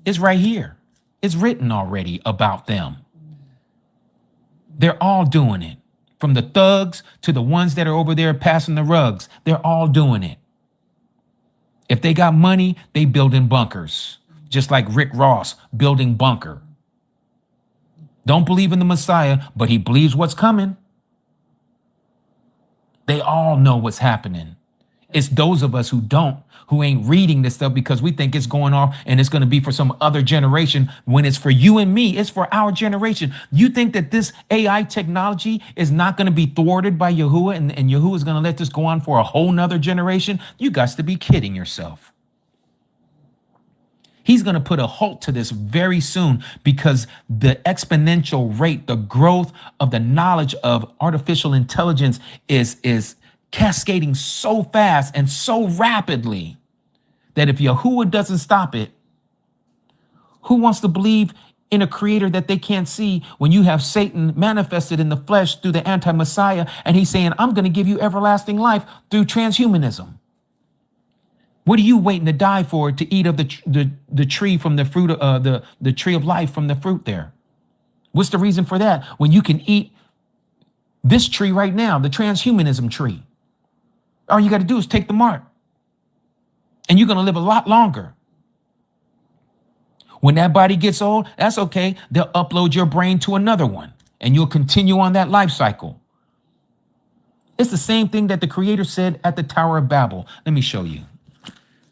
It's right here. It's written already about them. They're all doing it. From the thugs to the ones that are over there passing the rugs. They're all doing it. If they got money, they building bunkers. Just like Rick Ross building bunker. Don't believe in the Messiah, but he believes what's coming. They all know what's happening. It's those of us who don't, who ain't reading this stuff because we think it's going off and it's going to be for some other generation when it's for you and me. It's for our generation. You think that this AI technology is not going to be thwarted by Yahuah and Yahuah is going to let this go on for a whole nother generation? You got to be kidding yourself. He's going to put a halt to this very soon because the exponential rate, the growth of the knowledge of artificial intelligence is cascading so fast and so rapidly that if Yahuah doesn't stop it, who wants to believe in a creator that they can't see when you have Satan manifested in the flesh through the anti-Messiah and he's saying, I'm going to give you everlasting life through transhumanism? What are you waiting to die for to eat of the tree from the fruit of the tree of life from the fruit there? What's the reason for that? When you can eat this tree right now, the transhumanism tree. All you got to do is take the mark. And you're going to live a lot longer. When that body gets old, that's okay. They'll upload your brain to another one and you'll continue on that life cycle. It's the same thing that the Creator said at the Tower of Babel. Let me show you.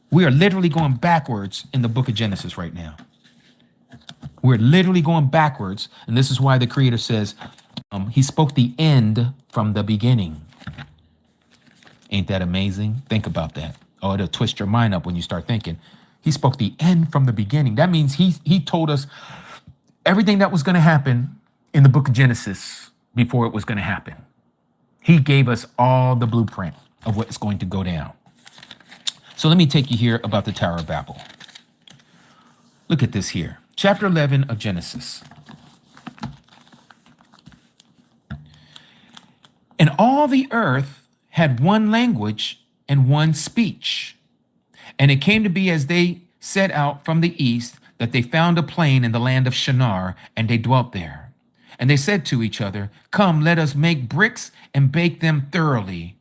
We are literally going backwards in the book of Genesis right now. We're literally going backwards. And this is why the Creator says he spoke the end from the beginning. Ain't that amazing? Think about that. Oh, it'll twist your mind up when you start thinking. He spoke the end from the beginning. That means he told us everything that was going to happen in the book of Genesis before it was going to happen. He gave us all the blueprint of what's going to go down. So let me take you here about the Tower of Babel. Look at this here. Chapter 11 of Genesis. And all the earth had one language and one speech. And it came to be as they set out from the east that they found a plain in the land of Shinar, and they dwelt there. And they said to each other, come, let us make bricks and bake them thoroughly.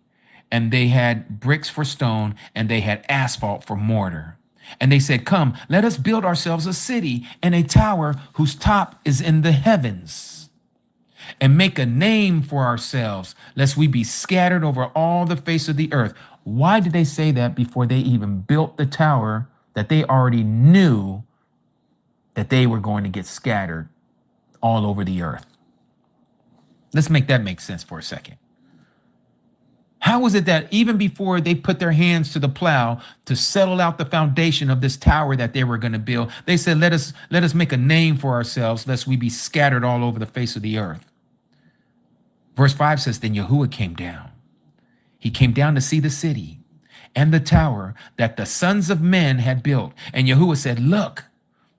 And they had bricks for stone, and they had asphalt for mortar. And they said, come, let us build ourselves a city and a tower whose top is in the heavens, and make a name for ourselves, lest we be scattered over all the face of the earth. Why did they say that before they even built the tower that they already knew that they were going to get scattered all over the earth? Let's make that make sense for a second. How was it that even before they put their hands to the plow to settle out the foundation of this tower that they were going to build, they said, let us make a name for ourselves, lest we be scattered all over the face of the earth. Verse 5 says, then Yahuah came down. He came down to see the city and the tower that the sons of men had built. And Yahuah said, look,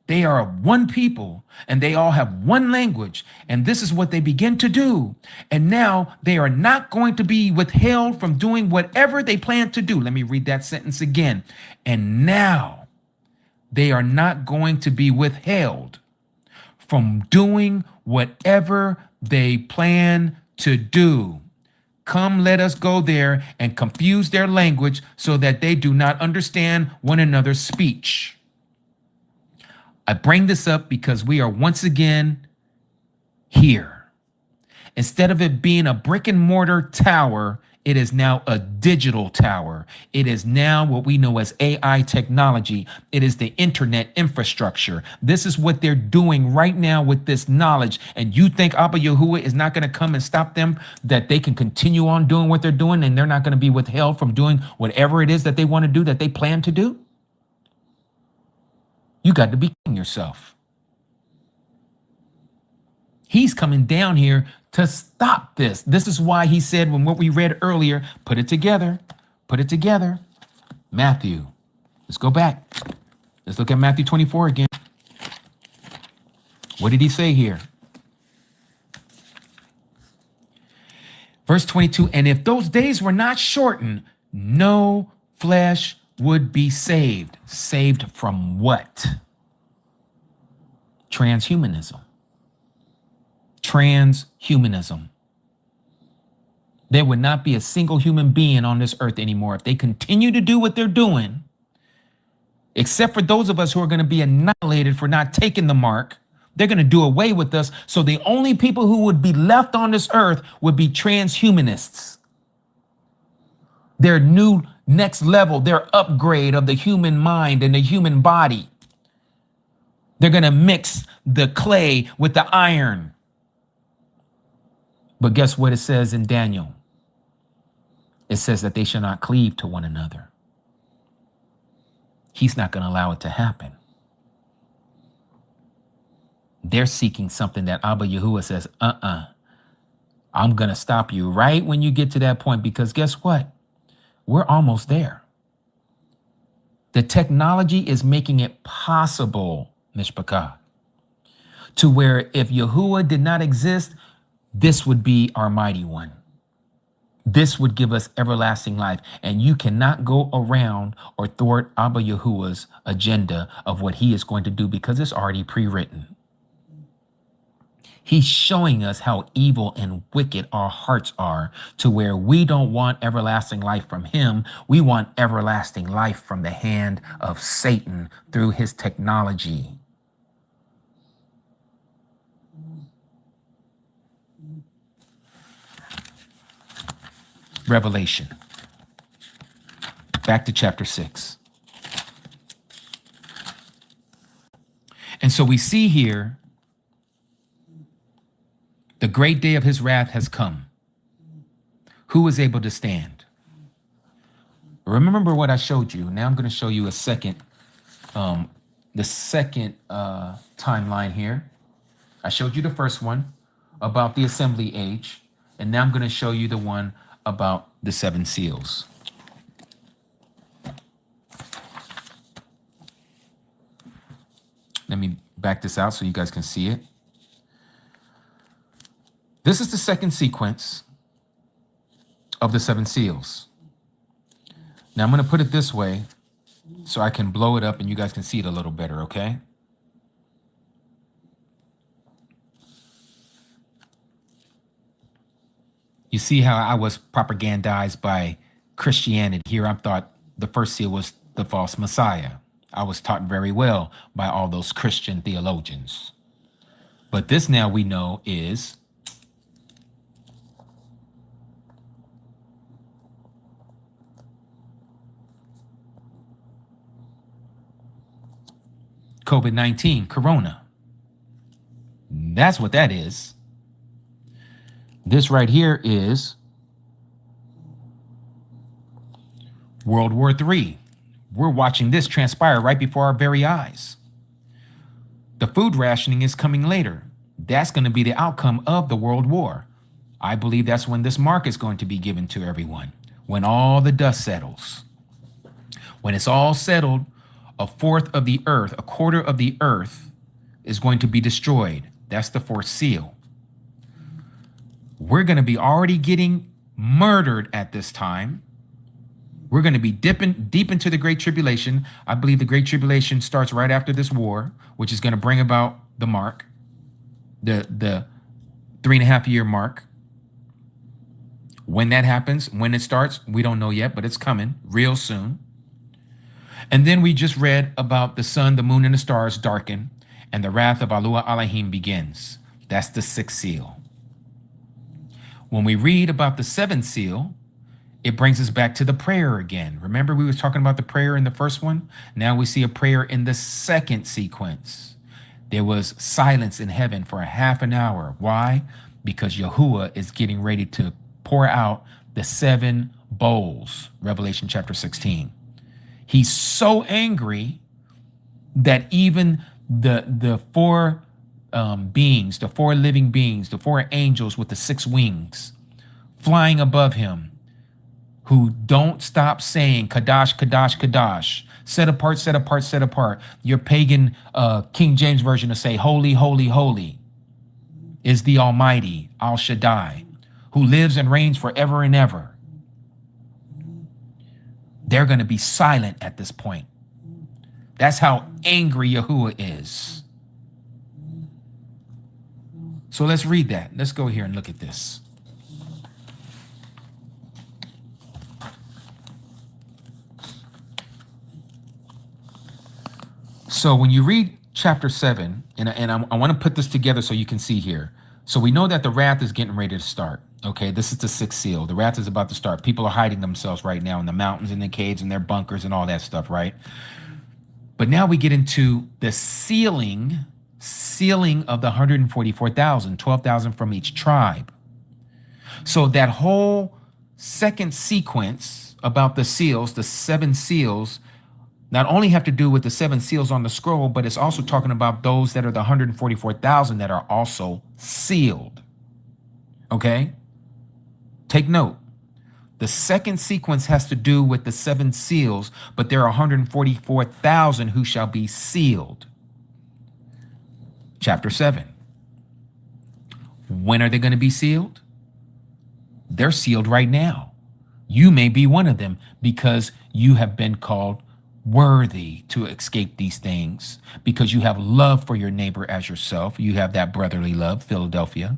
they are one people and they all have one language. And this is what they begin to do. And now they are not going to be withheld from doing whatever they plan to do. Let me read that sentence again. And now they are not going to be withheld from doing whatever they plan to do. Come, let us go there and confuse their language so that they do not understand one another's speech. I bring this up because we are once again here. Instead of it being a brick and mortar tower It is now a digital tower. It is now what we know as AI technology. It is the internet infrastructure. This is what they're doing right now with this knowledge. And you think Abba Yahuwah is not going to come and stop them, that they can continue on doing what they're doing and they're not going to be withheld from doing whatever it is that they want to do, that they plan to do? You got to be kidding yourself. He's coming down here to stop this. This is why he said, when what we read earlier, put it together, put it together. Matthew, let's go back. Let's look at Matthew 24 again. What did he say here? Verse 22, and if those days were not shortened, no flesh would be saved. Saved from what? Transhumanism. Transhumanism. There would not be a single human being on this earth anymore if they continue to do what they're doing, except for those of us who are going to be annihilated for not taking the mark. They're going to do away with us. So the only people who would be left on this earth would be transhumanists. Their new next level, their upgrade of the human mind and the human body. They're going to mix the clay with the iron. But guess what it says in Daniel? It says that they shall not cleave to one another. He's not going to allow it to happen. They're seeking something that Abba Yahuwah says, I'm going to stop you right when you get to that point, because guess what? We're almost there. The technology is making it possible, Mishpachah, to where if Yahuwah did not exist, this would be our mighty one. This would give us everlasting life. And you cannot go around or thwart Abba Yahuwah's agenda of what he is going to do, because it's already pre-written. He's showing us how evil and wicked our hearts are, to where we don't want everlasting life from him. We want everlasting life from the hand of Satan through his technology. Revelation. Back to chapter 6. And so we see here, the great day of his wrath has come. Who is able to stand? Remember what I showed you. Now I'm going to show you the second timeline here. I showed you the first one about the assembly age, and now I'm going to show you the one about the 7 seals. Let me back this out so you guys can see it. This is the second sequence of the 7 seals. Now I'm going to put it this way so I can blow it up and you guys can see it a little better, okay? You see how I was propagandized by Christianity. Here I thought the first seal was the false Messiah. I was taught very well by all those Christian theologians. But this now we know is COVID-19, Corona. That's what that is. This right here is World War III. We're watching this transpire right before our very eyes. The food rationing is coming later. That's going to be the outcome of the World War. I believe that's when this mark is going to be given to everyone, when all the dust settles. When it's all settled, a fourth of the earth, a quarter of the earth is going to be destroyed. That's the fourth seal. We're going to be already getting murdered at this time. We're going to be dipping deep into the Great Tribulation. I believe the Great Tribulation starts right after this war, which is going to bring about the mark, the 3.5 year mark. When that happens, when it starts, we don't know yet, but it's coming real soon. And then we just read about the sun, the moon, and the stars darken, and the wrath of Yahuwah Elohim begins. That's the 6th seal. When we read about the 7th seal, It brings us back to the prayer again. Remember we was talking about the prayer in the first one? Now we see a prayer in the second sequence. There was silence in heaven for a half an hour. Why? Because Yahuah is getting ready to pour out the 7 bowls, Revelation chapter 16. He's so angry that even the 4 beings, the 4 living beings, the 4 angels with the 6 wings flying above him, who don't stop saying, Kadash, Kadash, Kadash, set apart, set apart, set apart. Your pagan King James version will say, holy, holy, holy is the Almighty, Al Shaddai, who lives and reigns forever and ever. They're going to be silent at this point. That's how angry Yahuah is. So let's read that. Let's go here and look at this. So when you read chapter 7, and I want to put this together so you can see here. So we know that the wrath is getting ready to start. Okay, this is the 6th seal. The wrath is about to start. People are hiding themselves right now in the mountains, in the caves, in their bunkers and all that stuff, right? But now we get into the sealing of the 144,000, 12,000 from each tribe. So that whole second sequence about the seals, the 7 seals, not only have to do with the 7 seals on the scroll, but it's also talking about those that are the 144,000 that are also sealed. Okay? Take note. The second sequence has to do with the 7 seals, but there are 144,000 who shall be sealed. Chapter 7. When are they going to be sealed? They're sealed right now. You may be one of them because you have been called worthy to escape these things, because you have love for your neighbor as yourself. You have that brotherly love, Philadelphia.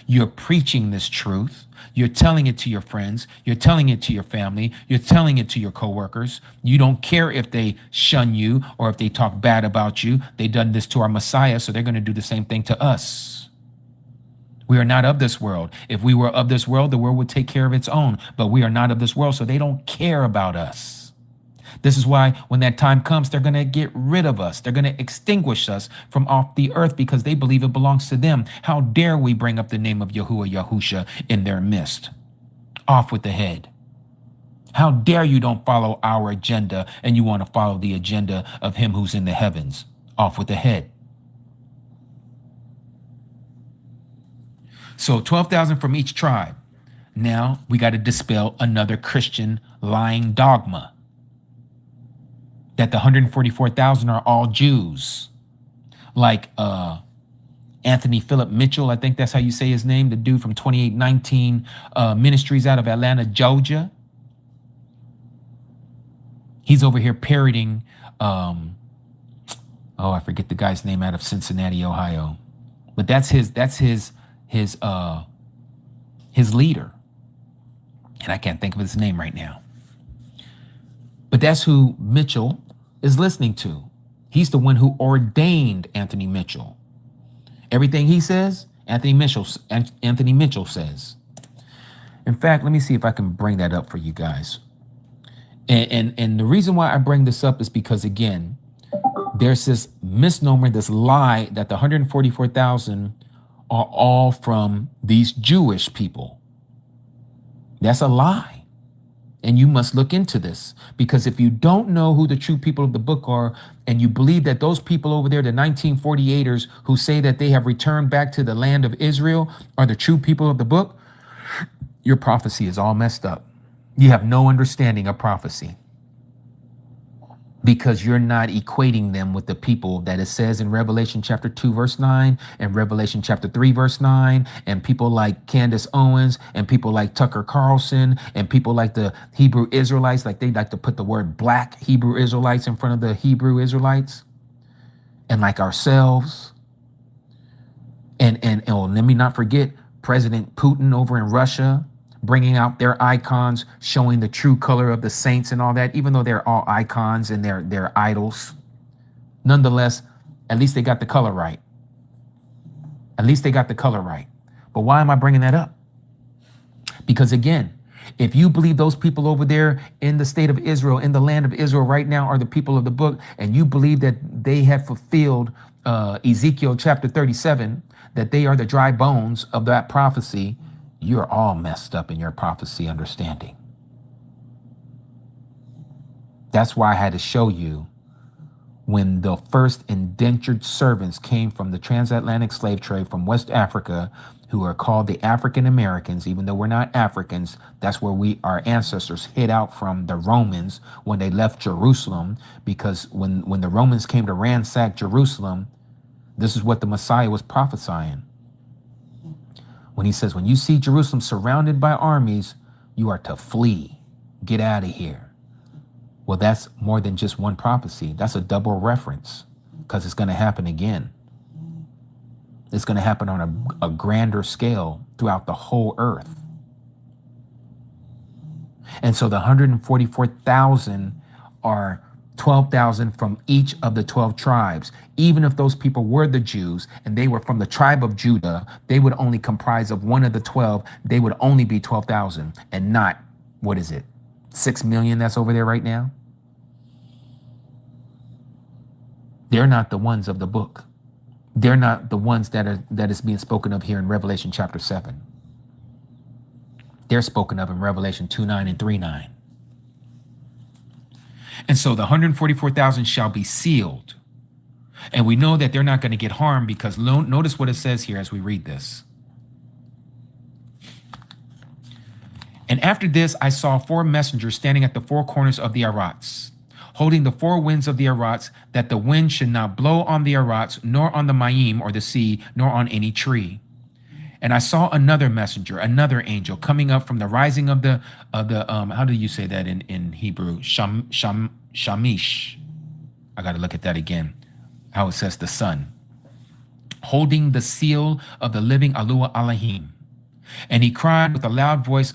You're preaching this truth. You're telling it to your friends. You're telling it to your family. You're telling it to your coworkers. You don't care if they shun you or if they talk bad about you. They done this to our Messiah, so they're going to do the same thing to us. We are not of this world. If we were of this world, the world would take care of its own. But we are not of this world, so they don't care about us. This is why when that time comes, they're going to get rid of us. They're going to extinguish us from off the earth because they believe it belongs to them. How dare we bring up the name of Yahuah, Yahusha in their midst? Off with the head. How dare you don't follow our agenda and you want to follow the agenda of him who's in the heavens? Off with the head. So 12,000 from each tribe. Now we got to dispel another Christian lying dogma that the 144,000 are all Jews. Like Anthony Philip Mitchell, I think that's how you say his name, the dude from 2819 Ministries out of Atlanta, Georgia. He's over here parroting, I forget the guy's name, out of Cincinnati, Ohio. But that's his leader. And I can't think of his name right now. But that's who Mitchell is listening to. He's the one who ordained Anthony Mitchell. Everything he says, Anthony Mitchell says. In fact, let me see if I can bring that up for you guys. And the reason why I bring this up is because, again, there's this misnomer, this lie that the 144,000 are all from these Jewish people. That's a lie. And you must look into this, because if you don't know who the true people of the book are, and you believe that those people over there, the 1948ers who say that they have returned back to the land of Israel, are the true people of the book, your prophecy is all messed up. You have no understanding of prophecy, because you're not equating them with the people that it says in Revelation chapter 2, verse 9, and Revelation chapter 3, verse 9, and people like Candace Owens, and people like Tucker Carlson, and people like the Hebrew Israelites, like they like to put the word black Hebrew Israelites in front of the Hebrew Israelites, and like ourselves. And let me not forget President Putin over in Russia, bringing out their icons, showing the true color of the saints and all that, even though they're all icons and they're idols. Nonetheless, at least they got the color right. At least they got the color right. But why am I bringing that up? Because again, If you believe those people over there in the state of Israel, in the land of Israel right now are the people of the book, and you believe that they have fulfilled Ezekiel chapter 37, that they are the dry bones of that prophecy, you're all messed up in your prophecy understanding. That's why I had to show you when the first indentured servants came from the transatlantic slave trade from West Africa, who are called the African Americans, even though we're not Africans. That's where our ancestors hid out from the Romans when they left Jerusalem, because when the Romans came to ransack Jerusalem, this is what the Messiah was prophesying. When he says, when you see Jerusalem surrounded by armies, you are to flee, get out of here. Well, that's more than just one prophecy. That's a double reference, because it's going to happen again. It's going to happen on a grander scale throughout the whole earth. And so the 144,000 are 12,000 from each of the 12 tribes. Even if those people were the Jews and they were from the tribe of Judah, they would only comprise of one of the 12. They would only be 12,000 and not, 6 million that's over there right now? They're not the ones of the book. They're not the ones that is being spoken of here in Revelation chapter 7. They're spoken of in Revelation 2:9 and 3:9. And so the 144,000 shall be sealed. And we know that they're not going to get harmed, because notice what it says here as we read this. And after this, I saw 4 messengers standing at the 4 corners of the arats, holding the 4 winds of the arats, that the wind should not blow on the arats, nor on the Mayim or the sea, nor on any tree. And I saw another messenger, another angel, coming up from the rising of the how do you say that in Hebrew? Shamish. I got to look at that again. How it says the sun, holding the seal of the living Yahuah Elohim. And he cried with a loud voice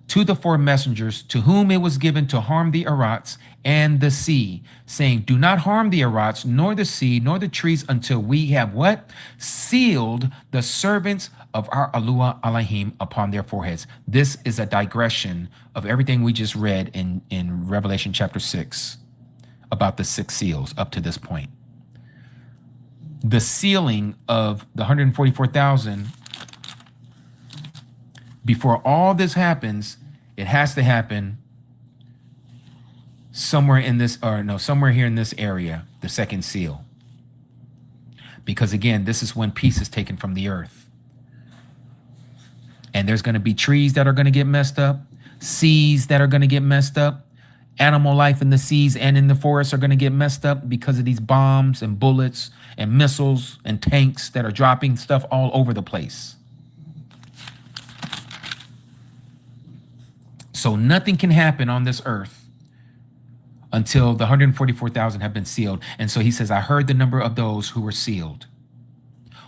to the 4 messengers, to whom it was given to harm the arats and the sea, saying, do not harm the arats, nor the sea, nor the trees, until we have what? Sealed the servants of our Yahuah Elohim upon their foreheads. This is a digression of everything we just read in Revelation chapter 6 about the 6 seals up to this point. The sealing of the 144,000, before all this happens, it has to happen somewhere here in this area, the second seal. Because again, this is when peace is taken from the earth. And there's going to be trees that are going to get messed up, seas that are going to get messed up, animal life in the seas and in the forests are going to get messed up because of these bombs and bullets and missiles and tanks that are dropping stuff all over the place. So nothing can happen on this earth until the 144,000 have been sealed. And so he says, I heard the number of those who were sealed.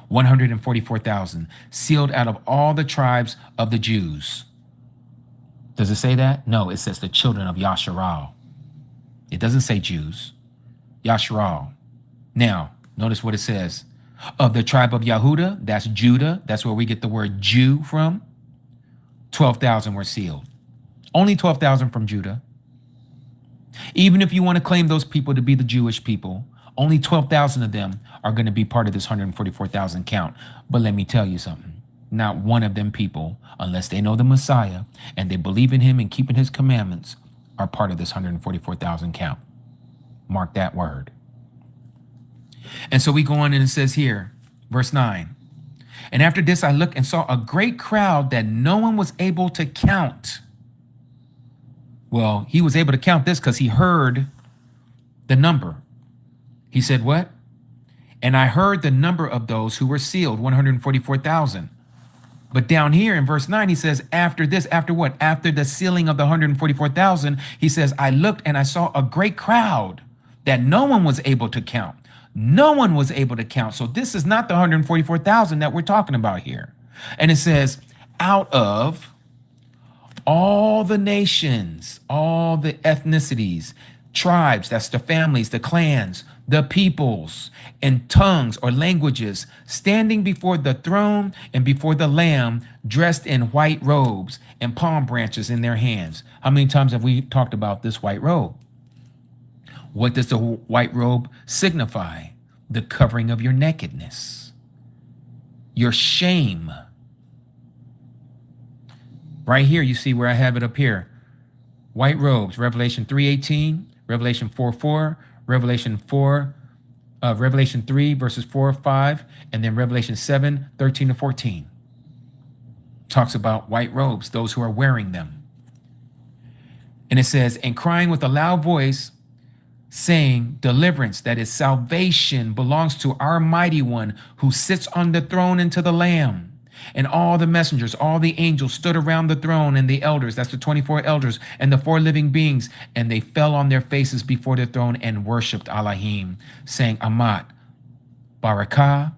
144,000 sealed out of all the tribes of the Jews. Does it say that? No, it says the children of Yasharal. It doesn't say Jews. Yasharal. Now, notice what it says. Of the tribe of Yehudah, that's Judah. That's where we get the word Jew from. 12,000 were sealed. Only 12,000 from Judah. Even if you want to claim those people to be the Jewish people, only 12,000 of them are going to be part of this 144,000 count. But let me tell you something. Not one of them people, unless they know the Messiah and they believe in him and keeping his commandments, are part of this 144,000 count. Mark that word. And so we go on and it says here, verse 9. And after this, I looked and saw a great crowd that no one was able to count. Well, he was able to count this because he heard the number. He said, what? And I heard the number of those who were sealed, 144,000. But down here in verse 9, he says, after this, after what? After the sealing of the 144,000, he says, I looked and I saw a great crowd that no one was able to count. No one was able to count. So this is not the 144,000 that we're talking about here. And it says, out of all the nations, all the ethnicities, tribes, that's the families, the clans, the peoples and tongues or languages standing before the throne and before the Lamb, dressed in white robes and palm branches in their hands. How many times have we talked about this white robe? What does the white robe signify? The covering of your nakedness, your shame. Right here, you see where I have it up here. White robes, Revelation 3:18, Revelation 4:4, Revelation 3 verses 4, 5, and then Revelation 7:13 to 14. Talks about white robes, those who are wearing them. And it says, and crying with a loud voice, saying, deliverance, that is salvation, belongs to our mighty one who sits on the throne and to the Lamb. And all the messengers, all the angels stood around the throne, and the elders, that's the 24 elders, and the 4 living beings, and they fell on their faces before the throne and worshiped Elohim, saying, Amat, Barakah,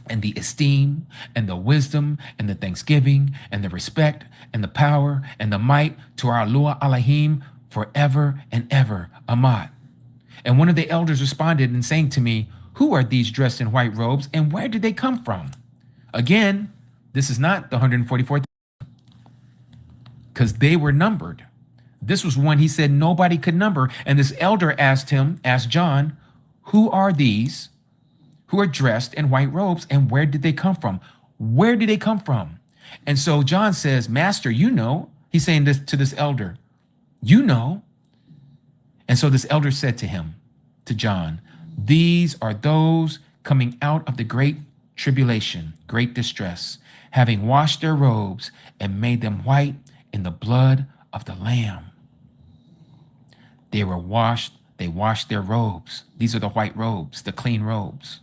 and the esteem, and the wisdom, and the thanksgiving, and the respect, and the power, and the might to our Yahuah Elohim forever and ever. Amat. And one of the elders responded and saying to me, who are these dressed in white robes, and where did they come from? Again, this is not the 144,000, because they were numbered. This was one he said nobody could number. And this elder asked John, who are these who are dressed in white robes, and where did they come from? Where did they come from? And so John says, Master, you know. He's saying this to this elder, you know. And so this elder said to him, to John, these are those coming out of the great tribulation, great distress, having washed their robes and made them white in the blood of the Lamb. They washed their robes. These are the white robes, the clean robes.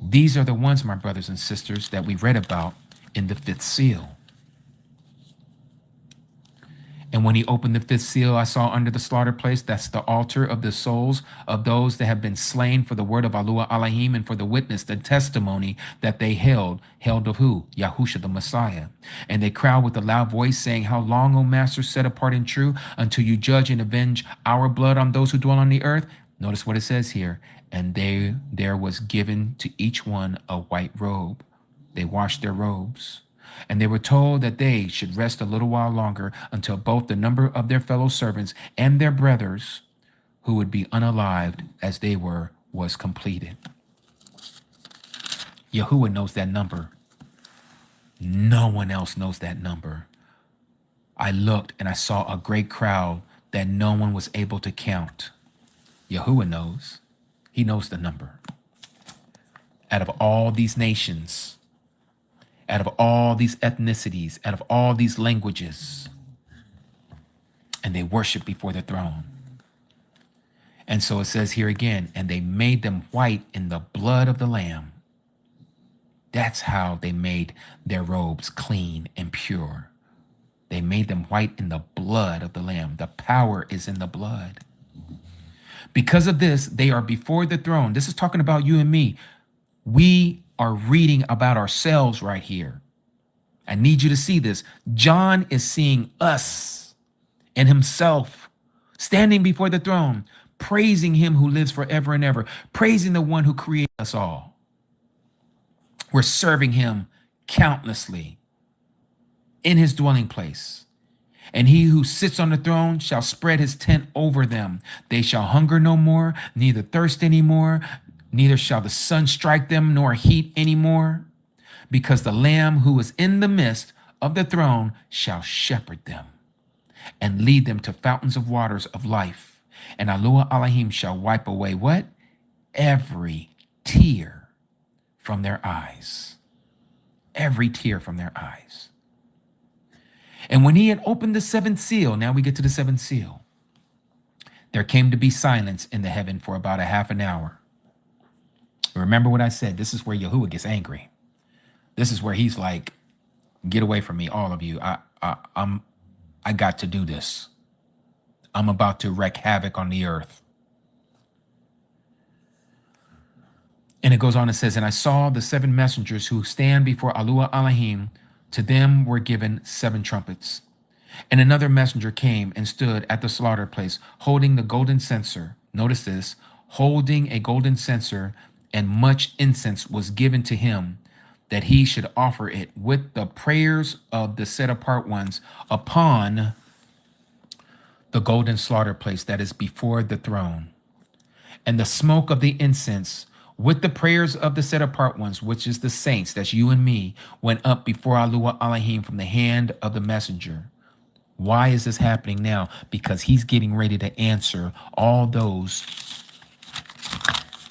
These are the ones, my brothers and sisters, that we read about in the 5th seal. And when he opened the 5th seal, I saw under the slaughter place, that's the altar of the souls of those that have been slain for the word of Yahuah Elohim and for the witness, the testimony that they held of who? Yahusha the Messiah. And they cried with a loud voice, saying, how long, O Master, set apart and true, until you judge and avenge our blood on those who dwell on the earth? Notice what it says here. And there was given to each one a white robe. They washed their robes. And they were told that they should rest a little while longer until both the number of their fellow servants and their brothers who would be unalived as they were was completed. Yahuah knows that number. No one else knows that number. I looked and I saw a great crowd that no one was able to count. Yahuah knows. He knows the number. Out of all these nations, out of all these ethnicities, out of all these languages, and they worship before the throne. And so it says here again, and they made them white in the blood of the Lamb. That's how they made their robes clean and pure. They made them white in the blood of the Lamb. The power is in the blood. Because of this, they are before the throne. This is talking about you and me. We are reading about ourselves right here. I need you to see this. John is seeing us and himself standing before the throne, praising him who lives forever and ever, praising the one who created us all. We're serving him countlessly in his dwelling place. And he who sits on the throne shall spread his tent over them. They shall hunger no more, neither thirst any more, neither shall the sun strike them, nor heat any more, because the Lamb who is in the midst of the throne shall shepherd them and lead them to fountains of waters of life. And Yahuah Elohim shall wipe away what? Every tear from their eyes. Every tear from their eyes. And when he had opened the 7th seal, now we get to the 7th seal, there came to be silence in the heaven for about a half an hour. Remember what I said, this is where Yahuah gets angry. This is where he's like, get away from me, all of you. I got to do this. I'm about to wreak havoc on the earth. And it goes on and says, and I saw the 7 messengers who stand before Yahuah Elohim. To them were given 7 trumpets. And another messenger came and stood at the slaughter place, holding the golden censer. Notice this, holding a golden censer, and much incense was given to him, that he should offer it with the prayers of the set apart ones upon the golden slaughter place that is before the throne. And the smoke of the incense with the prayers of the set apart ones, which is the saints, that's you and me, went up before Yahuah Elohim from the hand of the messenger. Why is this happening now? Because he's getting ready to answer all those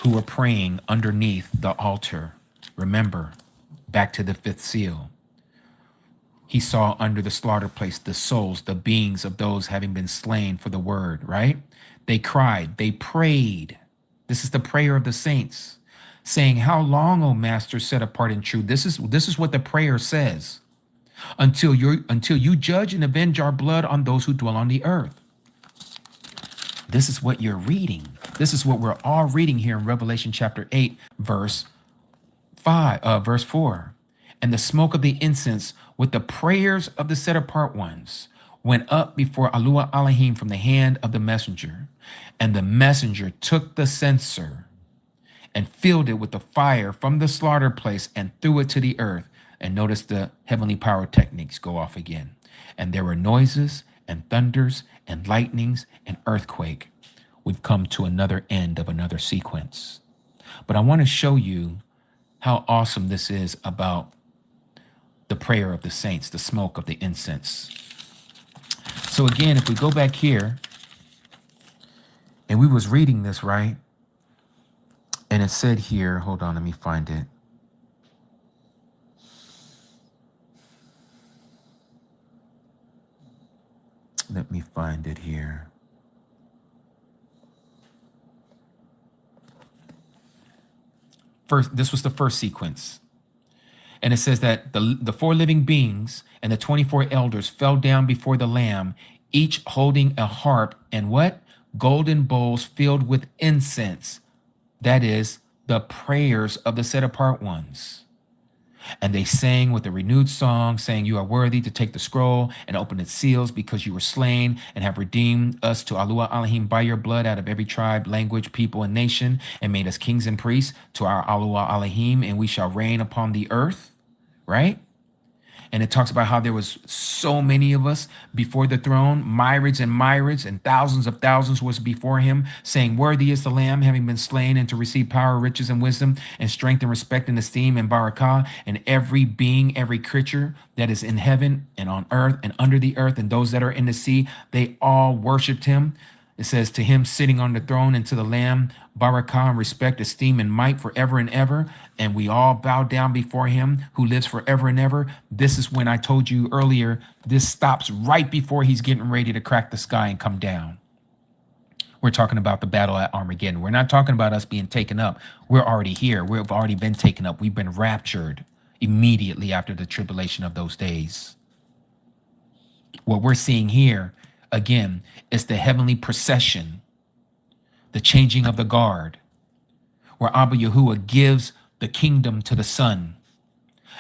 who are praying underneath the altar. Remember, back to the fifth seal. He saw under the slaughter place the souls, the beings of those having been slain for the word, right? They cried, they prayed. This is the prayer of the saints, saying, how long, O Master, set apart and true? This is what the prayer says. Until you judge and avenge our blood on those who dwell on the earth. This is what you're reading. This is what we're all reading here in Revelation chapter 8, verse 4. And the smoke of the incense with the prayers of the set apart ones went up before Yahuah Elohim from the hand of the messenger. And the messenger took the censer and filled it with the fire from the slaughter place and threw it to the earth. And notice the heavenly pyrotechnics go off again. And there were noises and thunders and lightnings and earthquake. We've come to another end of another sequence. But I want to show you how awesome this is about the prayer of the saints, the smoke of the incense. So again, if we go back here, and we was reading this, right? And it said here, hold on, let me find it. Let me find it here. First, this was the first sequence. And it says that the four living beings and the 24 elders fell down before the Lamb, each holding a harp and what? Golden bowls filled with incense. That is the prayers of the set apart ones. And they sang with a renewed song, saying, you are worthy to take the scroll and open its seals, because you were slain and have redeemed us to Yahuah Elohim by your blood out of every tribe, language, people, and nation, and made us kings and priests to our Yahuah Elohim, and we shall reign upon the earth, right? And it talks about how there was so many of us before the throne, myriads, and thousands of thousands was before him, saying, worthy is the Lamb, having been slain, and to receive power, riches, and wisdom, and strength, and respect, and esteem, and barakah, and every being, every creature that is in heaven and on earth and under the earth, and those that are in the sea, they all worshiped him. It says, to him sitting on the throne and to the Lamb, barakah, and respect, esteem, and might forever and ever. And we all bow down before him who lives forever and ever. This is when I told you earlier, this stops right before he's getting ready to crack the sky and come down. We're talking about the battle at Armageddon. We're not talking about us being taken up. We're already here. We've already been taken up. We've been raptured immediately after the tribulation of those days. What we're seeing here, again, is the heavenly procession, the changing of the guard, where Abba Yahuwah gives the kingdom to the Son,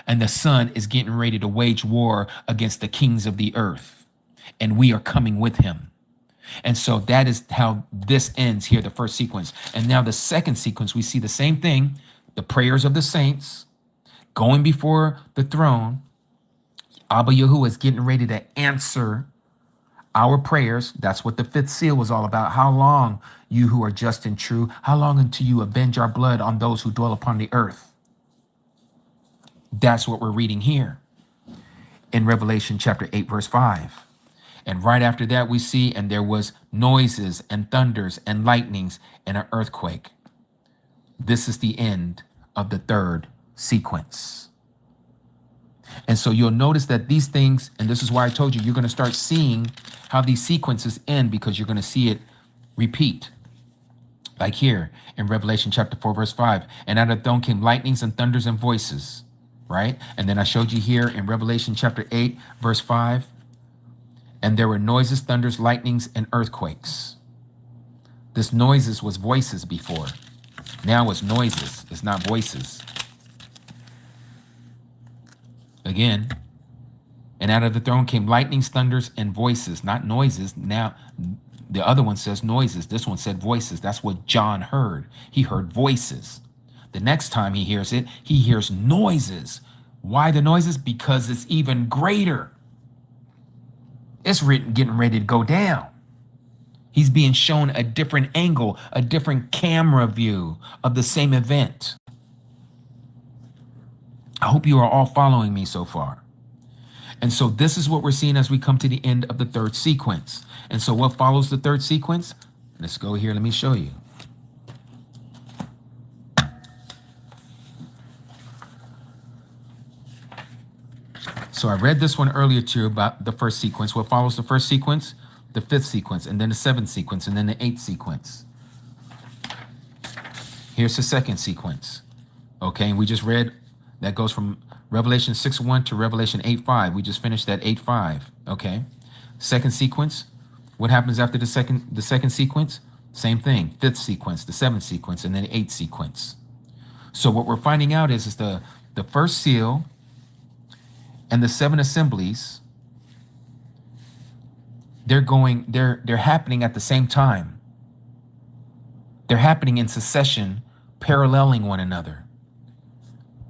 and the Son is getting ready to wage war against the kings of the earth, and we are coming with him. And so that is how this ends here, the first sequence. And now the second sequence, we see the same thing, the prayers of the saints going before the throne. Abba Yahuwah is getting ready to answer our prayers. That's what the fifth seal was all about. How long, you who are just and true? How long until you avenge our blood on those who dwell upon the earth? That's what we're reading here in Revelation chapter 8, verse 5. And right after that, we see, and there was noises and thunders and lightnings and an earthquake. This is the end of the third sequence. And so you'll notice that these things, and this is why I told you, you're going to start seeing how these sequences end, because you're going to see it repeat. Like here in Revelation chapter 4, verse 5. And out of the throne came lightnings and thunders and voices, right? And then I showed you here in Revelation chapter 8, verse 5. And there were noises, thunders, lightnings, and earthquakes. This noises was voices before. Now it's noises. It's not voices. Again, and out of the throne came lightnings, thunders, and voices, not noises. Now The other one says noises. This one said voices. That's what John heard. He heard voices. The next time he hears it, he hears noises. Why the noises? Because it's even greater. It's written, getting ready to go down. He's being shown a different angle, a different camera view of the same event. I hope you are all following me so far. And so this is what we're seeing as we come to the end of the third sequence. And so what follows the third sequence? Let's go here. Let me show you. So I read this one earlier to you about the first sequence. What follows the first sequence? The fifth sequence, and then the seventh sequence, and then the eighth sequence. Here's the second sequence. Okay, and we just read, that goes from Revelation 6:1 to Revelation 8:5. We just finished that 8:5. Okay. Second sequence. What happens after the second sequence? Same thing. Fifth sequence, the seventh sequence, and then the eighth sequence. So what we're finding out is the first seal and the seven assemblies, they're happening at the same time. They're happening in succession, paralleling one another.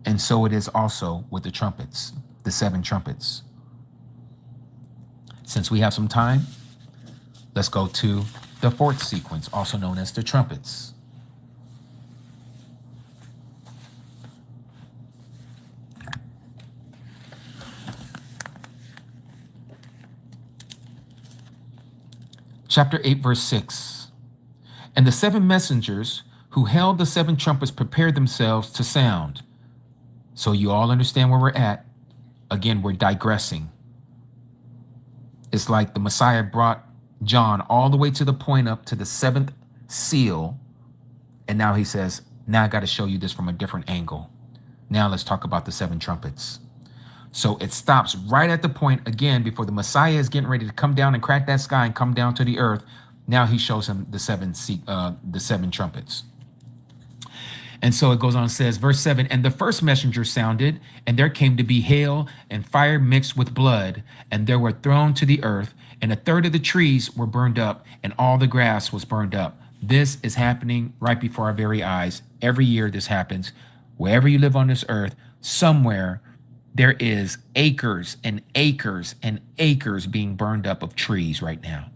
And so it is also with the trumpets, the seven trumpets. Since we have some time, let's go to the fourth sequence, also known as the trumpets. Chapter 8, verse 6. And the seven messengers who held the seven trumpets prepared themselves to sound. So you all understand where we're at. Again, we're digressing. It's like the Messiah brought John all the way to the point up to the seventh seal. And now he says, now I got to show you this from a different angle. Now let's talk about the seven trumpets. So it stops right at the point, again, before the Messiah is getting ready to come down and crack that sky and come down to the earth. Now he shows him the seven trumpets. And so it goes on and says, verse 7, and the first messenger sounded, and there came to be hail and fire mixed with blood, and there were thrown to the earth, and a third of the trees were burned up, and all the grass was burned up. This is happening right before our very eyes. Every year this happens. Wherever you live on this earth, somewhere there is acres and acres and acres being burned up of trees right now.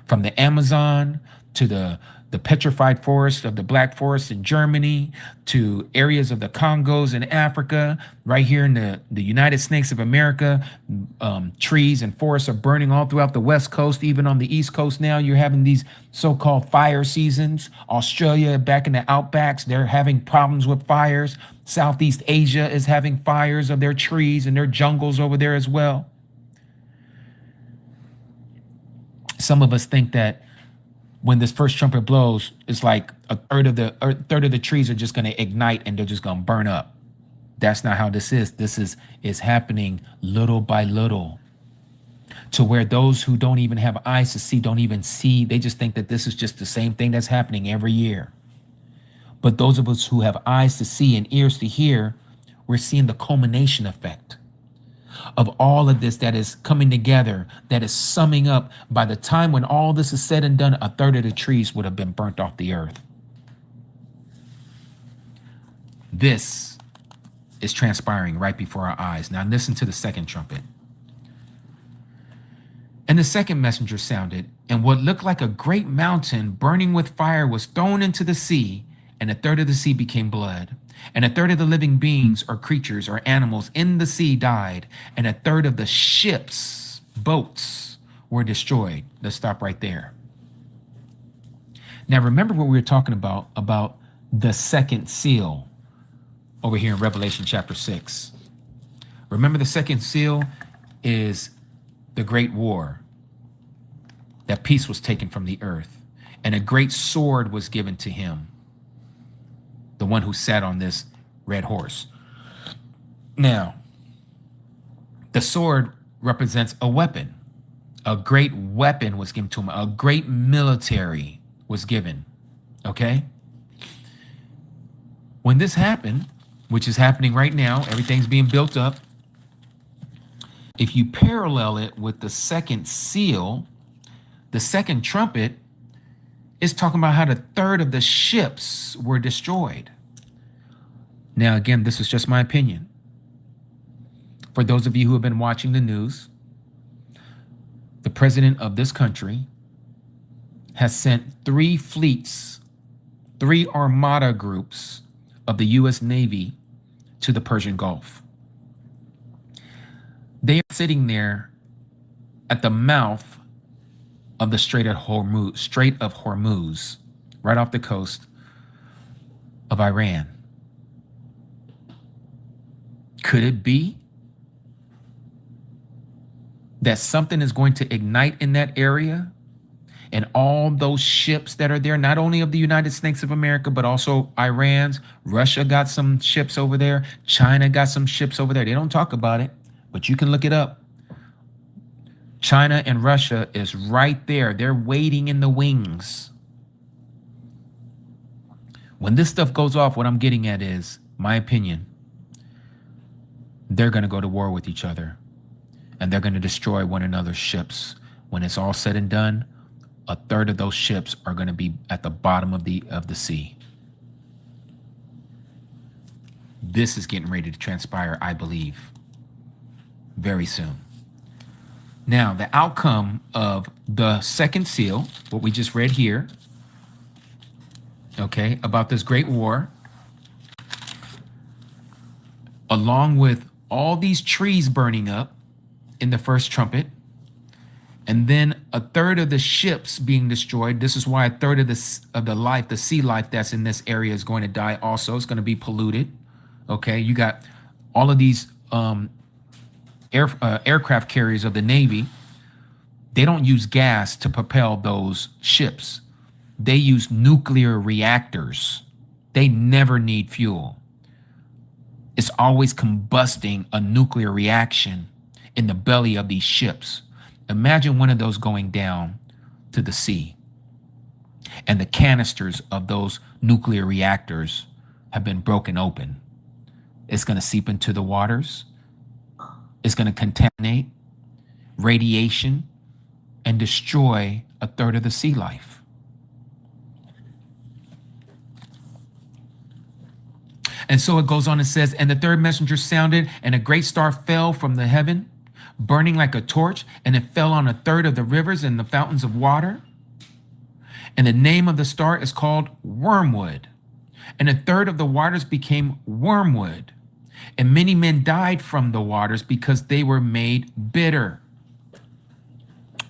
From the Amazon to the petrified forest of the Black Forest in Germany, to areas of the Congos in Africa, right here in the United States of America, trees and forests are burning all throughout the West Coast. Even on the East Coast now, you're having these so-called fire seasons. Australia, back in the outbacks, they're having problems with fires. Southeast Asia is having fires of their trees and their jungles over there as well. Some of us think that when this first trumpet blows, it's like a third of the trees are just going to ignite and they're just going to burn up. That's not how this is. This is happening little by little, to where those who don't even have eyes to see don't even see. They just think that this is just the same thing that's happening every year. But those of us who have eyes to see and ears to hear, we're seeing the culmination effect of all of this that is coming together, that is summing up. By the time when all this is said and done, a third of the trees would have been burnt off the earth. This is transpiring right before our eyes. Now listen to the second trumpet. And the second messenger sounded, and what looked like a great mountain burning with fire was thrown into the sea, and a third of the sea became blood. And a third of the living beings or creatures or animals in the sea died, and a third of the ships, boats, were destroyed. Let's stop right there. Now remember what we were talking about the second seal over here in Revelation chapter 6. Remember, the second seal is the great war. That peace was taken from the earth, and a great sword was given to him, the one who sat on this red horse. Now, the sword represents a weapon. A great weapon was given to him. A great military was given. Okay? When this happened, which is happening right now, everything's being built up. If you parallel it with the second seal, The second trumpet is talking about how the third of the ships were destroyed. Now, again, this is just my opinion. For those of you who have been watching the news, the president of this country has sent 3 fleets, 3 armada groups of the U.S. Navy to the Persian Gulf. They are sitting there at the mouth of the Strait of Hormuz, right off the coast of Iran. Could it be that something is going to ignite in that area, and all those ships that are there, not only of the United States of America, but also Iran's? Russia got some ships over there. China got some ships over there. They don't talk about it, but you can look it up. China and Russia is right there. They're waiting in the wings. When this stuff goes off, what I'm getting at is, my opinion, they're going to go to war with each other, and they're going to destroy one another's ships. When it's all said and done, a third of those ships are going to be at the bottom of the sea. This is getting ready to transpire, I believe, very soon. Now, the outcome of the second seal, what we just read here, okay, about this great war, along with all these trees burning up in the first trumpet, and then a third of the ships being destroyed. This is why a third of the sea life that's in this area is going to die also. It's going to be polluted. Okay, you got all of these aircraft carriers of the Navy. They don't use gas to propel those ships. They use nuclear reactors. They never need fuel. It's always combusting a nuclear reaction in the belly of these ships. Imagine one of those going down to the sea, and the canisters of those nuclear reactors have been broken open. It's going to seep into the waters. It's going to contaminate, radiation, and destroy a third of the sea life. And so it goes on and says, and the third messenger sounded, and a great star fell from the heaven, burning like a torch, and it fell on a third of the rivers and the fountains of water. And the name of the star is called Wormwood. And a third of the waters became wormwood. And many men died from the waters because they were made bitter.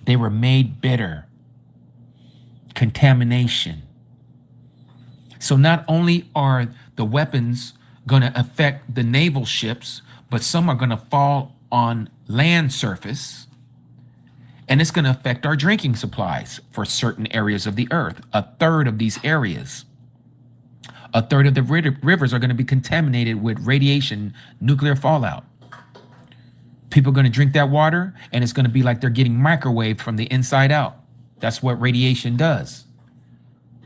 They were made bitter. Contamination. So not only are the weapons going to affect the naval ships, but some are going to fall on land surface, and it's going to affect our drinking supplies for certain areas of the earth. A third of these areas, a third of the rivers are going to be contaminated with radiation, nuclear fallout. People are going to drink that water, and it's going to be like they're getting microwaved from the inside out. That's what radiation does.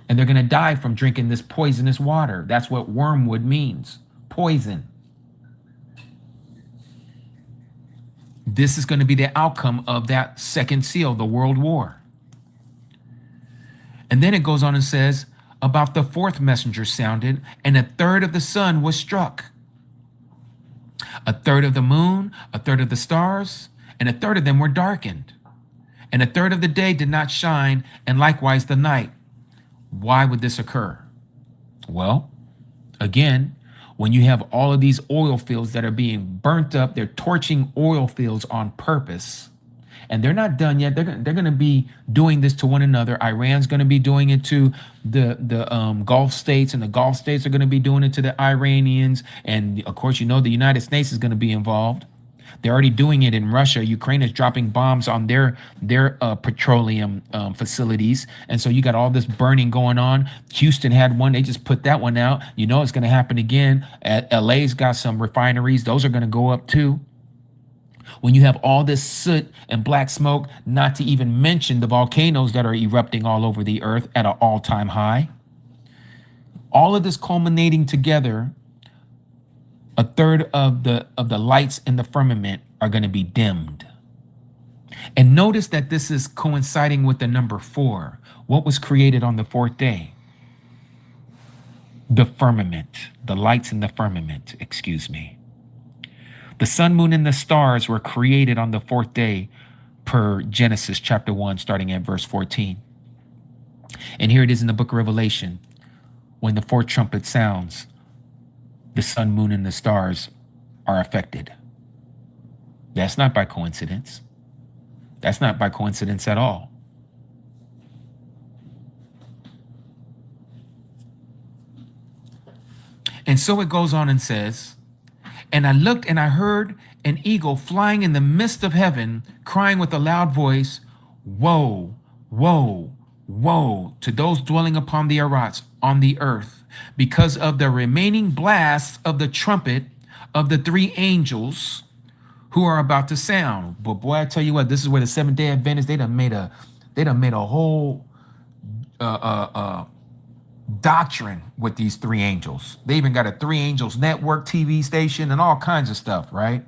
And they're going to die from drinking this poisonous water. That's what wormwood means, poison. This is going to be the outcome of that second seal, the World War. And then it goes on and says, about the fourth messenger sounded, and a third of the sun was struck. A third of the moon, a third of the stars, and a third of them were darkened. And a third of the day did not shine, and likewise the night. Why would this occur? Well, again, when you have all of these oil fields that are being burnt up, they're torching oil fields on purpose. And they're not done yet. They're going to be doing this to one another. Iran's going to be doing it to the Gulf states, and the Gulf states are going to be doing it to the Iranians. And of course, you know, the United States is going to be involved. They're already doing it in Russia. Ukraine is dropping bombs on their petroleum facilities. And so you got all this burning going on. Houston had one. They just put that one out. You know it's going to happen again. LA's got some refineries. Those are going to go up too. When you have all this soot and black smoke, not to even mention the volcanoes that are erupting all over the earth at an all-time high. All of this culminating together, a third of the lights in the firmament are going to be dimmed. And notice that this is coinciding with the number 4. What was created on the 4th day? The firmament, the lights in the firmament, excuse me. The sun, moon, and the stars were created on the 4th day per Genesis chapter 1, starting at verse 14. And here it is in the book of Revelation. When the 4th trumpet sounds, the sun, moon, and the stars are affected. That's not by coincidence. That's not by coincidence at all. And so it goes on and says, and I looked and I heard an eagle flying in the midst of heaven, crying with a loud voice, woe, woe, woe to those dwelling upon the arats on the earth, because of the remaining blasts of the trumpet of the 3 angels who are about to sound. But boy, I tell you what, this is where the Seventh-day Adventists, they done made a whole doctrine with these 3 angels. They even got a 3 angels network TV station and all kinds of stuff, right?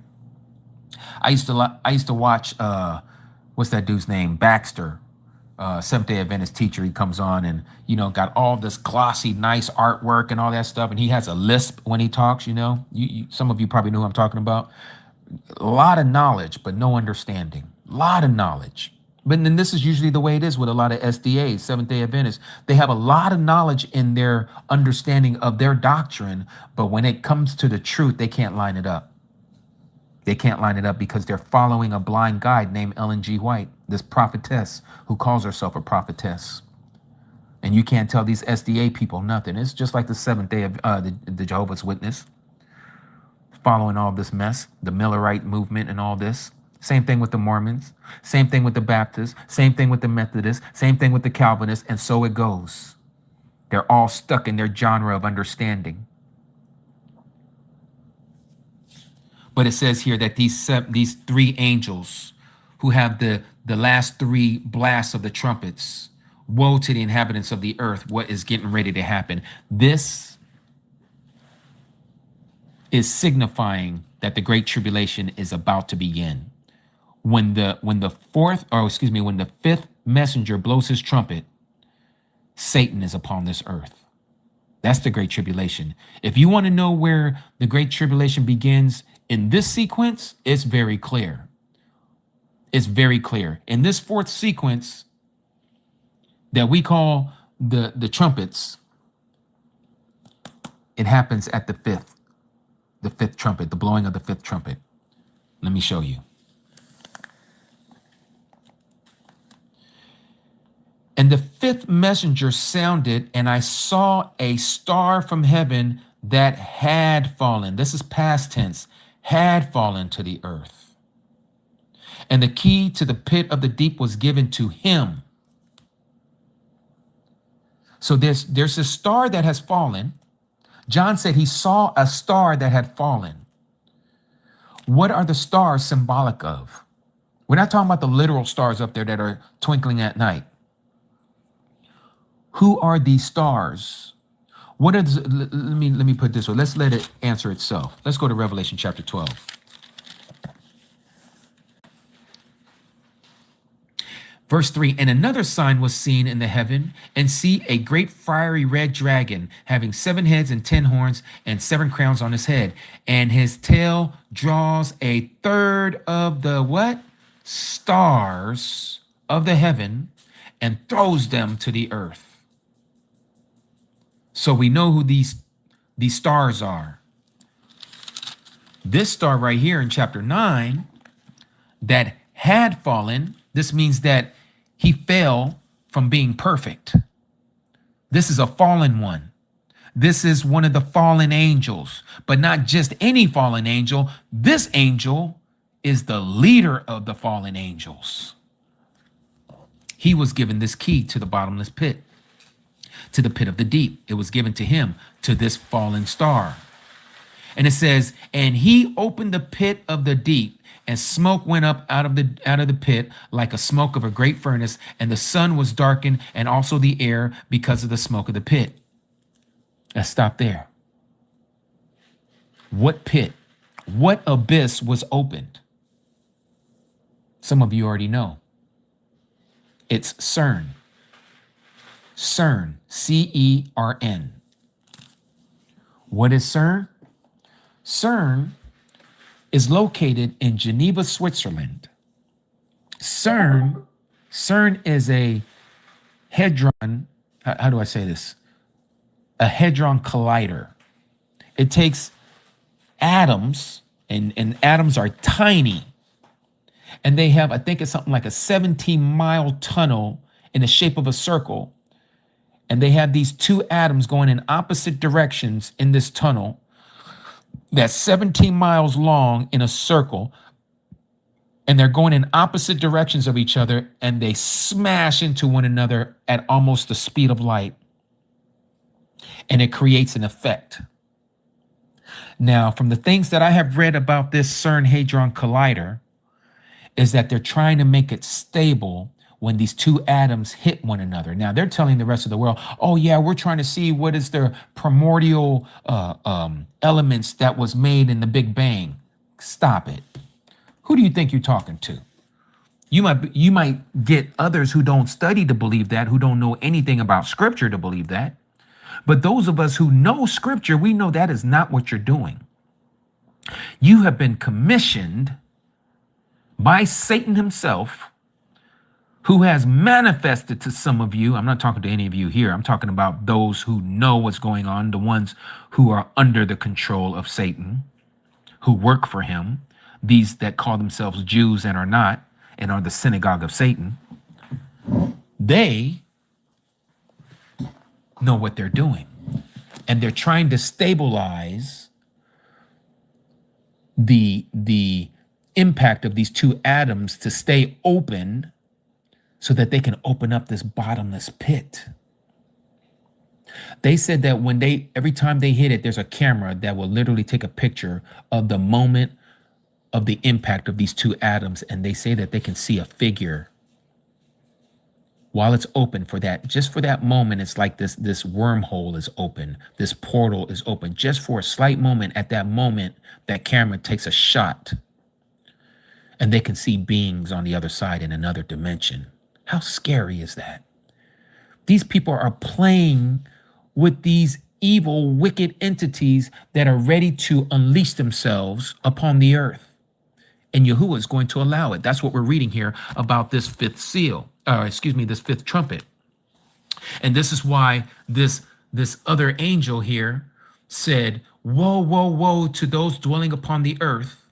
I used to watch what's that dude's name? Baxter, Seventh-day Adventist teacher. He comes on and got all this glossy, nice artwork and all that stuff, and he has a lisp when he talks. Some of you probably know who I'm talking about. A lot of knowledge, but no understanding. A lot of knowledge. But then this is usually the way it is with a lot of SDAs, Seventh-day Adventists. They have a lot of knowledge in their understanding of their doctrine, but when it comes to the truth, they can't line it up. They can't line it up because they're following a blind guide named Ellen G. White, this prophetess who calls herself a prophetess. And you can't tell these SDA people nothing. It's just like the Seventh-day of the Jehovah's Witness, following all this mess, the Millerite movement and all this. Same thing with the Mormons, same thing with the Baptists, same thing with the Methodists, same thing with the Calvinists, and so it goes. They're all stuck in their genre of understanding. But it says here that these 3 angels who have the last 3 blasts of the trumpets, woe to the inhabitants of the earth, what is getting ready to happen. This is signifying that the Great Tribulation is about to begin. When the 5th messenger blows his trumpet, Satan is upon this earth. That's the Great Tribulation. If you want to know where the Great Tribulation begins in this sequence, it's very clear. It's very clear. In this 4th sequence that we call the trumpets, it happens at the 5th trumpet, the blowing of the 5th trumpet. Let me show you. And the 5th messenger sounded, and I saw a star from heaven that had fallen. This is past tense, had fallen to the earth. And the key to the pit of the deep was given to him. So there's a star that has fallen. John said he saw a star that had fallen. What are the stars symbolic of? We're not talking about the literal stars up there that are twinkling at night. Who are these stars? What is? Let me put it this way. Let's let it answer itself. Let's go to Revelation chapter 12. Verse 3, and another sign was seen in the heaven, and see a great fiery red dragon, having 7 heads and 10 horns, and 7 crowns on his head. And his tail draws a third of the what? Stars of the heaven, and throws them to the earth. So we know who these stars are. This star right here in chapter 9 that had fallen, this means that he fell from being perfect. This is a fallen one. This is one of the fallen angels, but not just any fallen angel. This angel is the leader of the fallen angels. He was given this key to the bottomless pit, to the pit of the deep. It was given to him, to this fallen star. And it says, and he opened the pit of the deep, and smoke went up out of the pit like a smoke of a great furnace, and the sun was darkened, and also the air, because of the smoke of the pit. Let's stop there. What pit? What abyss was opened? Some of you already know. It's CERN. CERN. CERN. What is CERN? CERN is located in Geneva, Switzerland. CERN is a hadron, how do I say this? A hadron collider. It takes atoms, and atoms are tiny, and they have, I think it's something like a 17-mile tunnel in the shape of a circle, and they have these two atoms going in opposite directions in this tunnel that's 17 miles long in a circle, and they're going in opposite directions of each other, and they smash into one another at almost the speed of light, and it creates an effect. Now, from the things that I have read about this CERN Hadron Collider, is that they're trying to make it stable when these two atoms hit one another. Now, they're telling the rest of the world, oh yeah, we're trying to see what is the primordial elements that was made in the Big Bang. Stop it. Who do you think you're talking to? You might get others who don't study to believe that, who don't know anything about scripture to believe that. But those of us who know scripture, we know that is not what you're doing. You have been commissioned by Satan himself, who has manifested to some of you. I'm not talking to any of you here. I'm talking about those who know what's going on, the ones who are under the control of Satan, who work for him, these that call themselves Jews and are not, and are the synagogue of Satan. They know what they're doing, and they're trying to stabilize the impact of these two atoms to stay open so that they can open up this bottomless pit. They said that every time they hit it, there's a camera that will literally take a picture of the moment of the impact of these two atoms, and they say that they can see a figure while it's open for that, just for that moment. It's like this wormhole is open, this portal is open, just for a slight moment. At that moment, that camera takes a shot, and they can see beings on the other side in another dimension. How scary is that? These people are playing with these evil, wicked entities that are ready to unleash themselves upon the earth. And Yahuah is going to allow it. That's what we're reading here about this fifth seal, this fifth trumpet. And this is why this other angel here said, woe, woe, woe to those dwelling upon the earth,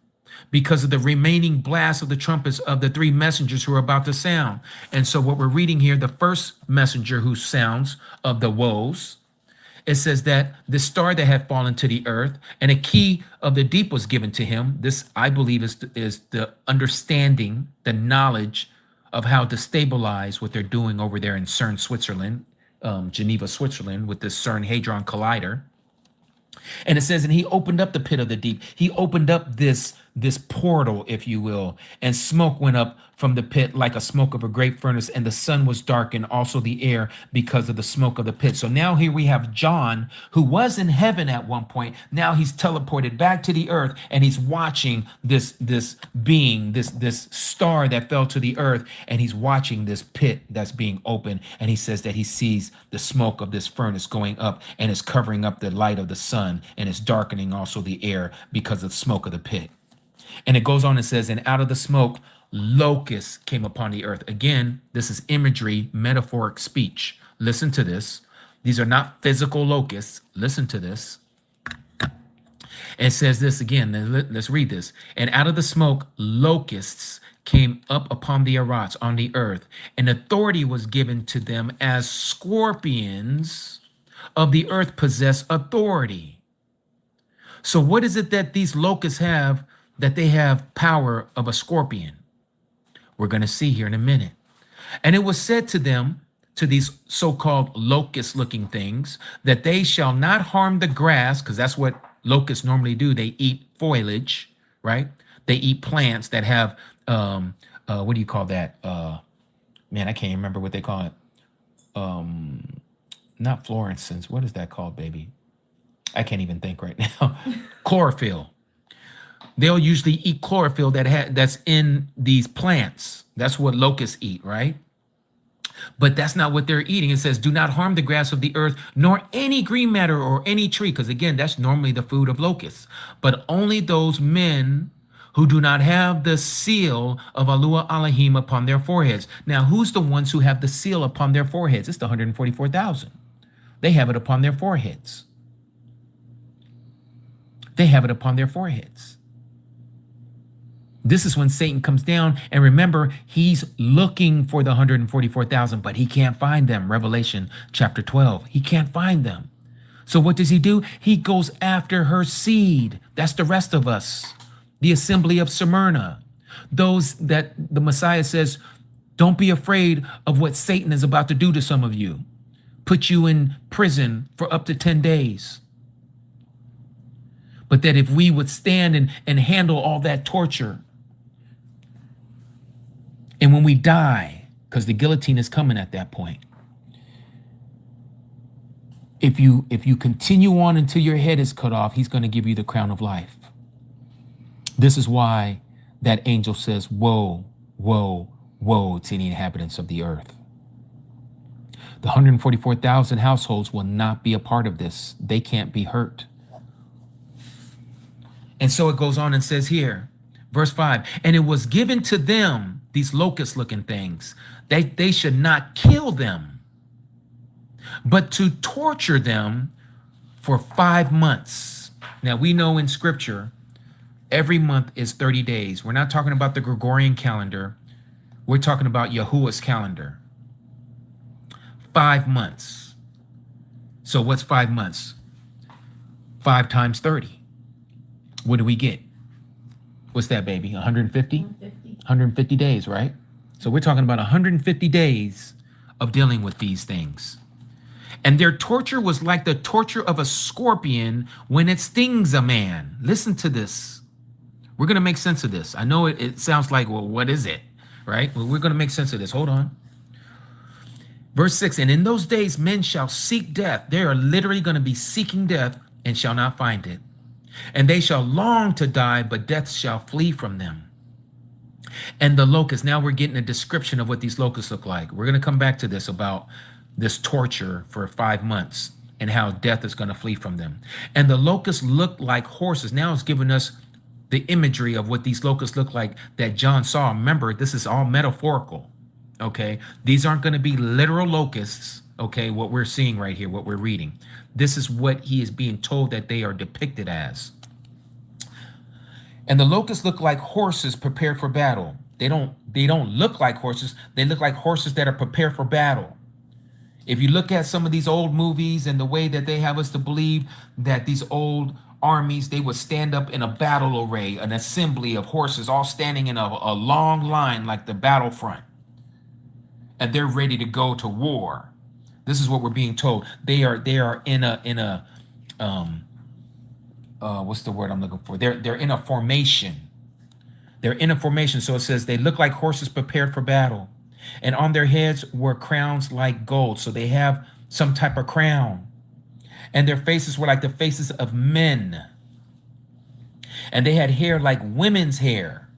because of the remaining blast of the trumpets of the three messengers who are about to sound. And so what we're reading here, the first messenger who sounds of the woes, it says that the star that had fallen to the earth and a key of the deep was given to him. This, I believe, is the understanding, the knowledge of how to stabilize what they're doing over there in CERN, Switzerland, Geneva, Switzerland, with this CERN Hadron Collider. And it says, and he opened up the pit of the deep. He opened up this portal, if you will, and smoke went up from the pit like a smoke of a great furnace, and the sun was dark and also the air because of the smoke of the pit. So now here we have John, who was in heaven at one point. Now he's teleported back to the earth, and he's watching this being, this star that fell to the earth, and he's watching this pit that's being opened. And he says that he sees the smoke of this furnace going up, and it's covering up the light of the sun, and it's darkening also the air because of the smoke of the pit. And it goes on and says, and out of the smoke, locusts came upon the earth. Again, this is imagery, metaphoric speech. Listen to this. These are not physical locusts. Listen to this. It says this again. Let's read this. And out of the smoke, locusts came up upon the Arats on the earth, and authority was given to them as scorpions of the earth possess authority. So what is it that these locusts have, that they have power of a scorpion? We're going to see here in a minute. And it was said to them, to these so-called locust-looking things, that they shall not harm the grass, because that's what locusts normally do. They eat foliage, right? They eat plants that have, what do you call that? Man, I can't remember what they call it. Not fluorescence. What is that called, baby? I can't even think right now. Chlorophyll. They'll usually eat chlorophyll that's in these plants. That's what locusts eat, right? But that's not what they're eating. It says, do not harm the grass of the earth, nor any green matter or any tree. Because again, that's normally the food of locusts. But only those men who do not have the seal of Yahuah Elohim upon their foreheads. Now, who's the ones who have the seal upon their foreheads? It's the 144,000. They have it upon their foreheads. They have it upon their foreheads. This is when Satan comes down. And remember, he's looking for the 144,000, but he can't find them. Revelation chapter 12. He can't find them. So what does he do? He goes after her seed. That's the rest of us. The assembly of Smyrna. Those that the Messiah says, don't be afraid of what Satan is about to do to some of you. Put you in prison for up to 10 days. But that if we would stand and handle all that torture, and when we die, because the guillotine is coming at that point, if you continue on until your head is cut off, he's going to give you the crown of life. This is why that angel says, woe, woe, woe to the inhabitants of the earth. The 144,000 households will not be a part of this. They can't be hurt. And so it goes on and says here, verse 5, and it was given to them, these locust-looking things, they should not kill them, but to torture them for 5 months. Now, we know in Scripture, every month is 30 days. We're not talking about the Gregorian calendar. We're talking about Yahuah's calendar. 5 months. So what's 5 months? 5 times 30. What do we get? What's that, baby? 150? 150 days, right? So we're talking about 150 days of dealing with these things. And their torture was like the torture of a scorpion when it stings a man. Listen to this. We're going to make sense of this. I know it sounds like, well, what is it? Right? Well, we're going to make sense of this. Hold on. Verse 6, and in those days men shall seek death. They are literally going to be seeking death and shall not find it. And they shall long to die, but death shall flee from them. And the locusts, now we're getting a description of what these locusts look like. We're going to come back to this about this torture for 5 months and how death is going to flee from them. And the locusts looked like horses. Now it's giving us the imagery of what these locusts look like that John saw. Remember, this is all metaphorical, okay? These aren't going to be literal locusts, okay, what we're seeing right here, what we're reading. This is what he is being told that they are depicted as. And the locusts look like horses prepared for battle. They don't look like horses. They look like horses that are prepared for battle. If you look at some of these old movies and the way that they have us to believe that these old armies, they would stand up in a battle array, an assembly of horses all standing in a long line like the battlefront. And they're ready to go to war. This is what we're being told. They are in a what's the word I'm looking for? They're in a formation. They're in a formation. So it says they look like horses prepared for battle. And on their heads were crowns like gold. So they have some type of crown. And their faces were like the faces of men. And they had hair like women's hair.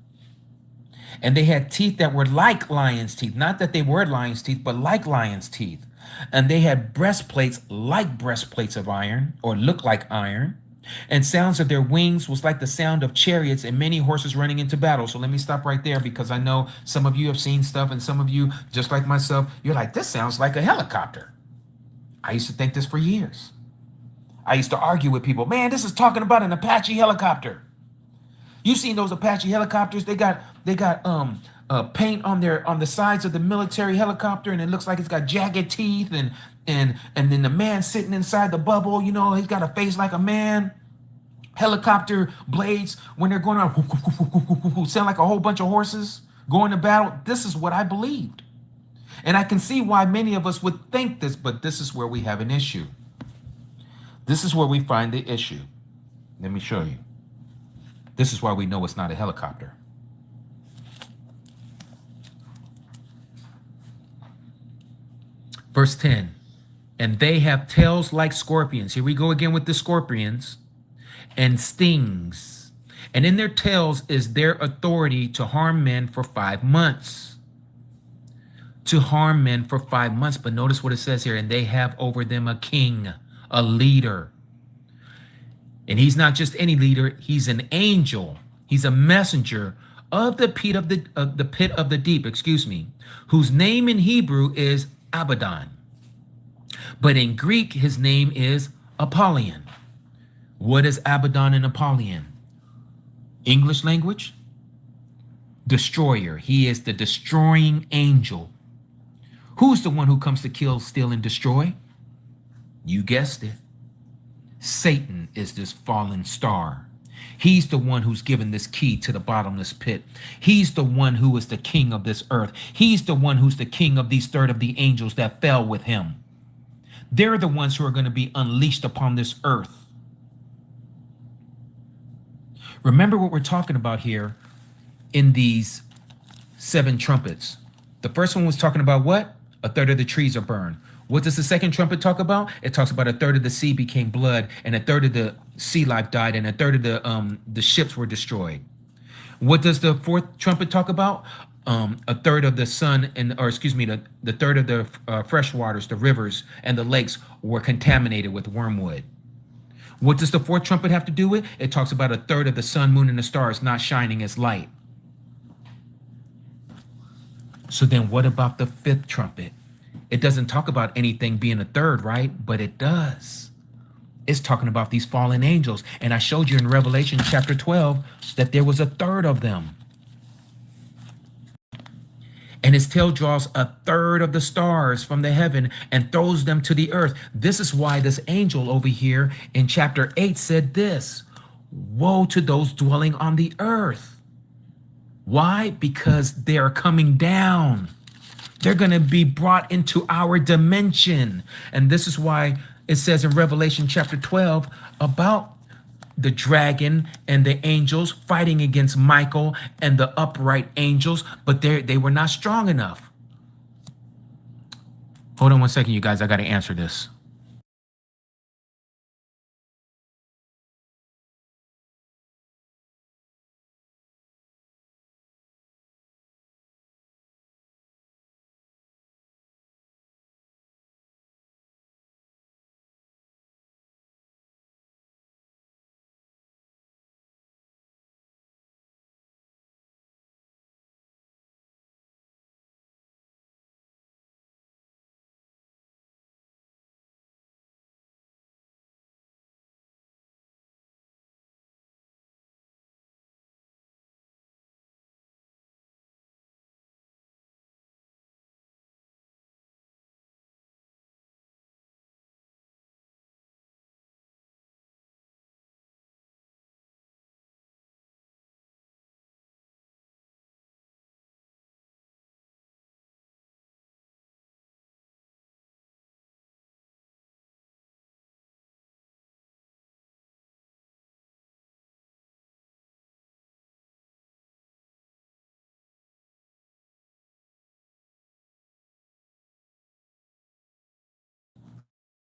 And they had teeth that were like lion's teeth. Not that they were lion's teeth, but like lion's teeth. And they had breastplates like breastplates of iron, or looked like iron. And sounds of their wings was like the sound of chariots and many horses running into battle. So let me stop right there, because I know some of you have seen stuff, and some of you, just like myself, you're like, this sounds like a helicopter. I used to think this for years. I used to argue with people, man, this is talking about an Apache helicopter. You seen those Apache helicopters? They got paint on the sides of the military helicopter, and it looks like it's got jagged teeth, and then the man sitting inside the bubble, you know, he's got a face like a man. Helicopter blades, when they're going on, sound like a whole bunch of horses going to battle. This is what I believed. And I can see why many of us would think this, but this is where we have an issue. This is where we find the issue. Let me show you. This is why we know it's not a helicopter. Verse 10, and they have tails like scorpions. Here we go again with the scorpions, and stings. And in their tails is their authority to harm men for 5 months. To harm men for 5 months. But notice what it says here. And they have over them a king, a leader. And he's not just any leader. He's an angel. He's a messenger of the pit of the deep, whose name in Hebrew is Abaddon. But in Greek, his name is Apollyon. What is Abaddon and Apollyon? English language? Destroyer. He is the destroying angel. Who's the one who comes to kill, steal, and destroy? You guessed it. Satan is this fallen star. He's the one who's given this key to the bottomless pit. He's the one who is the king of this earth. He's the one who's the king of these third of the angels that fell with him. They're the ones who are going to be unleashed upon this earth. Remember what we're talking about here in these 7 trumpets. The first one was talking about what? A third of the trees are burned. What does the second trumpet talk about? It talks about a third of the sea became blood, and a third of the sea life died, and a third of the ships were destroyed. What does the fourth trumpet talk about? A third of the sun, the third of the fresh waters, the rivers, and the lakes were contaminated with wormwood. What does the fourth trumpet have to do with? It talks about a third of the sun, moon, and the stars not shining as light. So then what about the fifth trumpet? It doesn't talk about anything being a third, right? But it does. It's talking about these fallen angels. And I showed you in Revelation chapter 12 that there was a third of them. And his tail draws a third of the stars from the heaven and throws them to the earth. This is why this angel over here in chapter 8 said this: woe to those dwelling on the earth. Why? Because they are coming down. They're going to be brought into our dimension. And this is why it says in Revelation chapter 12 about the dragon and the angels fighting against Michael and the upright angels, but they were not strong enough. Hold on one second, you guys. I got to answer this.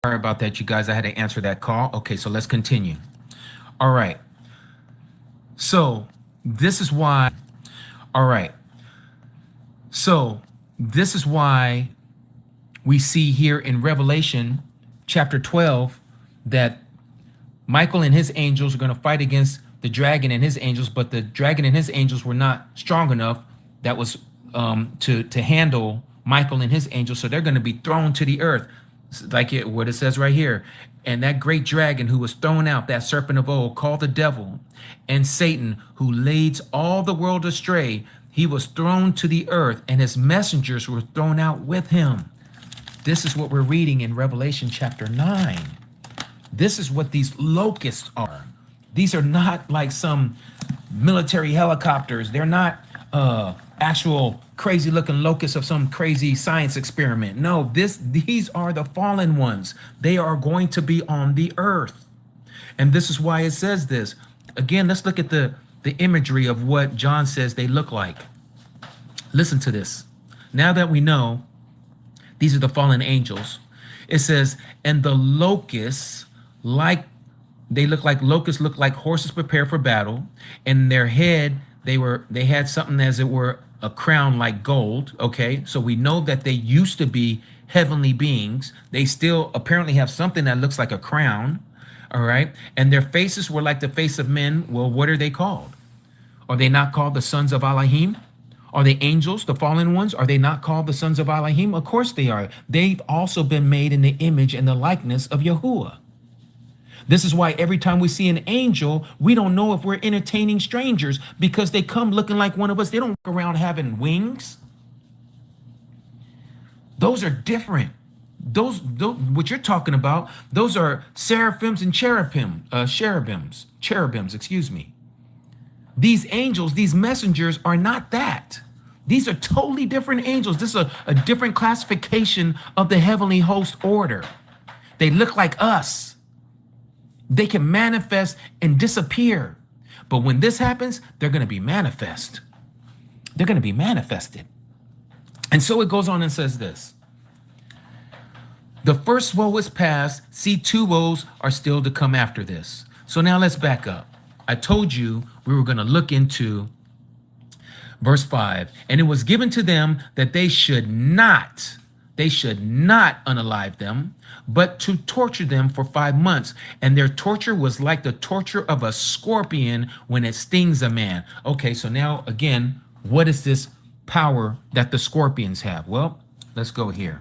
Sorry about that, you guys. I had to answer that call. Okay, so let's continue. All right. So this is why. All right. So this is why we see here in Revelation chapter 12 that Michael and his angels are going to fight against the dragon and his angels, but the dragon and his angels were not strong enough. That was to handle Michael and his angels. So they're going to be thrown to the earth. Like what it says right here. And that great dragon who was thrown out, that serpent of old, called the devil, and Satan, who leads all the world astray, he was thrown to the earth, and his messengers were thrown out with him. This is what we're reading in Revelation chapter 9. This is what these locusts are. These are not like some military helicopters. They're not actual crazy looking locusts of some crazy science experiment. No, these are the fallen ones. They are going to be on the earth. And this is why it says this. Again, let's look at the imagery of what John says they look like. Listen to this. Now that we know these are the fallen angels, it says, and the locusts, like They looked like locusts, looked like horses prepared for battle. In their head, they had something as it were a crown like gold. Okay, so we know that they used to be heavenly beings. They still apparently have something that looks like a crown. All right, and their faces were like the face of men. Well, what are they called? Are they not called the sons of Elohim? Are they angels, the fallen ones? Are they not called the sons of Elohim? Of course they are. They've also been made in the image and the likeness of Yahuah. This is why every time we see an angel, we don't know if we're entertaining strangers because they come looking like one of us. They don't walk around having wings. Those are different. Those what you're talking about, those are seraphims and cherubims, excuse me. These angels, these messengers are not that. These are totally different angels. This is a different classification of the heavenly host order. They look like us. They can manifest and disappear. But when this happens, they're going to be manifest. They're going to be manifested. And so it goes on and says this. The first woe is past. See, two woes are still to come after this. So now let's back up. I told you we were going to look into verse 5. And it was given to them that they should not unalive them, but to torture them for 5 months. And their torture was like the torture of a scorpion when it stings a man. Okay, so now again, what is this power that the scorpions have? Well, let's go here.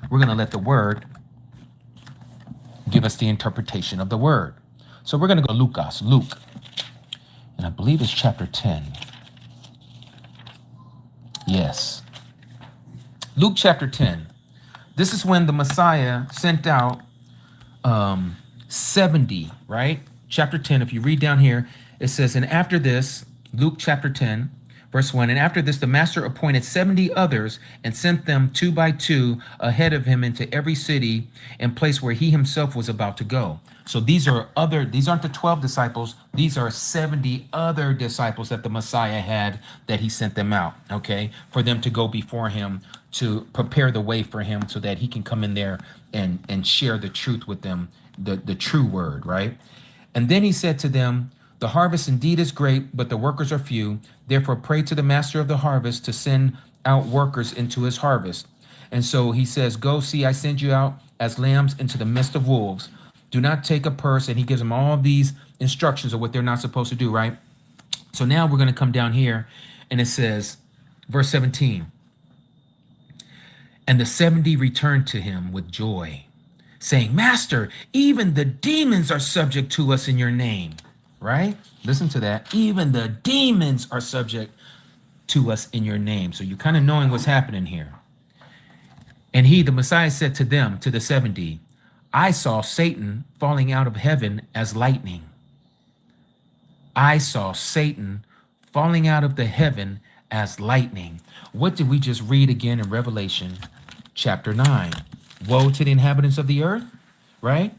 We're going to let the word give us the interpretation of the word. So we're going to go Luke, and I believe it's chapter 10. Yes. Luke chapter 10. This is when the Messiah sent out 70, right? Chapter 10, if you read down here, it says, and after this, Luke chapter 10, verse 1, and after this, the master appointed 70 others and sent them 2 by 2 ahead of him into every city and place where he himself was about to go. So these aren't the 12 disciples. These are 70 other disciples that the Messiah had that he sent them out, okay, for them to go before him to prepare the way for him so that he can come in there and share the truth with them, the true word, right? And then he said to them, the harvest indeed is great, but the workers are few. Therefore, pray to the master of the harvest to send out workers into his harvest. And so he says, go see, I send you out as lambs into the midst of wolves. Do not take a purse. And he gives them all these instructions of what they're not supposed to do, right? So now we're going to come down here and it says, verse 17, and the 70 returned to him with joy, saying, Master, even the demons are subject to us in your name. Right? Listen to that. Even the demons are subject to us in your name. So you're kind of knowing what's happening here. And he, the Messiah, said to them, to the 70, I saw Satan falling out of heaven as lightning. I saw Satan falling out of the heaven as lightning. What did we just read again in Revelation chapter 9? Woe to the inhabitants of the earth, right?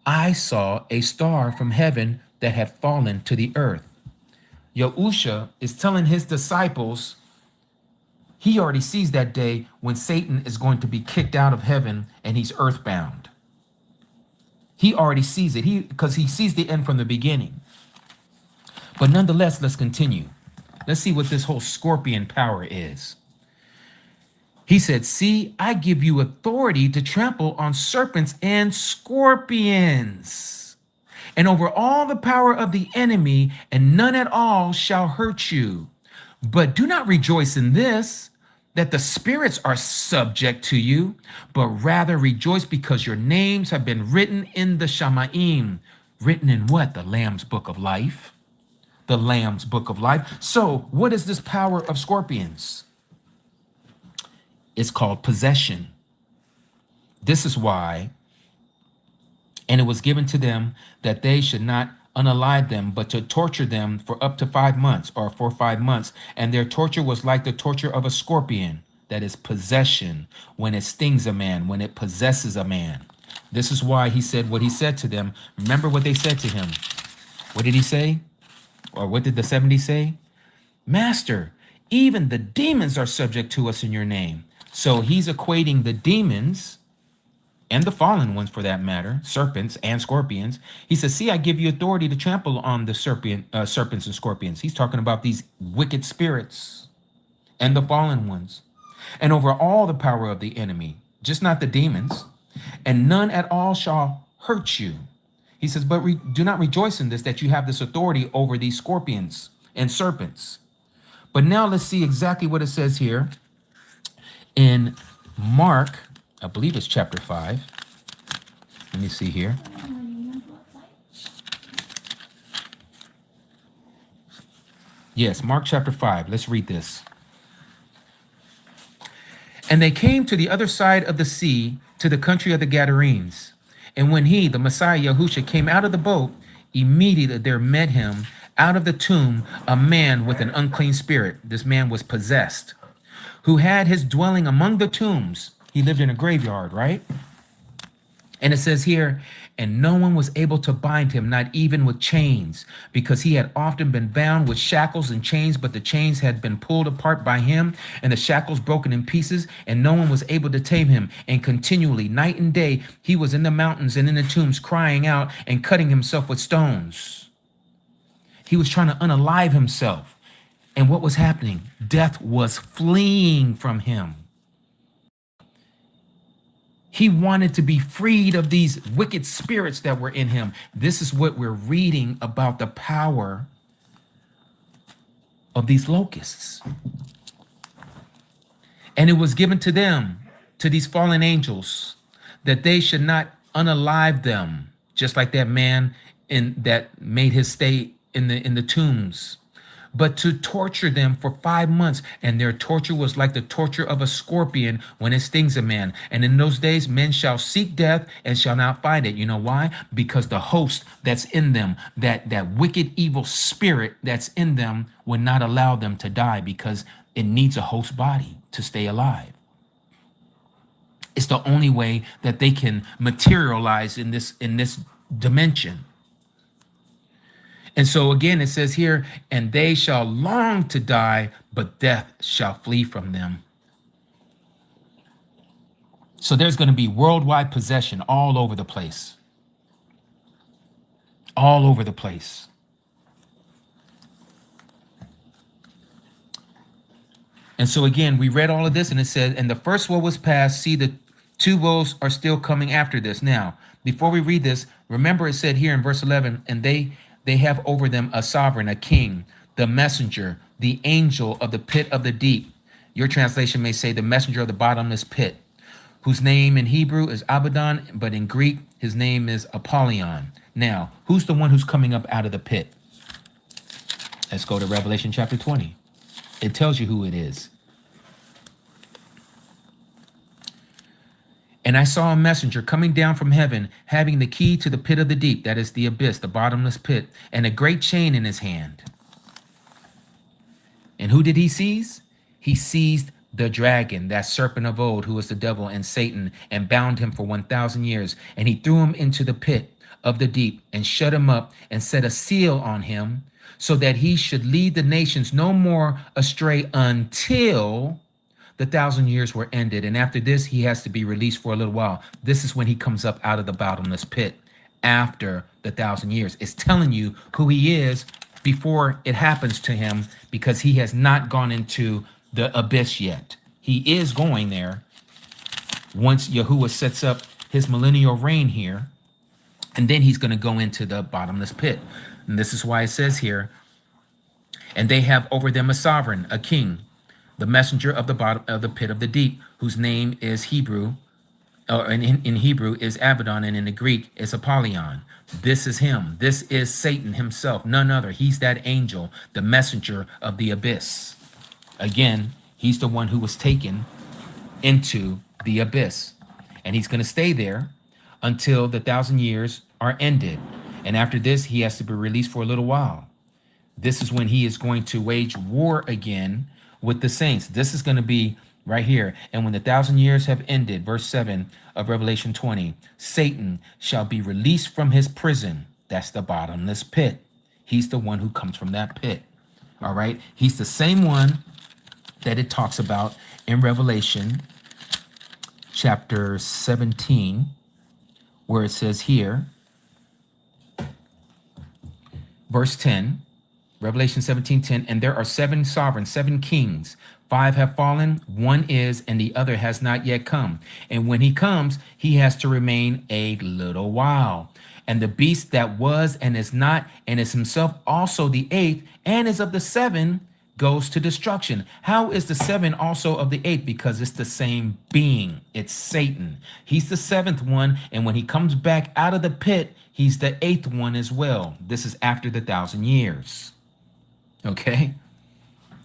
I saw a star from heaven that had fallen to the earth. Yahuah is telling his disciples he already sees that day when Satan is going to be kicked out of heaven and he's earthbound. He already sees it because he sees the end from the beginning. But nonetheless, let's continue. Let's see what this whole scorpion power is. He said, see, I give you authority to trample on serpents and scorpions, and over all the power of the enemy, and none at all shall hurt you. But do not rejoice in this, that the spirits are subject to you, but rather rejoice because your names have been written in the Shamaim. Written in what? The Lamb's Book of Life. The Lamb's Book of Life. So what is this power of scorpions? It's called possession. This is why, and it was given to them that they should not unalive them, but to torture them for up to 5 months, or for 5 months. And their torture was like the torture of a scorpion, that is possession, when it stings a man, when it possesses a man. This is why he said what he said to them. Remember what they said to him. What did he say? Or what did the 70 say? Master, even the demons are subject to us in your name. So he's equating the demons and the fallen ones for that matter, serpents and scorpions. He says, see, I give you authority to trample on the serpents and scorpions. He's talking about these wicked spirits and the fallen ones, and over all the power of the enemy, just not the demons, and none at all shall hurt you. He says, but do not rejoice in this, that you have this authority over these scorpions and serpents. But now let's see exactly what it says here in Mark, I believe it's chapter 5. Let me see here. Yes, Mark chapter 5. Let's read this. And they came to the other side of the sea, to the country of the Gadarenes. And when he, the Messiah Yahushua, came out of the boat, immediately there met him out of the tomb a man with an unclean spirit. This man was possessed, who had his dwelling among the tombs. He lived in a graveyard, right? And it says here, and no one was able to bind him, not even with chains, because he had often been bound with shackles and chains, but the chains had been pulled apart by him, and the shackles broken in pieces, and no one was able to tame him. And continually, night and day, he was in the mountains and in the tombs, crying out and cutting himself with stones. He was trying to unalive himself. And what was happening? Death was fleeing from him. He wanted to be freed of these wicked spirits that were in him. This is what we're reading about the power of these locusts. And it was given to them, to these fallen angels, that they should not unalive them, just like that man that made his stay in the tombs, but to torture them for 5 months. And their torture was like the torture of a scorpion when it stings a man. And in those days, men shall seek death and shall not find it. You know why? Because the host that's in them, that wicked, evil spirit that's in them, would not allow them to die, because it needs a host body to stay alive. It's the only way that they can materialize in this dimension. And so again, it says here, and they shall long to die, but death shall flee from them. So there's going to be worldwide possession all over the place. All over the place. And so again, we read all of this, and it said, and the first woe was past. See, the 2 woes are still coming after this. Now, before we read this, remember it said here in verse 11, and they have over them a sovereign, a king, the messenger, the angel of the pit of the deep. Your translation may say the messenger of the bottomless pit, whose name in Hebrew is Abaddon, but in Greek, his name is Apollyon. Now, who's the one who's coming up out of the pit? Let's go to Revelation chapter 20. It tells you who it is. And I saw a messenger coming down from heaven, having the key to the pit of the deep, that is the abyss, the bottomless pit, and a great chain in his hand. And who did he seize? He seized the dragon, that serpent of old, who is the devil and Satan, and bound him for 1,000 years. And he threw him into the pit of the deep, and shut him up, and set a seal on him, so that he should lead the nations no more astray until the 1,000 years were ended. And after this, he has to be released for a little while. This is when he comes up out of the bottomless pit after the 1,000 years. It's telling you who he is before it happens to him, because he has not gone into the abyss yet. He is going there once Yahuah sets up his millennial reign here, and then he's going to go into the bottomless pit. And this is why it says here, and they have over them a sovereign, a king, the messenger of the bottom of the pit of the deep, whose name is Hebrew, or in Hebrew is Abaddon, and in the Greek is Apollyon. This is him. This is Satan himself, none other. He's that angel, the messenger of the abyss. Again, he's the one who was taken into the abyss, and he's going to stay there until the 1,000 years are ended. And after this, he has to be released for a little while. This is when he is going to wage war again with the saints. This is going to be right here. And when the 1,000 years have ended, verse 7 of Revelation 20, Satan shall be released from his prison. That's the bottomless pit. He's the one who comes from that pit. All right. He's the same one that it talks about in Revelation chapter 17. where it says here, verse 10, Revelation 17:10, and there are 7 sovereigns, 7 kings. 5 have fallen, 1 is, and the other has not yet come. And when he comes, he has to remain a little while. And the beast that was and is not, and is himself also the 8th, and is of the 7, goes to destruction. How is the 7 also of the 8th? Because it's the same being. It's Satan. He's the 7th one, and when he comes back out of the pit, he's the 8th one as well. This is after the 1,000 years. Okay?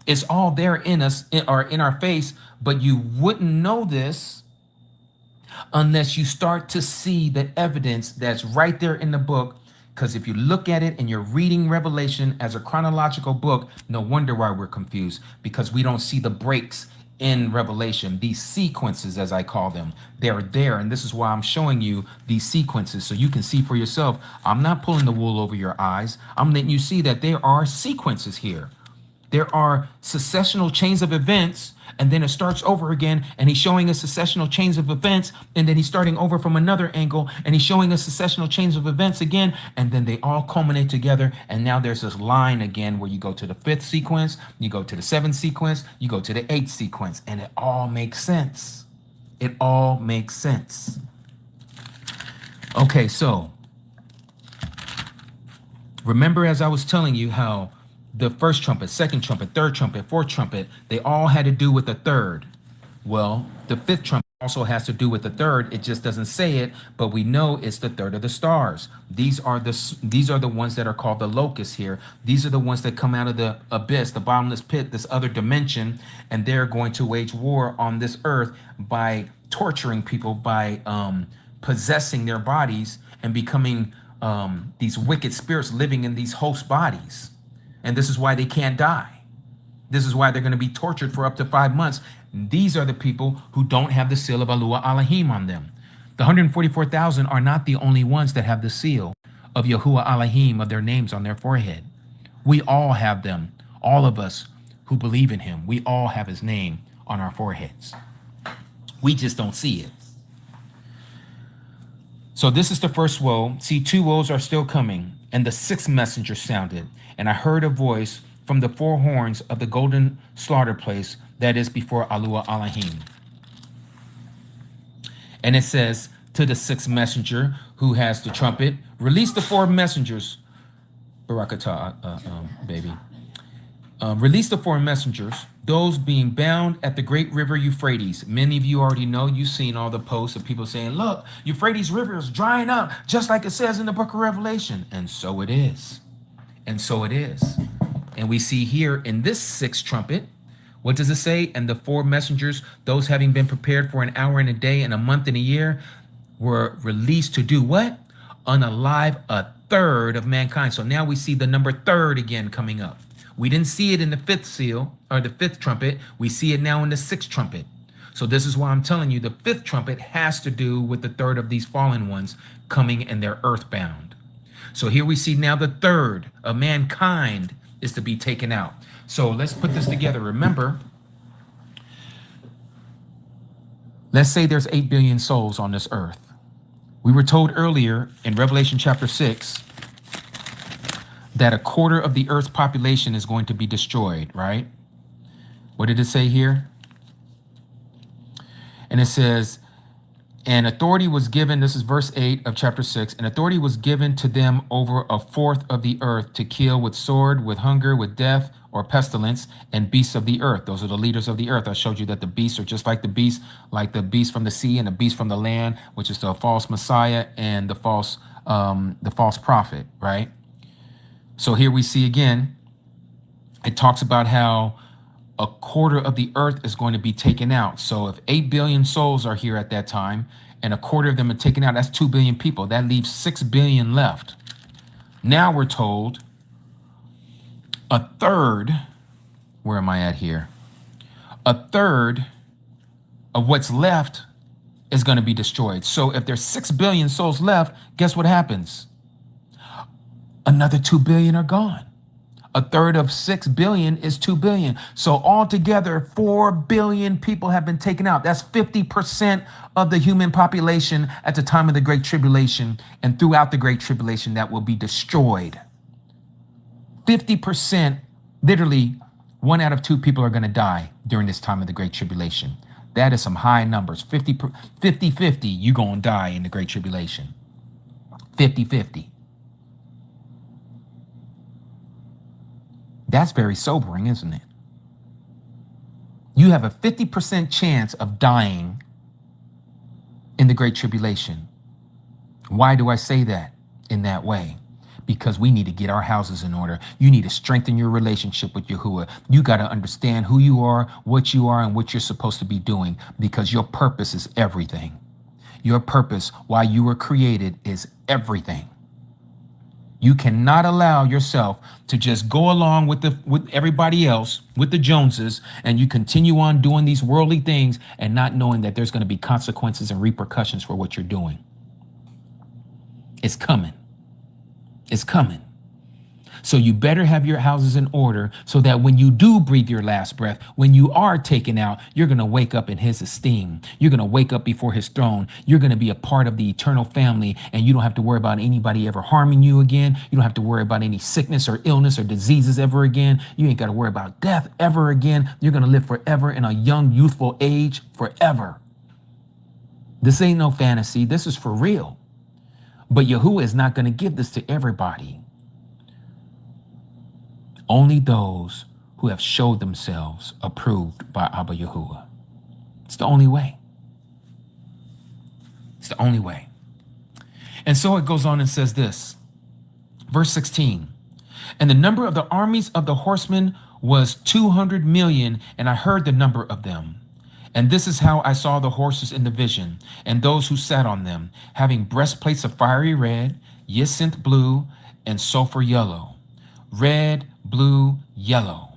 It's all there in us, or in our face, but you wouldn't know this unless you start to see the evidence that's right there in the book. Because if you look at it and you're reading Revelation as a chronological book, no wonder why we're confused, because we don't see the breaks in Revelation. These sequences, as I call them, they're there. And this is why I'm showing you these sequences so you can see for yourself. I'm not pulling the wool over your eyes. I'm letting you see that there are sequences here. There are successional chains of events, and then it starts over again, and he's showing us successional chains of events, and then he's starting over from another angle, and he's showing us successional chains of events again, and then they all culminate together, and now there's this line again where you go to the 5th sequence, you go to the 7th sequence, you go to the 8th sequence, and it all makes sense. It all makes sense. Okay, so remember, as I was telling you, how the first trumpet, second trumpet, third trumpet, fourth trumpet, they all had to do with the third. Well, the 5th trumpet also has to do with the third. It just doesn't say it, but we know it's the third of the stars. These are the ones that are called the locusts here. These are the ones that come out of the abyss, the bottomless pit, this other dimension, and they're going to wage war on this earth by torturing people, by possessing their bodies and becoming these wicked spirits living in these host bodies. And this is why they can't die. This is why they're going to be tortured for up to 5 months. These are the people who don't have the seal of Yahuah Elohim on them. The 144,000 are not the only ones that have the seal of Yahuah Elohim, of their names on their forehead. We all have them. All of us who believe in him, we all have his name on our foreheads. We just don't see it. So this is the first woe. See, 2 woes are still coming. And the 6th messenger sounded, and I heard a voice from the 4 horns of the golden slaughter place that is before Yahuah Elohim. And it says to the 6th messenger who has the trumpet, release the 4 messengers. Barakatah, baby. Release the 4 messengers, those being bound at the great river Euphrates. Many of you already know, you've seen all the posts of people saying, look, Euphrates River is drying up, just like it says in the book of Revelation. And so it is. And so it is. And we see here in this 6th trumpet, what does it say? And the 4 messengers, those having been prepared for an hour and a day and a month and a year, were released to do what? Unalive a third of mankind. So now we see the number third again coming up. We didn't see it in the 5th seal, or the 5th trumpet. We see it now in the 6th trumpet. So this is why I'm telling you the 5th trumpet has to do with the third of these fallen ones coming, and they're earthbound. So here we see now the third of mankind is to be taken out. So let's put this together. Remember, let's say there's 8 billion souls on this earth. We were told earlier in Revelation chapter 6 that a quarter of the earth's population is going to be destroyed, right? What did it say here? And it says, and authority was given, this is verse 8 of chapter 6, and authority was given to them over a fourth of the earth to kill with sword, with hunger, with death, or pestilence, and beasts of the earth. Those are the leaders of the earth. I showed you that the beasts are just like the beast from the sea and the beast from the land, which is the false Messiah and the false prophet, right? So here we see again, it talks about how a quarter of the earth is going to be taken out. So if 8 billion souls are here at that time, and a quarter of them are taken out, that's 2 billion people. That leaves 6 billion left. Now we're told a third, where am I at here? A third of what's left is going to be destroyed. So if there's 6 billion souls left, guess what happens? Another 2 billion are gone. A third of 6 billion is 2 billion. So altogether, 4 billion people have been taken out. That's 50% of the human population at the time of the Great Tribulation and throughout the Great Tribulation that will be destroyed. 50%, literally 1 out of 2 people are going to die during this time of the Great Tribulation. That is some high numbers. 50-50, you're going to die in the Great Tribulation. 50-50. That's very sobering, isn't it? You have a 50% chance of dying in the Great Tribulation. Why do I say that in that way? Because we need to get our houses in order. You need to strengthen your relationship with Yahuah. You got to understand who you are, and what you're supposed to be doing, because your purpose is everything. Your purpose, why you were created, is everything. You cannot allow yourself to just go along with everybody else, with the Joneses, and you continue on doing these worldly things and not knowing that there's going to be consequences and repercussions for what you're doing. It's coming. It's coming. So you better have your houses in order so that when you do breathe your last breath, when you are taken out, you're going to wake up in his esteem. You're going to wake up before his throne. You're going to be a part of the eternal family, and you don't have to worry about anybody ever harming you again. You don't have to worry about any sickness or illness or diseases ever again. You ain't got to worry about death ever again. You're going to live forever in a young, youthful age forever. This ain't no fantasy. This is for real. But Yahuah is not going to give this to everybody. Only those who have showed themselves approved by Abba Yahuah. It's the only way. It's the only way. And so it goes on and says this, verse 16, and the number of the armies of the horsemen was 200 million, and I heard the number of them. And this is how I saw the horses in the vision, and those who sat on them, having breastplates of fiery red, jacinth blue, and sulfur yellow. Red, blue, yellow.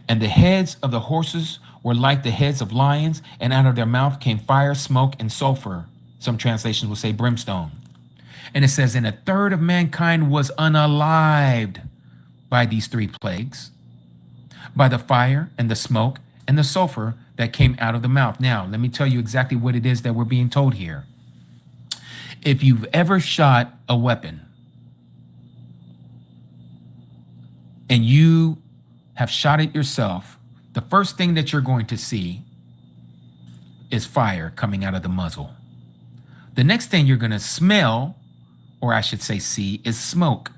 And the heads of the horses were like the heads of lions, and out of their mouth came fire, smoke, and sulfur. Some translations will say brimstone. And it says, and a third of mankind was unalived by these 3 plagues, by the fire and the smoke and the sulfur that came out of the mouth. Now, let me tell you exactly what it is that we're being told here. If you've ever shot a weapon, and you have shot it yourself, the first thing that you're going to see is fire coming out of the muzzle. The next thing you're going to smell, or I should say see, is smoke.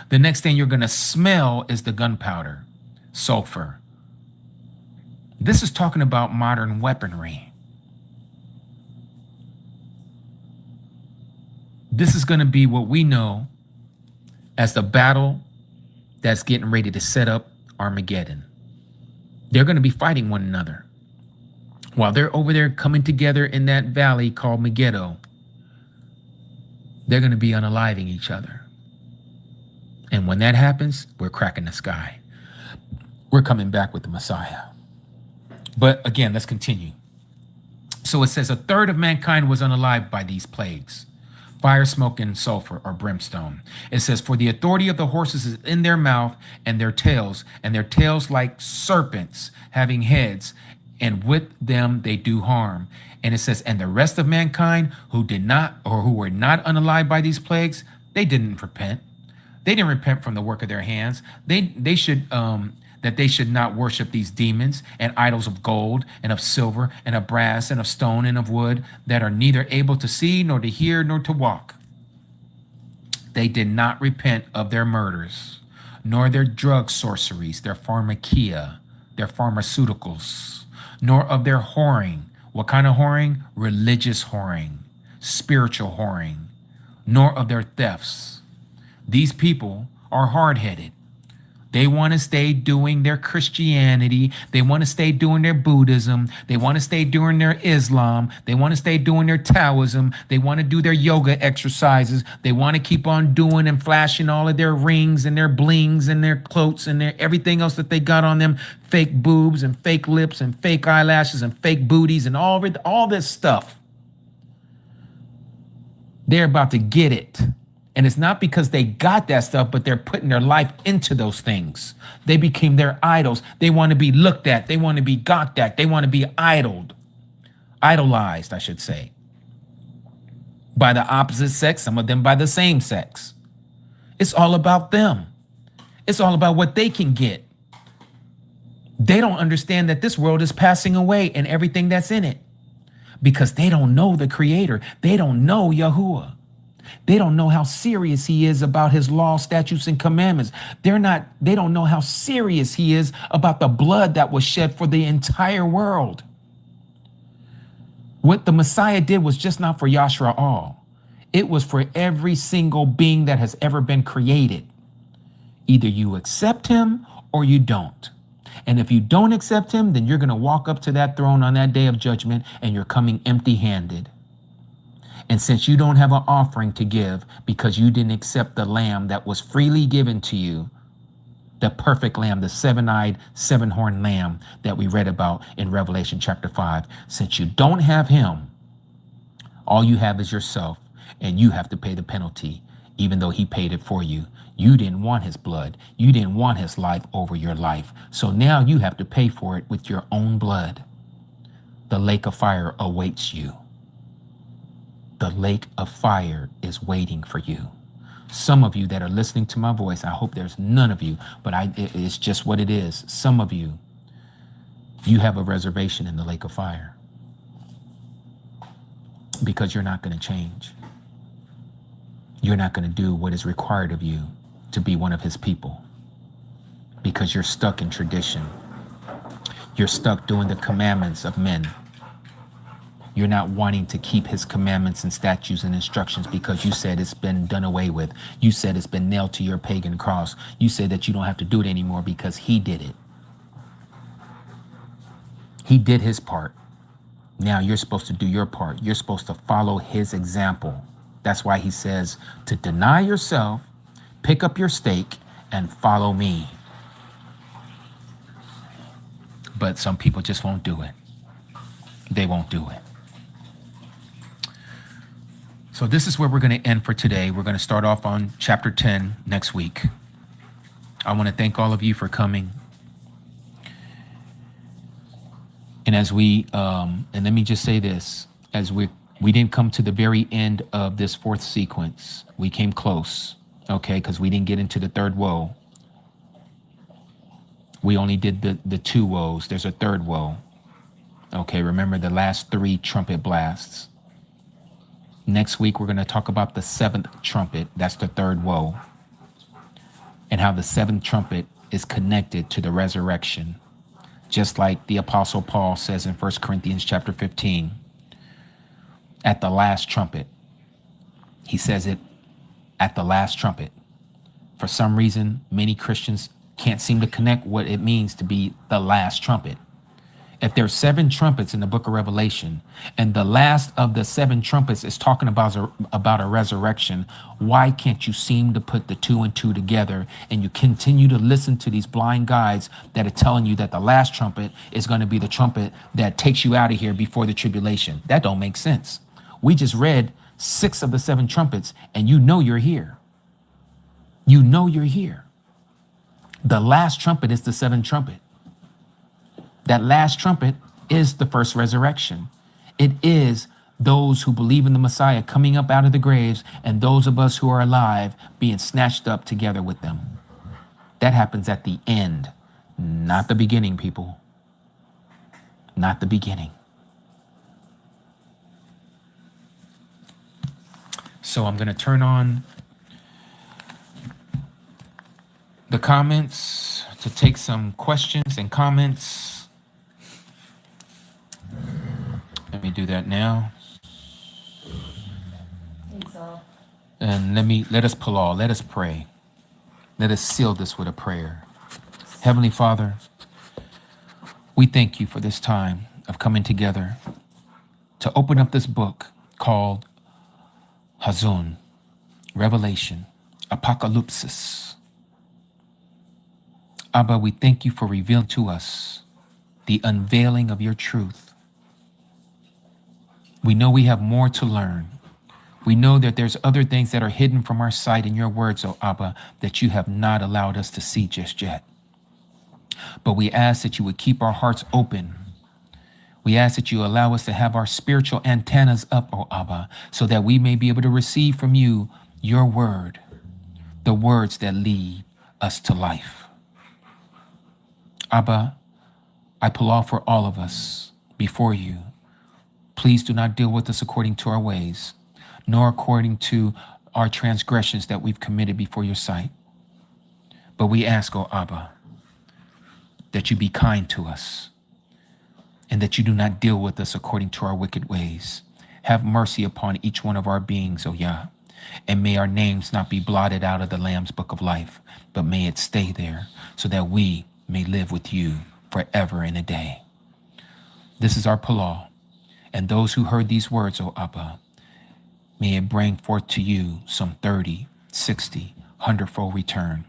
The next thing you're going to smell is the gunpowder, sulfur. This is talking about modern weaponry. This is going to be what we know as the battle that's getting ready to set up Armageddon. They're going to be fighting one another. While they're over there coming together in that valley called Megiddo, they're going to be unaliving each other. And when that happens, we're cracking the sky. We're coming back with the Messiah. But again, let's continue. So it says, a third of mankind was unalived by these plagues. Fire, smoke, and sulfur, or brimstone. It says, for the authority of the horses is in their mouth and their tails like serpents having heads, and with them they do harm. And it says, and the rest of mankind who did not, or who were not unalived by these plagues, they didn't repent. They didn't repent from the work of their hands. They should not worship these demons and idols of gold and of silver and of brass and of stone and of wood that are neither able to see nor to hear nor to walk. They did not repent of their murders, nor their drug sorceries, their pharmakia, their pharmaceuticals, nor of their whoring. What kind of whoring? Religious whoring, spiritual whoring, nor of their thefts. These people are hard-headed. They want to stay doing their Christianity. They want to stay doing their Buddhism. They want to stay doing their Islam. They want to stay doing their Taoism. They want to do their yoga exercises. They want to keep on doing and flashing all of their rings and their blings and their cloaks and their everything else that they got on them. Fake boobs and fake lips and fake eyelashes and fake booties and all this stuff. They're about to get it. And it's not because they got that stuff, but they're putting their life into those things. They became their idols. They want to be looked at. They want to be gawked at. They want to be idolized, I should say, by the opposite sex, some of them by the same sex. It's all about them. It's all about what they can get. They don't understand that this world is passing away and everything that's in it because they don't know the Creator. They don't know Yahuah. They don't know how serious he is about his law, statutes, and commandments. They don't know how serious he is about the blood that was shed for the entire world. What the Messiah did was just not for Yashra all. It was for every single being that has ever been created. Either you accept him or you don't. And if you don't accept him, then you're going to walk up to that throne on that day of judgment and you're coming empty-handed. And since you don't have an offering to give because you didn't accept the lamb that was freely given to you, the perfect lamb, the seven-eyed, seven-horned lamb that we read about in Revelation chapter 5, since you don't have him, all you have is yourself, and you have to pay the penalty, even though he paid it for you. You didn't want his blood. You didn't want his life over your life. So now you have to pay for it with your own blood. The lake of fire awaits you. The lake of fire is waiting for you. Some of you that are listening to my voice, I hope there's none of you, but it's just what it is. Some of you, you have a reservation in the lake of fire because you're not going to change. You're not going to do what is required of you to be one of his people because you're stuck in tradition. You're stuck doing the commandments of men. You're not wanting to keep his commandments and statutes and instructions because you said it's been done away with. You said it's been nailed to your pagan cross. You said that you don't have to do it anymore because he did it. He did his part. Now you're supposed to do your part. You're supposed to follow his example. That's why he says to deny yourself, pick up your stake, and follow me. But some people just won't do it. They won't do it. So this is where we're going to end for today. We're going to start off on chapter 10 next week. I want to thank all of you for coming. And as and let me just say this, as we didn't come to the very end of this fourth sequence. We came close, okay, because we didn't get into the third woe. We only did the two woes. There's a third woe. Okay, remember the last three trumpet blasts. Next week, we're going to talk about the seventh trumpet. That's the third woe. And how the seventh trumpet is connected to the resurrection. Just like the Apostle Paul says in 1 Corinthians chapter 15. At the last trumpet. He says it at the last trumpet. For some reason, many Christians can't seem to connect what it means to be the last trumpet. If there's 7 trumpets in the book of Revelation, and the last of the 7 trumpets is talking about a resurrection, why can't you seem to put the 2 and 2 together and you continue to listen to these blind guides that are telling you that the last trumpet is going to be the trumpet that takes you out of here before the tribulation? That don't make sense. We just read 6 of the 7 trumpets, and you know you're here. You know you're here. The last trumpet is the 7th trumpet. That last trumpet is the first resurrection. It is those who believe in the Messiah coming up out of the graves and those of us who are alive being snatched up together with them. That happens at the end, not the beginning, people. Not the beginning. So I'm going to turn on the comments to take some questions and comments. Let me do that now. And let us pull all. Let us pray. Let us seal this with a prayer. Heavenly Father, we thank you for this time of coming together to open up this book called Hazun, Revelation, Apocalypsis. Abba, we thank you for revealing to us the unveiling of your truth. We know we have more to learn. We know that there's other things that are hidden from our sight in your words, O Abba, that you have not allowed us to see just yet. But we ask that you would keep our hearts open. We ask that you allow us to have our spiritual antennas up, O Abba, so that we may be able to receive from you your word, the words that lead us to life. Abba, I pull off for all of us before you. Please do not deal with us according to our ways, nor according to our transgressions that we've committed before your sight. But we ask, O Abba, that you be kind to us and that you do not deal with us according to our wicked ways. Have mercy upon each one of our beings, O Yah, and may our names not be blotted out of the Lamb's book of life, but may it stay there so that we may live with you forever and a day. This is our Palau, and those who heard these words, O Abba, may it bring forth to you some 30, 60, 100-fold return.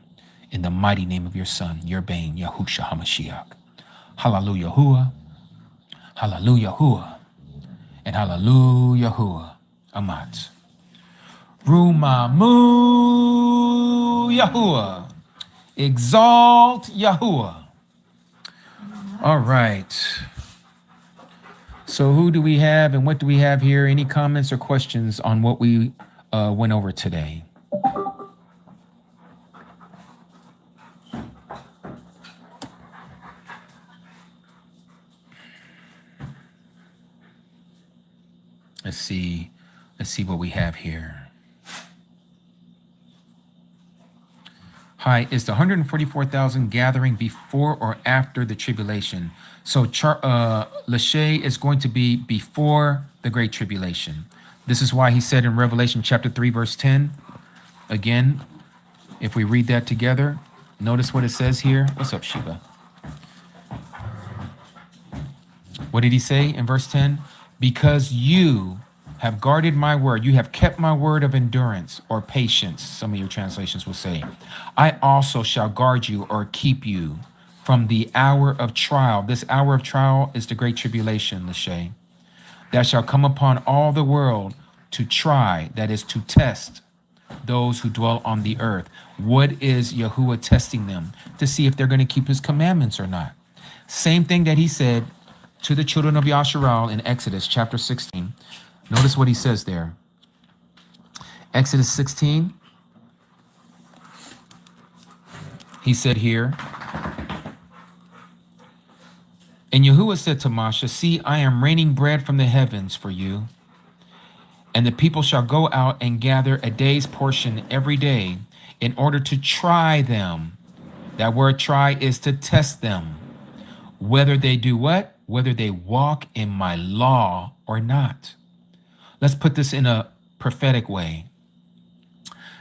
In the mighty name of your Son, your Bane, Yahushua HaMashiach. Hallelujah, Yahuah. Hallelujah, Yahuah. And hallelujah, Yahuah. Amat. Rumamu Yahuah. Exalt Yahuah. All right. So who do we have and what do we have here? Any comments or questions on what we went over today? Let's see what we have here. Hi, is the 144,000 gathering before or after the tribulation? So Lachey is going to be before the Great Tribulation. This is why he said in Revelation chapter 3, verse 10, again, if we read that together, notice what it says here. What's up, Sheba? What did he say in verse 10? Because you have guarded my word, you have kept my word of endurance or patience, some of your translations will say, I also shall guard you or keep you from the hour of trial. This hour of trial is the Great Tribulation, Lachey, that shall come upon all the world to try, that is to test those who dwell on the earth. What is Yahuah testing them? To see if they're going to keep his commandments or not. Same thing that he said to the children of Yasharal in Exodus chapter 16. Notice what he says there. Exodus 16. He said here, and Yahuah said to Moshe, see, I am raining bread from the heavens for you, and the people shall go out and gather a day's portion every day in order to try them. That word try is to test them. Whether they do what? Whether they walk in my law or not. Let's put this in a prophetic way.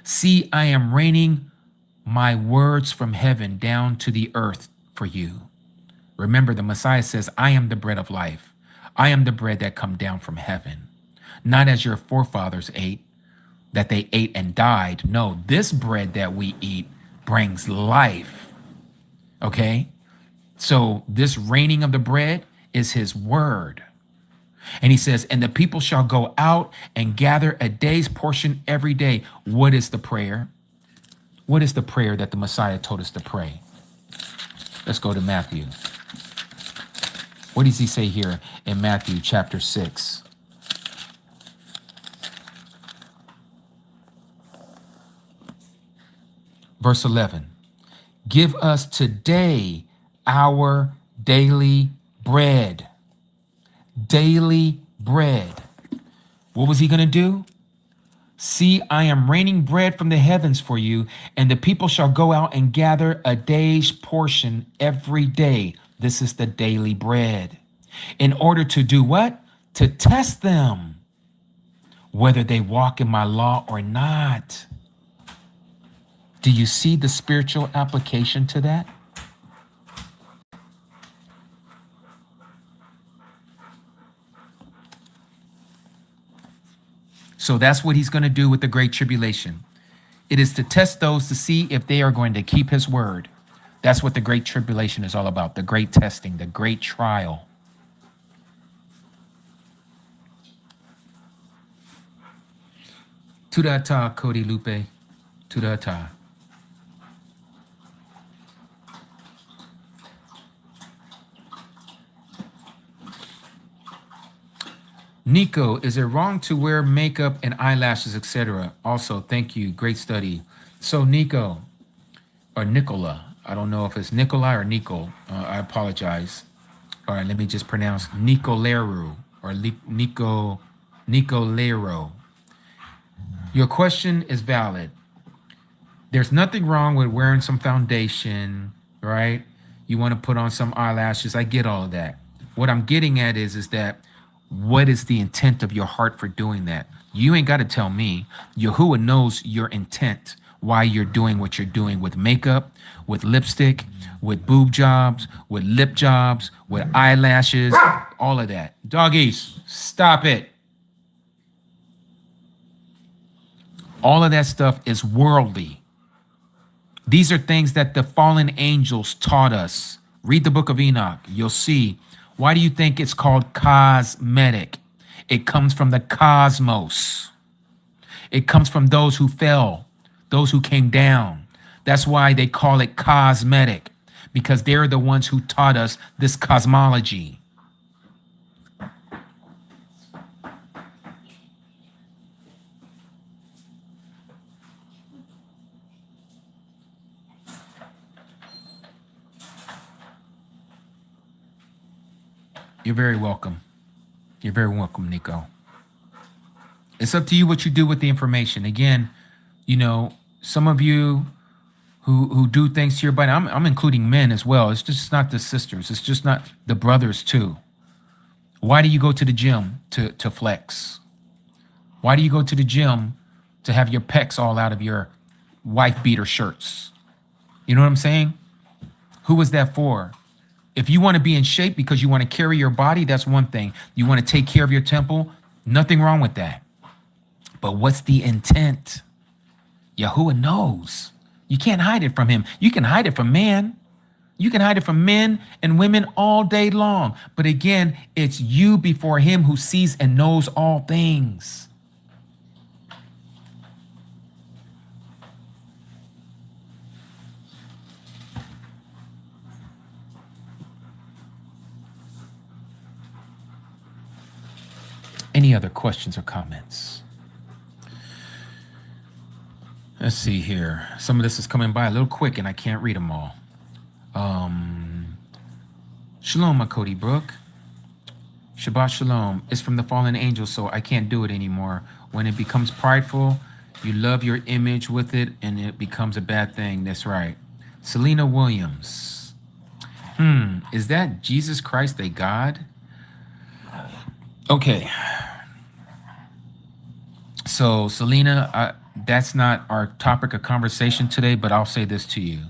See, I am raining my words from heaven down to the earth for you. Remember, the Messiah says, I am the bread of life. I am the bread that come down from heaven. Not as your forefathers ate, that they ate and died. No, this bread that we eat brings life. Okay? So this raining of the bread is his word. And he says, and the people shall go out and gather a day's portion every day. What is the prayer? What is the prayer that the Messiah told us to pray? Let's go to Matthew. What does he say here in Matthew chapter 6? Verse 11. Give us today our daily bread. Daily bread. What was he going to do? See, I am raining bread from the heavens for you, and the people shall go out and gather a day's portion every day. This is the daily bread. In order to do what? To test them, whether they walk in my law or not. Do you see the spiritual application to that? So that's what he's going to do with the Great Tribulation. It is to test those to see if they are going to keep his word. That's what the Great Tribulation is all about, the great testing, the great trial. Tudata, Cody Lupe. Tudata. Nico, is it wrong to wear makeup and eyelashes, etc.? Also, thank you. Great study. So, Nico, or Nicola, I don't know if it's Nicola or Nico. I apologize. All right, let me just pronounce Nicolero or Nicolero. Your question is valid. There's nothing wrong with wearing some foundation, right? You want to put on some eyelashes. I get all of that. What I'm getting at is that what is the intent of your heart for doing that? You ain't got to tell me. Yahuah knows your intent, why you're doing what you're doing with makeup, with lipstick, with boob jobs, with lip jobs, with eyelashes, all of that. Doggies, stop it. All of that stuff is worldly. These are things that the fallen angels taught us. Read the book of Enoch. You'll see. Why do you think it's called cosmetic? It comes from the cosmos. It comes from those who fell, those who came down. That's why they call it cosmetic, because they're the ones who taught us this cosmology. You're very welcome. You're very welcome, Nico. It's up to you what you do with the information. Again, you know, some of you who do things to your body, I'm including men as well. It's just not the sisters. It's just not the brothers too. Why do you go to the gym to flex? Why do you go to the gym to have your pecs all out of your wife beater shirts? You know what I'm saying? Who is that for? If you want to be in shape because you want to carry your body, that's one thing. You want to take care of your temple, nothing wrong with that. But what's the intent? Yahuah knows. You can't hide it from him. You can hide it from man. You can hide it from men and women all day long. But again, it's you before him who sees and knows all things. Any other questions or comments? Let's see here. Some of this is coming by a little quick and I can't read them all. Shalom, my Cody Brook. Shabbat Shalom. It's from the fallen angel, so I can't do it anymore. When it becomes prideful, you love your image with it and it becomes a bad thing. That's right. Selena Williams. Is that Jesus Christ a God? Okay. So, Selena, that's not our topic of conversation today, but I'll say this to you.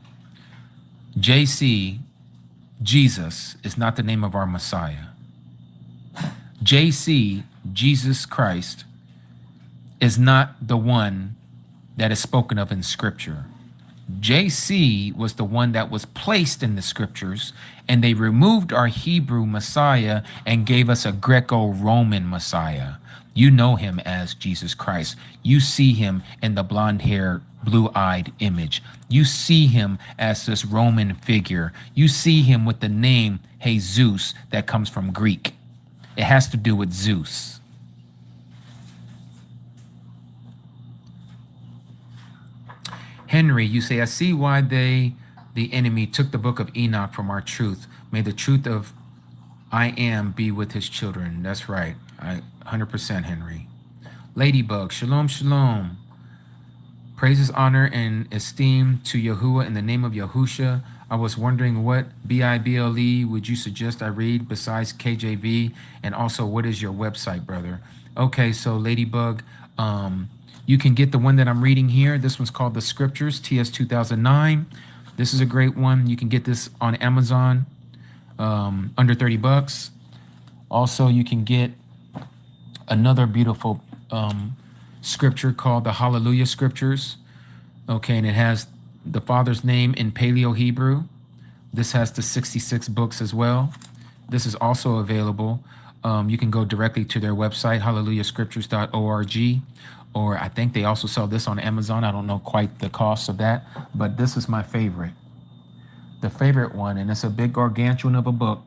JC, Jesus, is not the name of our Messiah. JC, Jesus Christ, is not the one that is spoken of in Scripture. JC was the one that was placed in the Scriptures, and they removed our Hebrew Messiah and gave us a Greco-Roman Messiah. You know him as Jesus Christ. You see him in the blonde-haired, blue-eyed image. You see him as this Roman figure. You see him with the name Jesus that comes from Greek. It has to do with Zeus. Henry, you say, I see why the enemy, took the book of Enoch from our truth. May the truth of I am be with his children. That's right. 100% Henry. Ladybug, shalom, shalom. Praises, honor, and esteem to Yahuah in the name of Yahusha. I was wondering what Bible would you suggest I read besides KJV? And also, what is your website, brother? Okay, so Ladybug, you can get the one that I'm reading here. This one's called The Scriptures, TS 2009. This is a great one. You can get this on Amazon, under 30 bucks. Also, you can get another beautiful scripture called the Hallelujah Scriptures. Okay, and it has the Father's name in Paleo Hebrew. This has the 66 books as well. This is also available. You can go directly to their website, hallelujahscriptures.org. or I think they also sell this on Amazon. I don't know quite the cost of that, but this is my favorite. The favorite one, and it's a big gargantuan of a book.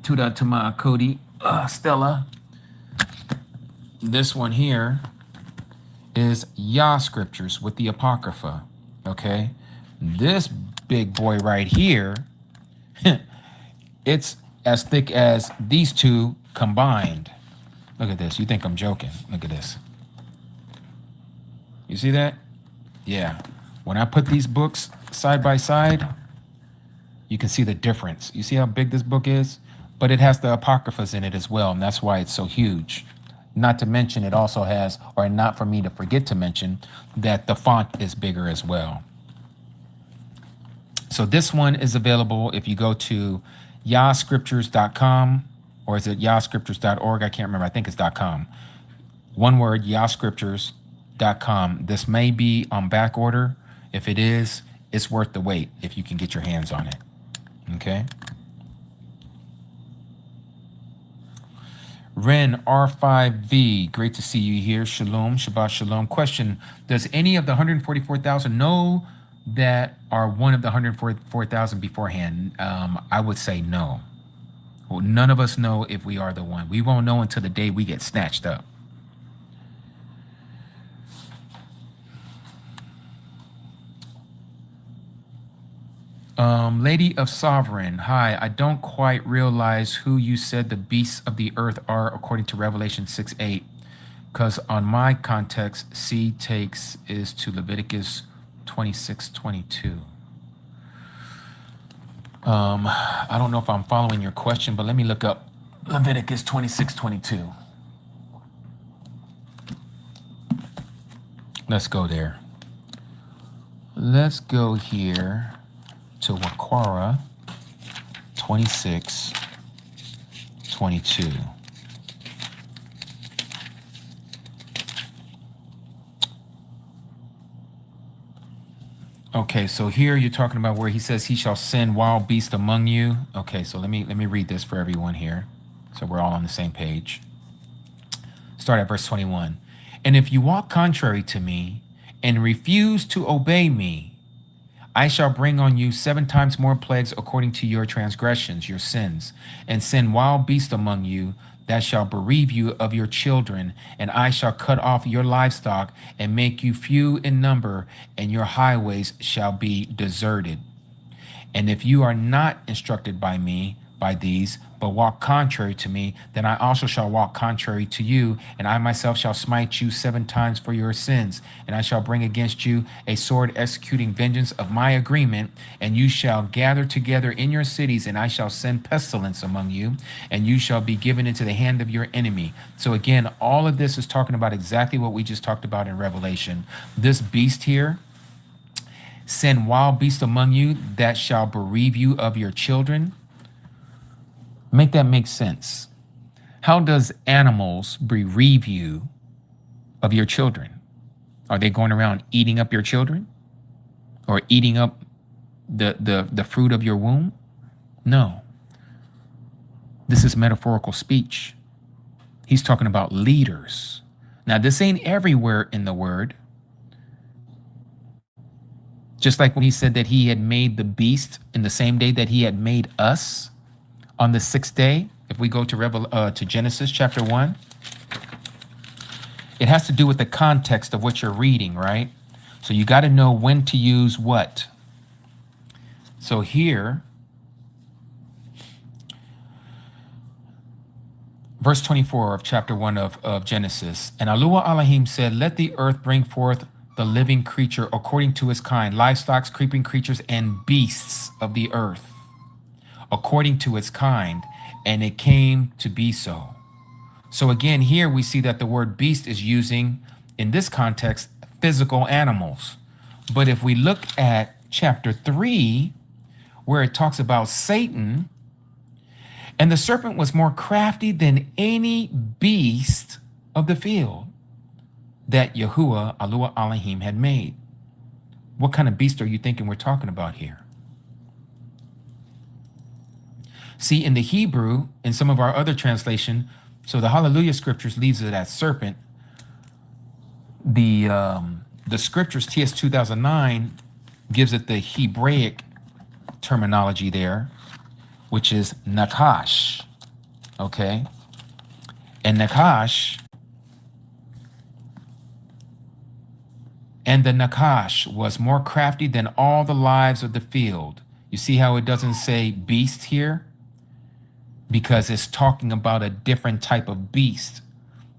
TURAH to my Cody, Stella. This one here is Yah scriptures with the apocrypha. Okay, this big boy right here, it's as thick as these two combined. Look at this. You think I'm joking? Look at this. You see that? Yeah. When I put these books side by side, you can see the difference. You see how big this book is? But it has the apocryphas in it as well, and that's why it's so huge. Not to mention it also has, or not for me to forget to mention, that the font is bigger as well. So this one is available if you go to yahscriptures.com, or is it yahscriptures.org? I can't remember. I think it's .com. One word, yahscriptures.com. This may be on back order. If it is, it's worth the wait if you can get your hands on it. Okay. Ren R5V, great to see you here. Shalom, Shabbat Shalom. Question: does any of the 144,000 know that are one of the 144,000 beforehand? I would say no. Well, none of us know if we are the one. We won't know until the day we get snatched up. Lady of Sovereign, hi. I don't quite realize who you said the beasts of the earth are according to Revelation 6:8, because on my context, C takes is to Leviticus 26:22. I don't know if I'm following your question, but let me look up Leviticus 26:22. Let's go there. Let's go here to Waquara 26:22. Okay, so here you're talking about where he says he shall send wild beasts among you. Okay, so let me read this for everyone here, so we're all on the same page. Start at verse 21. And if you walk contrary to me and refuse to obey me, I shall bring on you 7 times more plagues according to your transgressions, your sins, and send wild beasts among you that shall bereave you of your children, and I shall cut off your livestock and make you few in number, and your highways shall be deserted. And if you are not instructed by me, by these, but walk contrary to me, then I also shall walk contrary to you, and I myself shall smite you 7 times for your sins. And I shall bring against you a sword executing vengeance of my agreement, and you shall gather together in your cities, and I shall send pestilence among you, and you shall be given into the hand of your enemy. So again, all of this is talking about exactly what we just talked about in Revelation. This beast here, send wild beasts among you that shall bereave you of your children. Make that make sense. How does animals bereave you of your children? Are they going around eating up your children? Or eating up the fruit of your womb? No. This is metaphorical speech. He's talking about leaders. Now, this ain't everywhere in the word. Just like when he said that he had made the beast in the same day that he had made us. On the 6th day, if we go to Genesis chapter 1, it has to do with the context of what you're reading, right? So you got to know when to use what. So here, verse 24 of chapter 1 of Genesis, and Yahuah Elohim said, let the earth bring forth the living creature according to his kind, livestock, creeping creatures, and beasts of the earth, according to its kind, and it came to be so. So again, here we see that the word beast is using, in this context, physical animals. But if we look at chapter 3, where it talks about Satan, and the serpent was more crafty than any beast of the field that Yahuah, Elohim, had made. What kind of beast are you thinking we're talking about here? See, in the Hebrew, in some of our other translation, so the Hallelujah scriptures leaves it as serpent. The scriptures, TS 2009, gives it the Hebraic terminology there, which is Nakash. Okay. And Nakash, and the Nakash was more crafty than all the lives of the field. You see how it doesn't say beast here? Because it's talking about a different type of beast.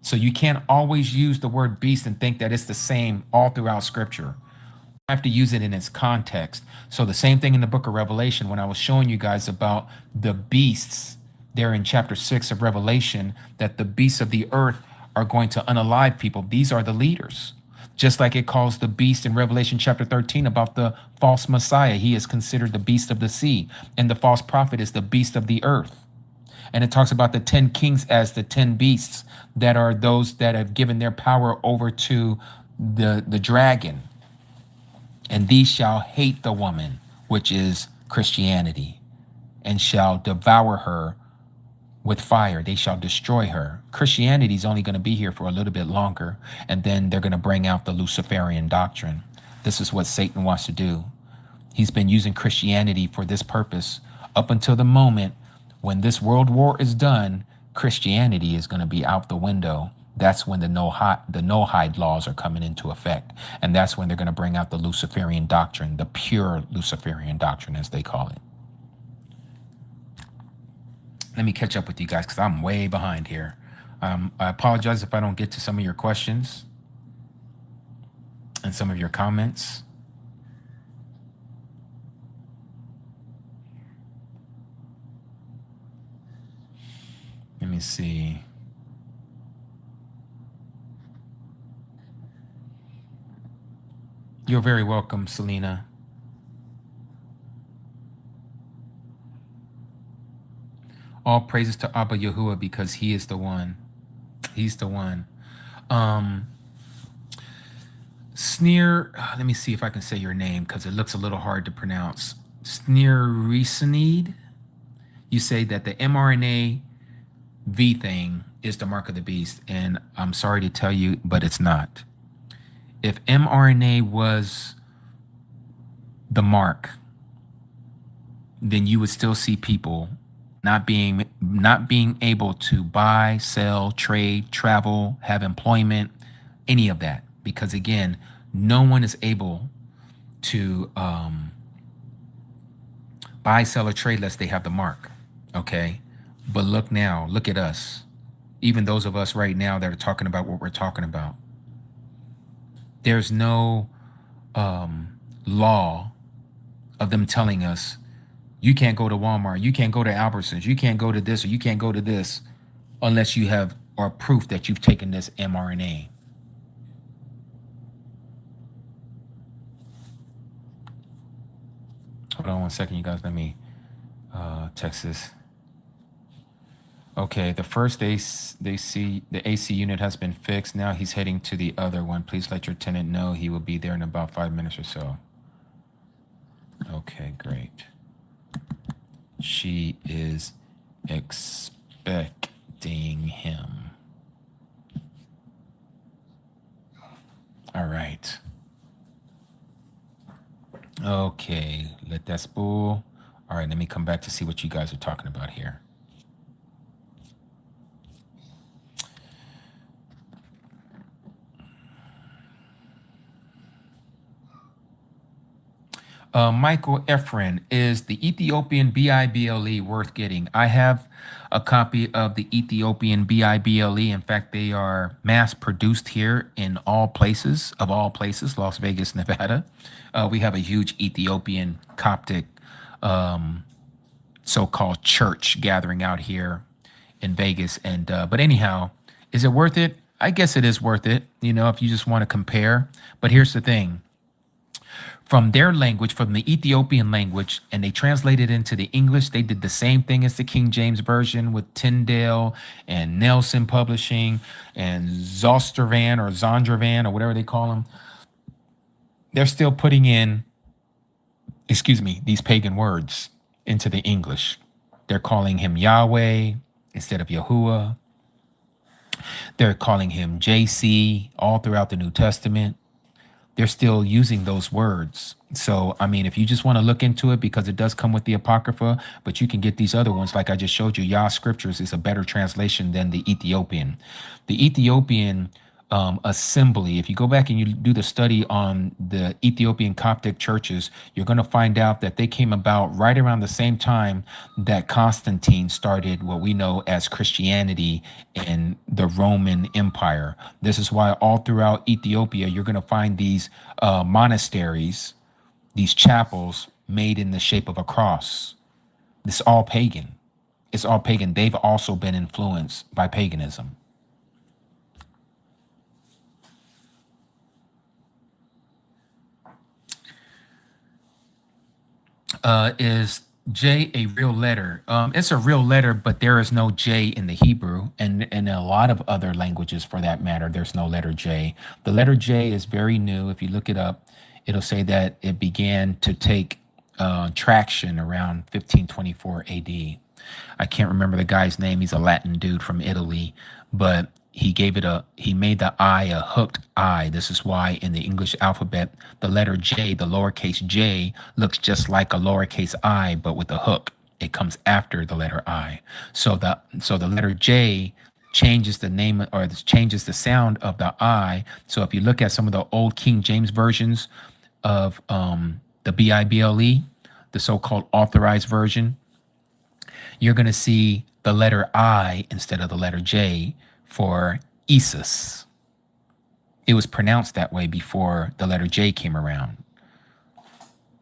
So you can't always use the word beast and think that it's the same all throughout scripture. I have to use it in its context. So the same thing in the book of Revelation, when I was showing you guys about the beasts there in chapter 6 of Revelation, that the beasts of the earth are going to unalive people. These are the leaders. Just like it calls the beast in Revelation chapter 13 about the false Messiah. He is considered the beast of the sea, and the false prophet is the beast of the earth. And it talks about the 10 kings as the 10 beasts that are those that have given their power over to the dragon. And these shall hate the woman, which is Christianity, and shall devour her with fire. They shall destroy her. Christianity is only going to be here for a little bit longer, and then they're going to bring out the Luciferian doctrine. This is what Satan wants to do. He's been using Christianity for this purpose up until the moment when this world war is done. Christianity is going to be out the window. That's when the no hide laws are coming into effect, and that's when they're going to bring out the Luciferian doctrine, the pure Luciferian doctrine, as they call it. Let me catch up with you guys because I'm way behind here. I apologize if I don't get to some of your questions and some of your comments. Let me see. You're very welcome, Selena. All praises to Abba Yahuwah because he is the one. He's the one. Sneer, let me see if I can say your name because it looks a little hard to pronounce. Sneer-Resenid, you say that the mRNA V thing is the mark of the beast, and I'm sorry to tell you, but it's not. If mRNA was the mark, then you would still see people not being able to buy, sell, trade, travel, have employment, any of that. Because again, no one is able to buy, sell, or trade unless they have the mark. Okay. But look now, look at us. Even those of us right now that are talking about what we're talking about. There's no law of them telling us, you can't go to Walmart, you can't go to Albertsons, you can't go to this, or you can't go to this unless you have or proof that you've taken this mRNA. Hold on one second, you guys. Let me text this. Okay, the first the AC unit has been fixed. Now he's heading to the other one. Please let your tenant know he will be there in about 5 minutes or so. Okay, great. She is expecting him. All right. Okay, let that spool. All right, let me come back to see what you guys are talking about here. Michael Efren, is the Ethiopian BIBLE worth getting? I have a copy of the Ethiopian BIBLE. In fact, they are mass produced here in all places, Las Vegas, Nevada. We have a huge Ethiopian Coptic so-called church gathering out here in Vegas. And but anyhow, is it worth it? I guess it is worth it, you know, if you just want to compare. But here's the thing. From their language, from the Ethiopian language, and they translated into the English, they did the same thing as the King James Version with Tyndale and Nelson Publishing and Zostervan or Zondravan or whatever they call them. They're still putting in, these pagan words into the English. They're calling him Yahweh instead of Yahuwah. They're calling him JC all throughout the New Testament. They're still using those words. So, I mean, if you just want to look into it, because it does come with the Apocrypha, but you can get these other ones. Like I just showed you, Yah Scriptures is a better translation than the Ethiopian. The Ethiopian assembly, if you go back and you do the study on the Ethiopian Coptic churches, you're going to find out that they came about right around the same time that Constantine started what we know as Christianity in the Roman Empire. This is why all throughout Ethiopia, you're going to find these monasteries, these chapels made in the shape of a cross. It's all pagan. It's all pagan. They've also been influenced by paganism. Is J a real letter? It's a real letter, but there is no J in the Hebrew, and in a lot of other languages for that matter, there's no letter J. The letter J is very new. If you look it up, it'll say that it began to take traction around 1524 AD. I can't remember the guy's name. He's a Latin dude from Italy, but he made the I a hooked I. This is why in the English alphabet, the letter J, the lowercase j, looks just like a lowercase I, but with a hook. It comes after the letter I. So the letter J changes the name, or changes the sound of the I. So if you look at some of the old King James versions of the Bible, the so-called authorized version, you're going to see the letter I instead of the letter J for Isis. It was pronounced that way before the letter J came around.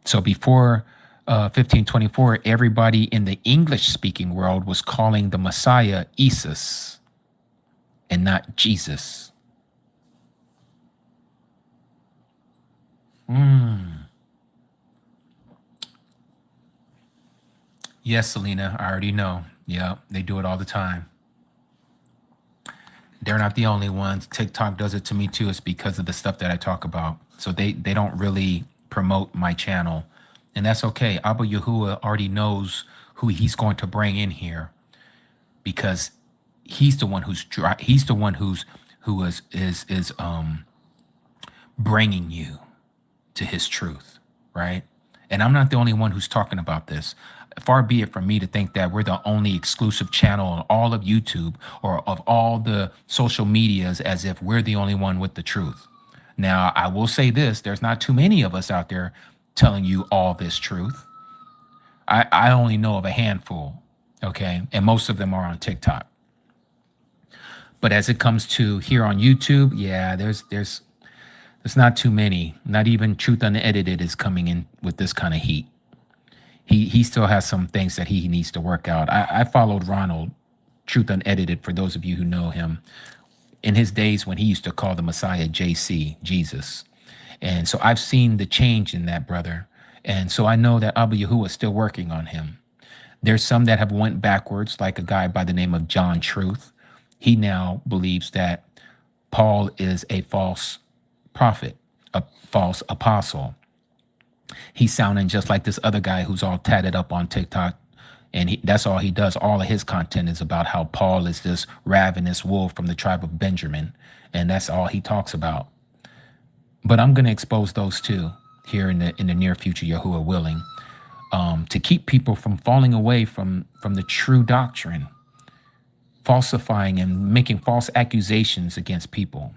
So before 1524, everybody in the English-speaking world was calling the Messiah Isis and not Jesus. Yes, Selena, I already know. Yeah, they do it all the time. They're not the only ones. TikTok does it to me too. It's because of the stuff that I talk about. So they don't really promote my channel. And that's okay. Abba Yahuah already knows who he's going to bring in here, because he's the one who is bringing you to his truth, right? And I'm not the only one who's talking about this. Far be it from me to think that we're the only exclusive channel on all of YouTube or of all the social medias, as if we're the only one with the truth. Now, I will say this, there's not too many of us out there telling you all this truth. I only know of a handful, okay? And most of them are on TikTok. But as it comes to here on YouTube, yeah, there's not too many. Not even Truth Unedited is coming in with this kind of heat. He still has some things that he needs to work out. I followed Ronald, Truth Unedited, for those of you who know him, in his days when he used to call the Messiah JC, Jesus. And so I've seen the change in that brother. And so I know that Abba Yahuah is still working on him. There's some that have went backwards, like a guy by the name of John Truth. He now believes that Paul is a false prophet, a false apostle. He's sounding just like this other guy who's all tatted up on TikTok. And that's all he does. All of his content is about how Paul is this ravenous wolf from the tribe of Benjamin. And that's all he talks about. But I'm going to expose those too here in the near future, Yahuah willing, to keep people from falling away from the true doctrine, falsifying and making false accusations against people.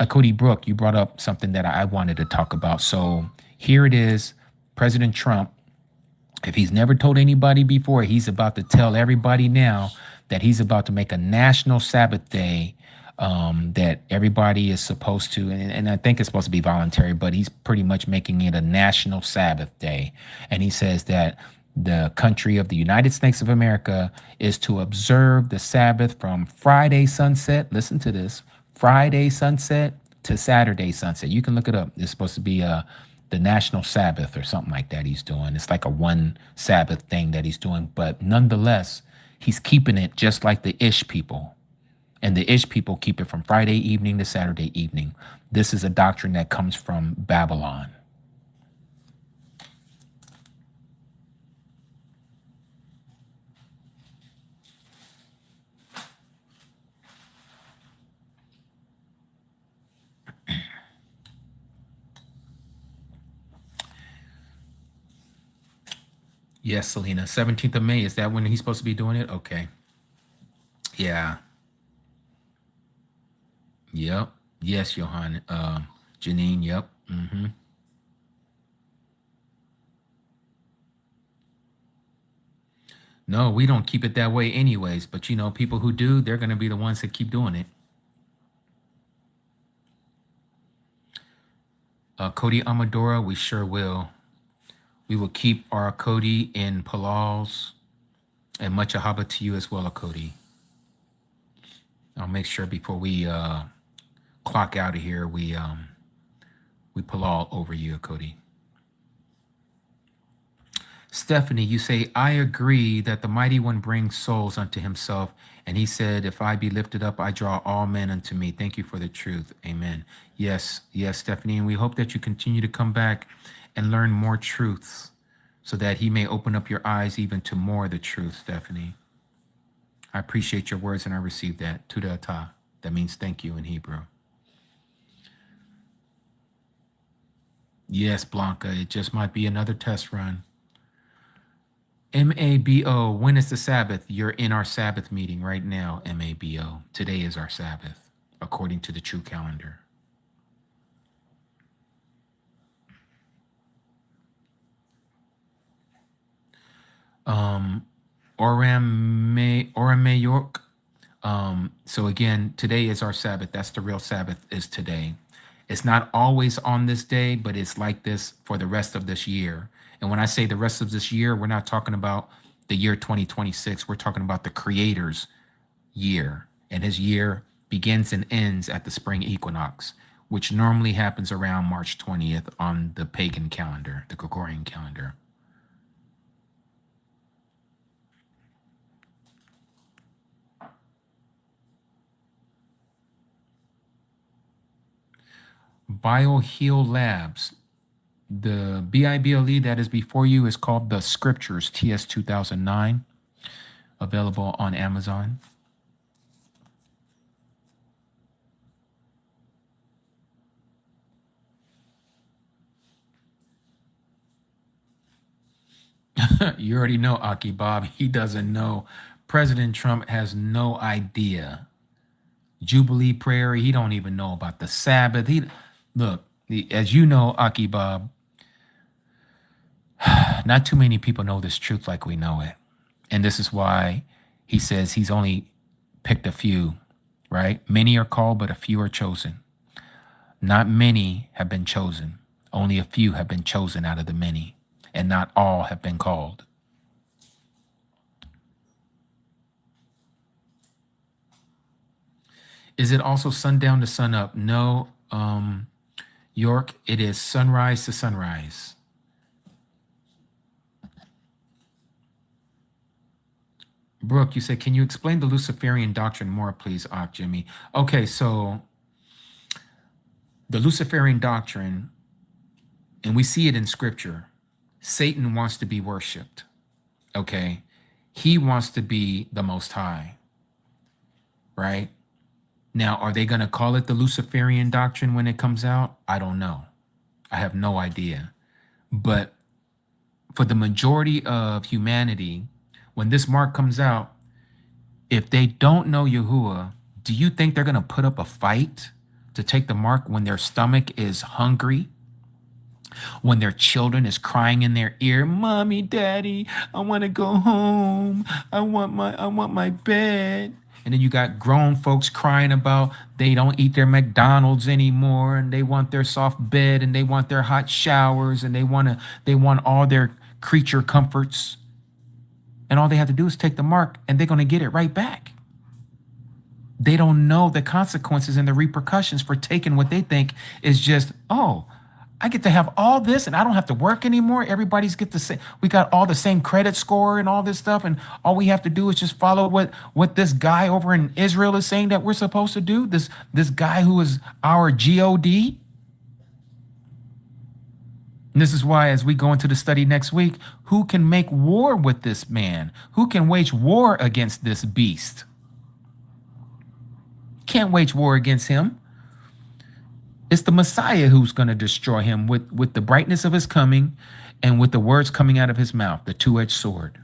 Cody Brook, you brought up something that I wanted to talk about. So here it is, President Trump. If he's never told anybody before, he's about to tell everybody now that he's about to make a national Sabbath day, that everybody is supposed to, and I think it's supposed to be voluntary, but he's pretty much making it a national Sabbath day. And he says that the country of the United States of America is to observe the Sabbath from Friday sunset. Listen to this. Friday sunset to Saturday sunset. You can look it up. It's supposed to be the national Sabbath or something like that he's doing. It's like a one Sabbath thing that he's doing. But nonetheless, he's keeping it just like the Ish people. And the Ish people keep it from Friday evening to Saturday evening. This is a doctrine that comes from Babylon. Yes, Selena. 17th of May. Is that when he's supposed to be doing it? Okay. Yeah. Yep. Yes, Johan. Janine. Yep. No, we don't keep it that way anyways. But you know, people who do, they're going to be the ones that keep doing it. Cody Amadora, we sure will. We will keep our Cody in Palal's, and much ahaba to you as well, Cody. I'll make sure before we clock out of here, we Palal over you, Cody. Stephanie, you say, I agree that the mighty one brings souls unto himself. And he said, if I be lifted up, I draw all men unto me. Thank you for the truth. Amen. Yes, yes, Stephanie. And we hope that you continue to come back and learn more truths so that he may open up your eyes even to more of the truth, Stephanie. I appreciate your words and I receive that. TURAH. That means thank you in Hebrew. Yes, Blanca, it just might be another test run. MABO, when is the Sabbath? You're in our Sabbath meeting right now, MABO. Today is our Sabbath, according to the true calendar. Orame York. So again, today is our Sabbath. That's the real Sabbath, is today. It's not always on this day, but it's like this for the rest of this year. And when I say the rest of this year, we're not talking about the year 2026. We're talking about the Creator's year. And his year begins and ends at the spring equinox, which normally happens around March 20th on the pagan calendar, the Gregorian calendar. BioHeal Labs. The BIBLE that is before you is called The Scriptures, TS 2009, available on Amazon. You already know, Aki Bob. He doesn't know. President Trump has no idea. Jubilee prayer, he don't even know about the Sabbath. Look, as you know, Aki Bob, not too many people know this truth like we know it. And this is why he says he's only picked a few, right? Many are called, but a few are chosen. Not many have been chosen. Only a few have been chosen out of the many, and not all have been called. Is it also sundown to sun up? No, York, it is sunrise to sunrise. Brooke, you said, can you explain the Luciferian doctrine more, please, Jimmy? Okay, so the Luciferian doctrine, and we see it in scripture, Satan wants to be worshiped, okay? He wants to be the Most High, right? Now, are they going to call it the Luciferian doctrine when it comes out? I don't know. I have no idea. But for the majority of humanity, when this mark comes out, if they don't know Yahuah, do you think they're going to put up a fight to take the mark when their stomach is hungry? When their children is crying in their ear, Mommy, Daddy, I want to go home. I want my bed. And then you got grown folks crying about they don't eat their McDonald's anymore, and they want their soft bed, and they want their hot showers, and they want all their creature comforts. And all they have to do is take the mark, and they're going to get it right back. They don't know the consequences and the repercussions for taking what they think is just, oh, I get to have all this and I don't have to work anymore. Everybody's get the same. We got all the same credit score and all this stuff. And all we have to do is just follow what this guy over in Israel is saying that we're supposed to do. This guy who is our God. And this is why, as we go into the study next week, who can make war with this man? Who can wage war against this beast? Can't wage war against him. It's the Messiah who's going to destroy him with the brightness of his coming and with the words coming out of his mouth, the two-edged sword.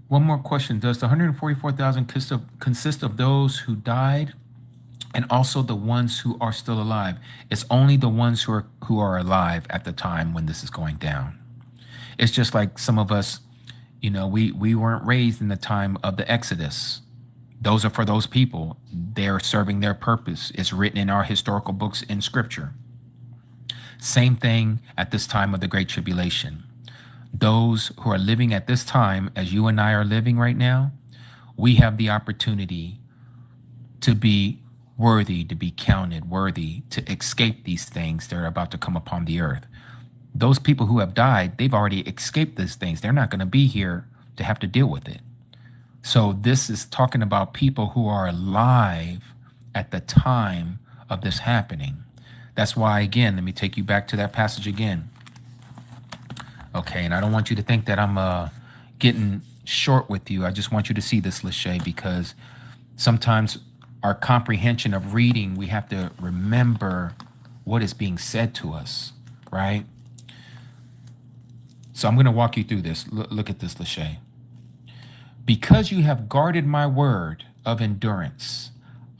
One more question. Does the 144,000 consist of those who died and also the ones who are still alive? It's only the ones who are alive at the time when this is going down. It's just like some of us, we weren't raised in the time of the Exodus. Those are for those people. They're serving their purpose. It's written in our historical books in Scripture. Same thing at this time of the Great Tribulation. Those who are living at this time, as you and I are living right now, we have the opportunity to be worthy, to be counted worthy, to escape these things that are about to come upon the earth. Those people who have died, they've already escaped these things. They're not going to be here to have to deal with it. So this is talking about people who are alive at the time of this happening. That's why, again, let me take you back to that passage again. Okay, and I don't want you to think that I'm getting short with you. I just want you to see this, Lachey, because sometimes our comprehension of reading, we have to remember what is being said to us, right? So I'm going to walk you through this. Look at this, Lachey. Because you have guarded my word of endurance,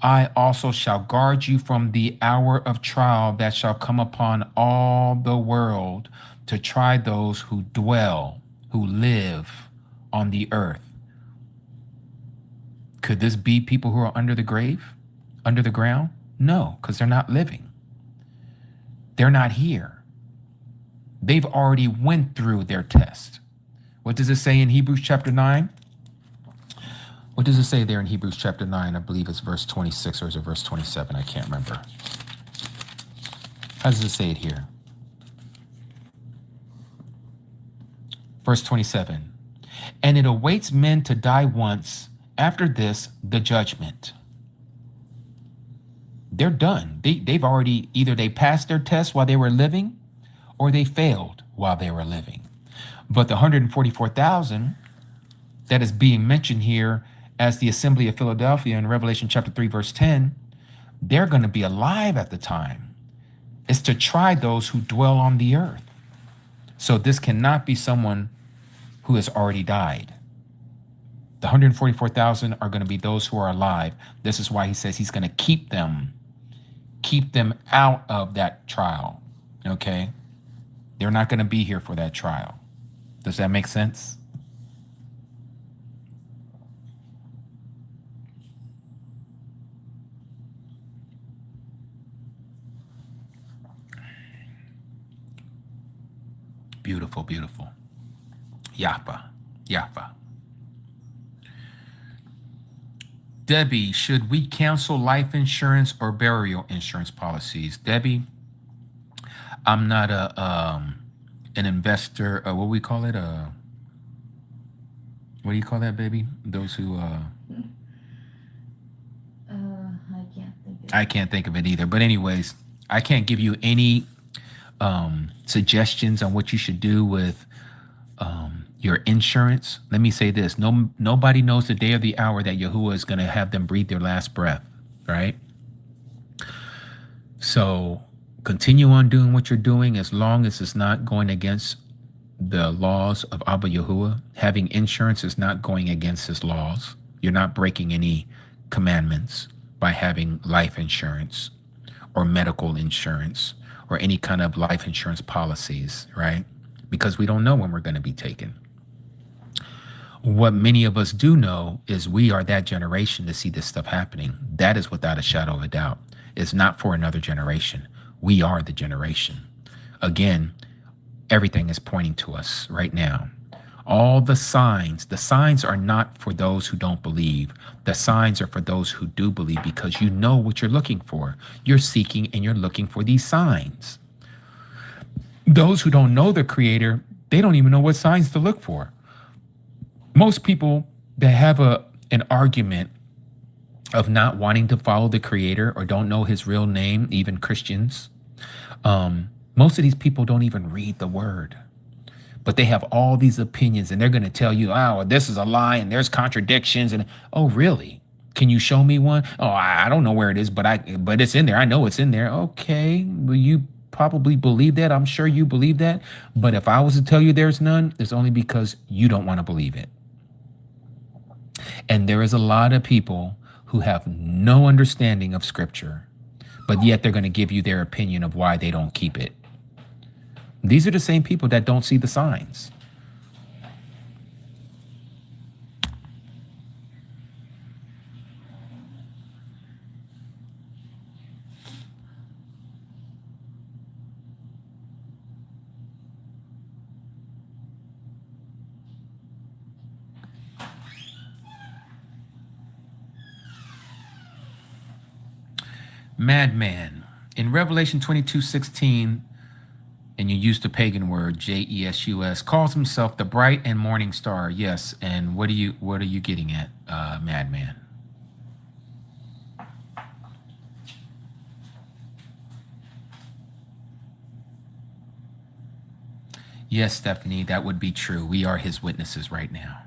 I also shall guard you from the hour of trial that shall come upon all the world to try those who dwell, who live on the earth. Could this be people who are under the grave, under the ground? No, because they're not living. They're not here. They've already went through their test. What does it say in Hebrews chapter 9? What does it say there in Hebrews chapter 9? I believe it's verse 26 or is it verse 27? I can't remember. How does it say it here? Verse 27. And it awaits men to die once, after this, the judgment. They're done. They've already, either they passed their test while they were living, or they failed while they were living. But the 144,000 that is being mentioned here as the assembly of Philadelphia in Revelation chapter 3, verse 10, they're going to be alive at the time. It's to try those who dwell on the earth. So this cannot be someone who has already died. The 144,000 are going to be those who are alive. This is why he says he's going to keep them out of that trial. Okay? They're not going to be here for that trial. Does that make sense? Beautiful, beautiful. Yahuah. Debbie, should we cancel life insurance or burial insurance policies? Debbie, I'm not an investor. What do we call it? What do you call that, baby? Those who I can't think of it either. But anyways, I can't give you any suggestions on what you should do with your insurance. Let me say this. Nobody knows the day or the hour that Yahuah is going to have them breathe their last breath, right? So continue on doing what you're doing as long as it's not going against the laws of Abba Yahuah. Having insurance is not going against his laws. You're not breaking any commandments by having life insurance or medical insurance or any kind of life insurance policies, right? Because we don't know when we're going to be taken. What many of us do know is we are that generation to see this stuff happening. That is without a shadow of a doubt. It's not for another generation. We are the generation. Again, everything is pointing to us right now. All the signs are not for those who don't believe. The signs are for those who do believe, because you know what you're looking for. You're seeking and you're looking for these signs. Those who don't know the Creator, they don't even know what signs to look for. Most people that have an argument of not wanting to follow the creator or don't know his real name, even Christians. Most of these people don't even read the word, but they have all these opinions and they're going to tell you, oh, this is a lie and there's contradictions. And oh, really? Can you show me one? Oh, I don't know where it is, but it's in there. I know it's in there. Okay. Well, you probably believe that. I'm sure you believe that. But if I was to tell you there's none, it's only because you don't want to believe it. And there is a lot of people who have no understanding of scripture, but yet they're going to give you their opinion of why they don't keep it. These are the same people that don't see the signs. Madman. In Revelation 22:16, and you use the pagan word Jesus, calls himself the bright and morning star. Yes, and what are you getting at, madman? Yes, Stephanie, that would be true. We are his witnesses right now.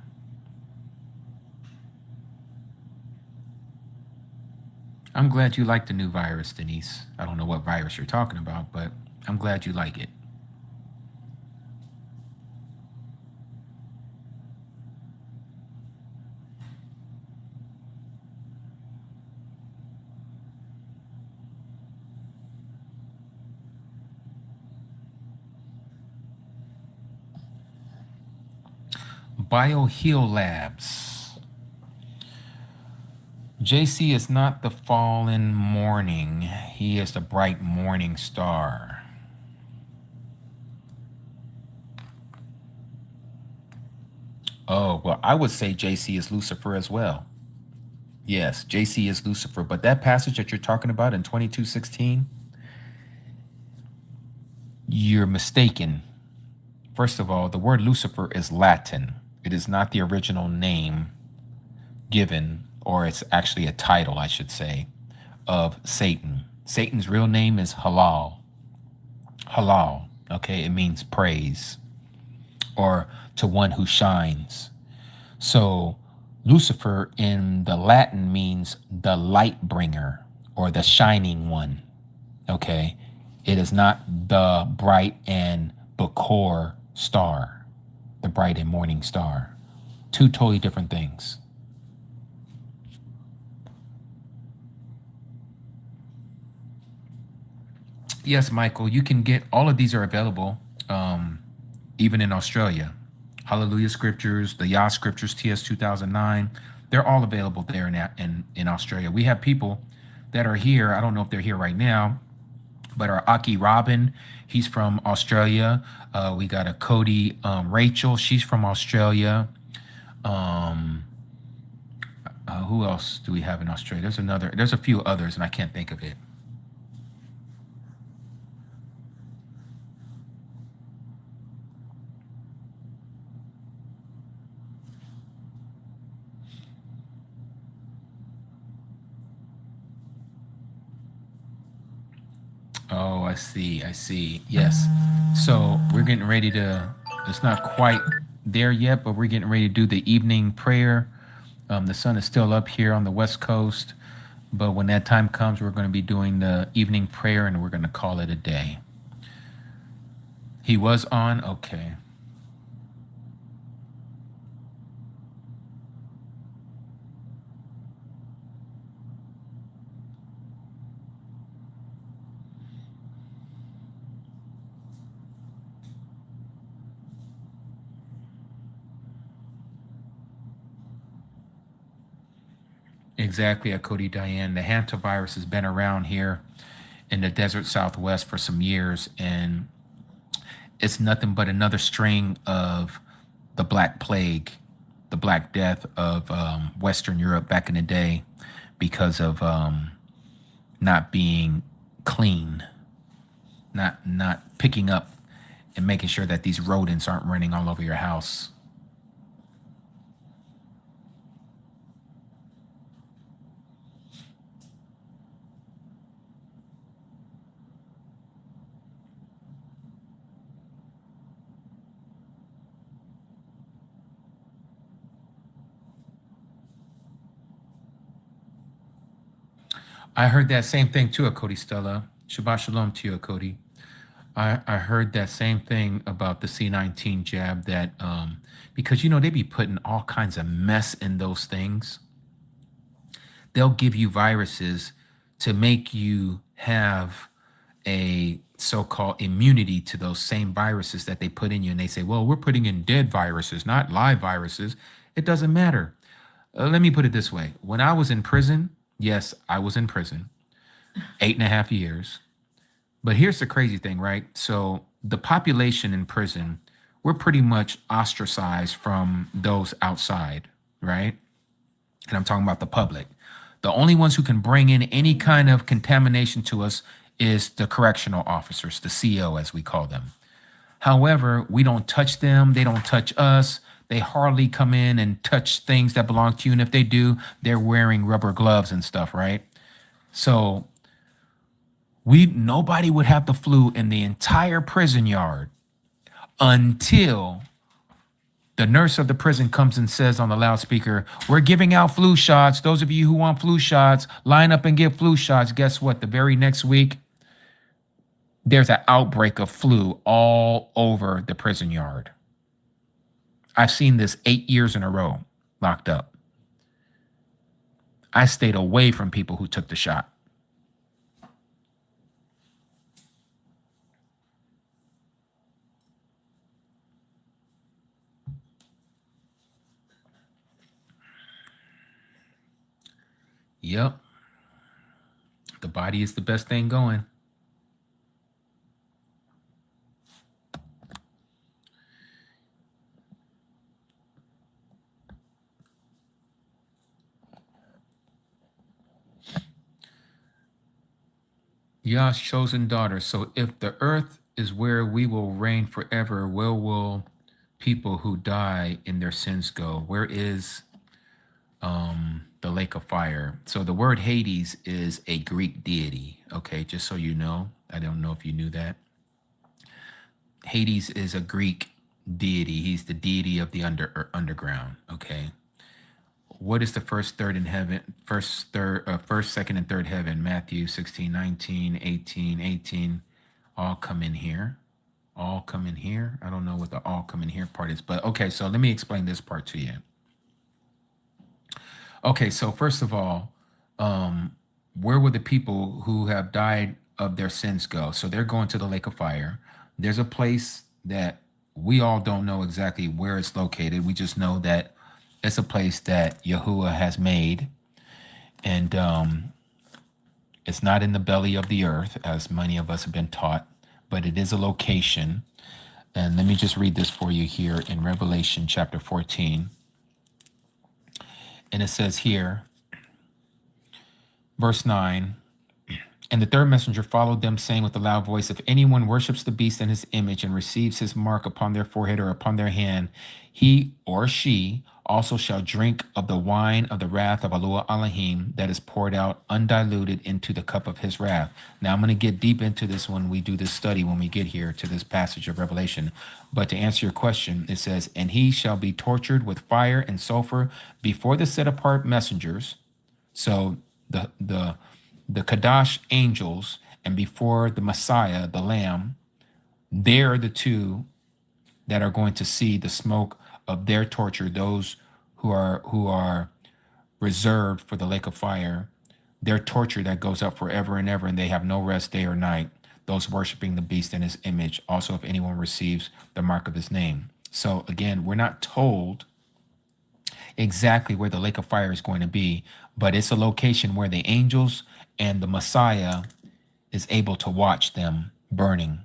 I'm glad you like the new virus, Denise. I don't know what virus you're talking about, but I'm glad you like it. BioHeal Labs. JC is not the fallen morning. He is the bright morning star. Oh, well, I would say JC is Lucifer as well. Yes, JC is Lucifer. But that passage that you're talking about in 22:16, you're mistaken. First of all, the word Lucifer is Latin. It is not the original name given, or it's actually a title, I should say, of Satan. Satan's real name is Halal. Halal, okay? It means praise or to one who shines. So Lucifer in the Latin means the light bringer or the shining one, okay? It is not the bright and Bakor star, the bright and morning star. Two totally different things. Yes, Michael, you can get all of these are available, even in Australia. Hallelujah Scriptures, the Yah Scriptures, TS 2009, they're all available there in Australia. We have people that are here. I don't know if they're here right now, but our Aki Robin, he's from Australia. We got a Cody Rachel, she's from Australia. Who else do we have in Australia? There's a few others, and I can't think of it. Oh, I see. I see. Yes. So we're getting ready to, it's not quite there yet, but we're getting ready to do the evening prayer. The sun is still up here on the West Coast, but when that time comes, we're going to be doing the evening prayer and we're going to call it a day. He was on? Okay. Exactly, Cody Diane. The hantavirus has been around here in the desert Southwest for some years, and it's nothing but another string of the Black Plague, the Black Death of Western Europe back in the day because of not being clean, not picking up and making sure that these rodents aren't running all over your house. I heard that same thing too, Cody Stella. Shabbat Shalom to you, Cody. I heard that same thing about the C19 jab that because you know they be putting all kinds of mess in those things. They'll give you viruses to make you have a so-called immunity to those same viruses that they put in you, and they say, well, we're putting in dead viruses, not live viruses. It doesn't matter. Let me put it this way. When I was in prison, yes, I was in prison 8.5 years. But here's the crazy thing, right? So the population in prison, we're pretty much ostracized from those outside, right? And I'm talking about the public. The only ones who can bring in any kind of contamination to us is the correctional officers, the CO as we call them. However, we don't touch them. They don't touch us. They hardly come in and touch things that belong to you. And if they do, they're wearing rubber gloves and stuff, right? So nobody would have the flu in the entire prison yard until the nurse of the prison comes and says on the loudspeaker, we're giving out flu shots. Those of you who want flu shots, line up and get flu shots. Guess what? The very next week, there's an outbreak of flu all over the prison yard. I've seen this 8 years in a row locked up. I stayed away from people who took the shot. Yep. The body is the best thing going. Yah's chosen daughter. So if the earth is where we will reign forever, where will people who die in their sins go? Where is the lake of fire? So the word Hades is a Greek deity. Okay, just so you know. I don't know if you knew that. Hades is a Greek deity. He's the deity of the underground. Okay. What is the first, third in heaven? First, second, and third heaven? Matthew 16, 19, 18, 18. All come in here. All come in here. I don't know what the all come in here part is, but okay, so let me explain this part to you. Okay, so first of all, where will the people who have died of their sins go? So they're going to the lake of fire. There's a place that we all don't know exactly where it's located. We just know that it's a place that Yahuah has made, and it's not in the belly of the earth, as many of us have been taught, but it is a location. And let me just read this for you here in Revelation chapter 14. And it says here, verse 9, and the third messenger followed them, saying with a loud voice, if anyone worships the beast and his image and receives his mark upon their forehead or upon their hand, he or she also shall drink of the wine of the wrath of Yahuah Elohim that is poured out undiluted into the cup of his wrath. Now I'm going to get deep into this when we do this study, when we get here to this passage of Revelation. But to answer your question, it says, and he shall be tortured with fire and sulfur before the set apart messengers. So the Kadash angels, and before the Messiah, the Lamb, they're the two that are going to see the smoke of their torture, those who are reserved for the lake of fire, their torture that goes up forever and ever, and they have no rest day or night, those worshiping the beast and his image, also if anyone receives the mark of his name. So again, we're not told exactly where the lake of fire is going to be, but it's a location where the angels and the Messiah is able to watch them burning.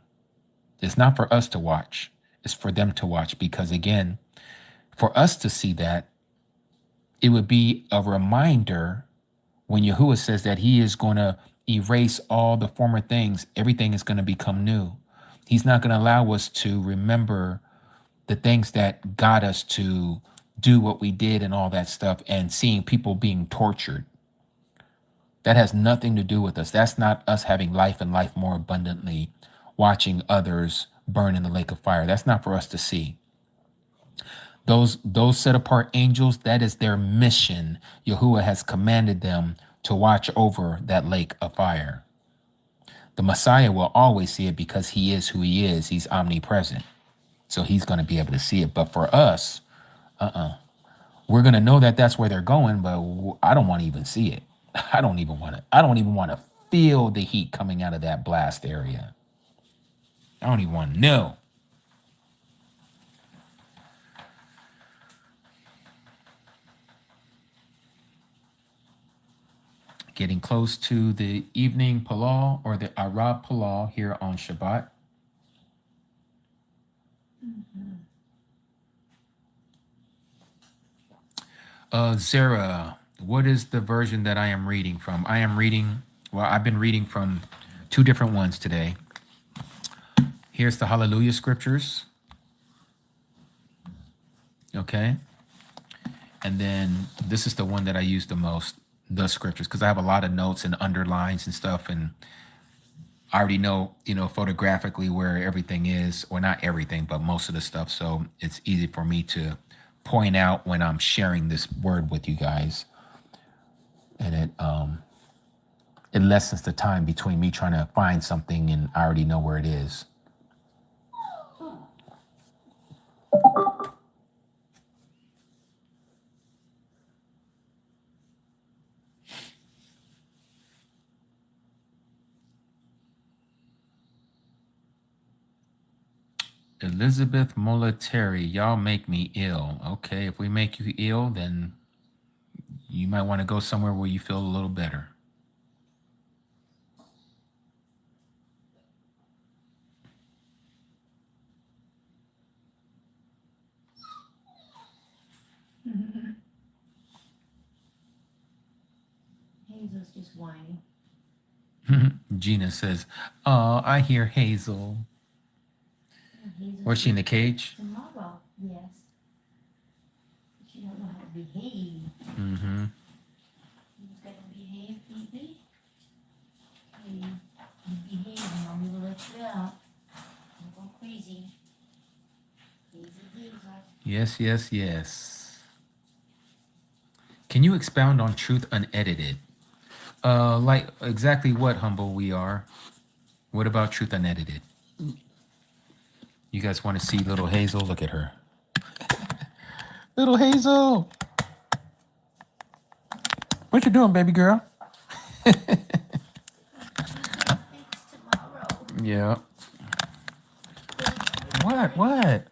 It's not for us to watch, it's for them to watch, because again, for us to see that, it would be a reminder when Yahuah says that he is going to erase all the former things, everything is going to become new. He's not going to allow us to remember the things that got us to do what we did and all that stuff, and seeing people being tortured. That has nothing to do with us. That's not us having life and life more abundantly, watching others burn in the lake of fire. That's not for us to see. Those set apart angels, that is their mission. Yahuah has commanded them to watch over that lake of fire. The Messiah will always see it because he is who he is. He's omnipresent. So he's going to be able to see it. But for us, we're going to know that that's where they're going, but I don't want to even see it. I don't even want to feel the heat coming out of that blast area. I don't even want to know. Getting close to the evening Palal or the Arab Palal here on Shabbat. Zara, what is the version that I am reading from? I've been reading from two different ones today. Here's the Hallelujah scriptures. Okay. And then this is the one that I use the most, the scriptures, because I have a lot of notes and underlines and stuff. And I already know, photographically where everything is, or not everything, but most of the stuff. So it's easy for me to point out when I'm sharing this word with you guys. And it lessens the time between me trying to find something and I already know where it is. Elizabeth Molateri, y'all make me ill. Okay, if we make you ill, then you might want to go somewhere where you feel a little better. Hazel's just whining. Gina says, "Oh, I hear Hazel." Hazel's Where's she in the cage? tomorrow, yes. She don't know how to behave. Mm-hmm. You just gotta behave, baby. Hey, you behave, mommy will let you out. Don't go crazy. Hazel. Yes, yes, yes. Can you expound on truth unedited? Like exactly what, Humble, we are? What about truth unedited? You guys want to see little Hazel? Look at her. Little Hazel. What you doing, baby girl? Tomorrow. Yeah. What?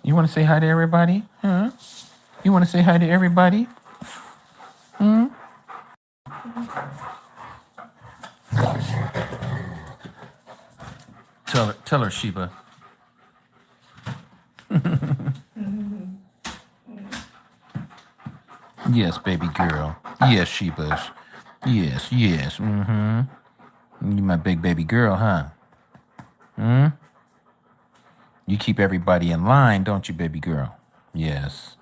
You want to say hi to everybody? Huh? You want to say hi to everybody? Tell her, Sheba. Yes, baby girl. Yes, Sheba's. Yes. Mm-hmm. You my big baby girl, huh? You keep everybody in line, don't you, baby girl? Yes.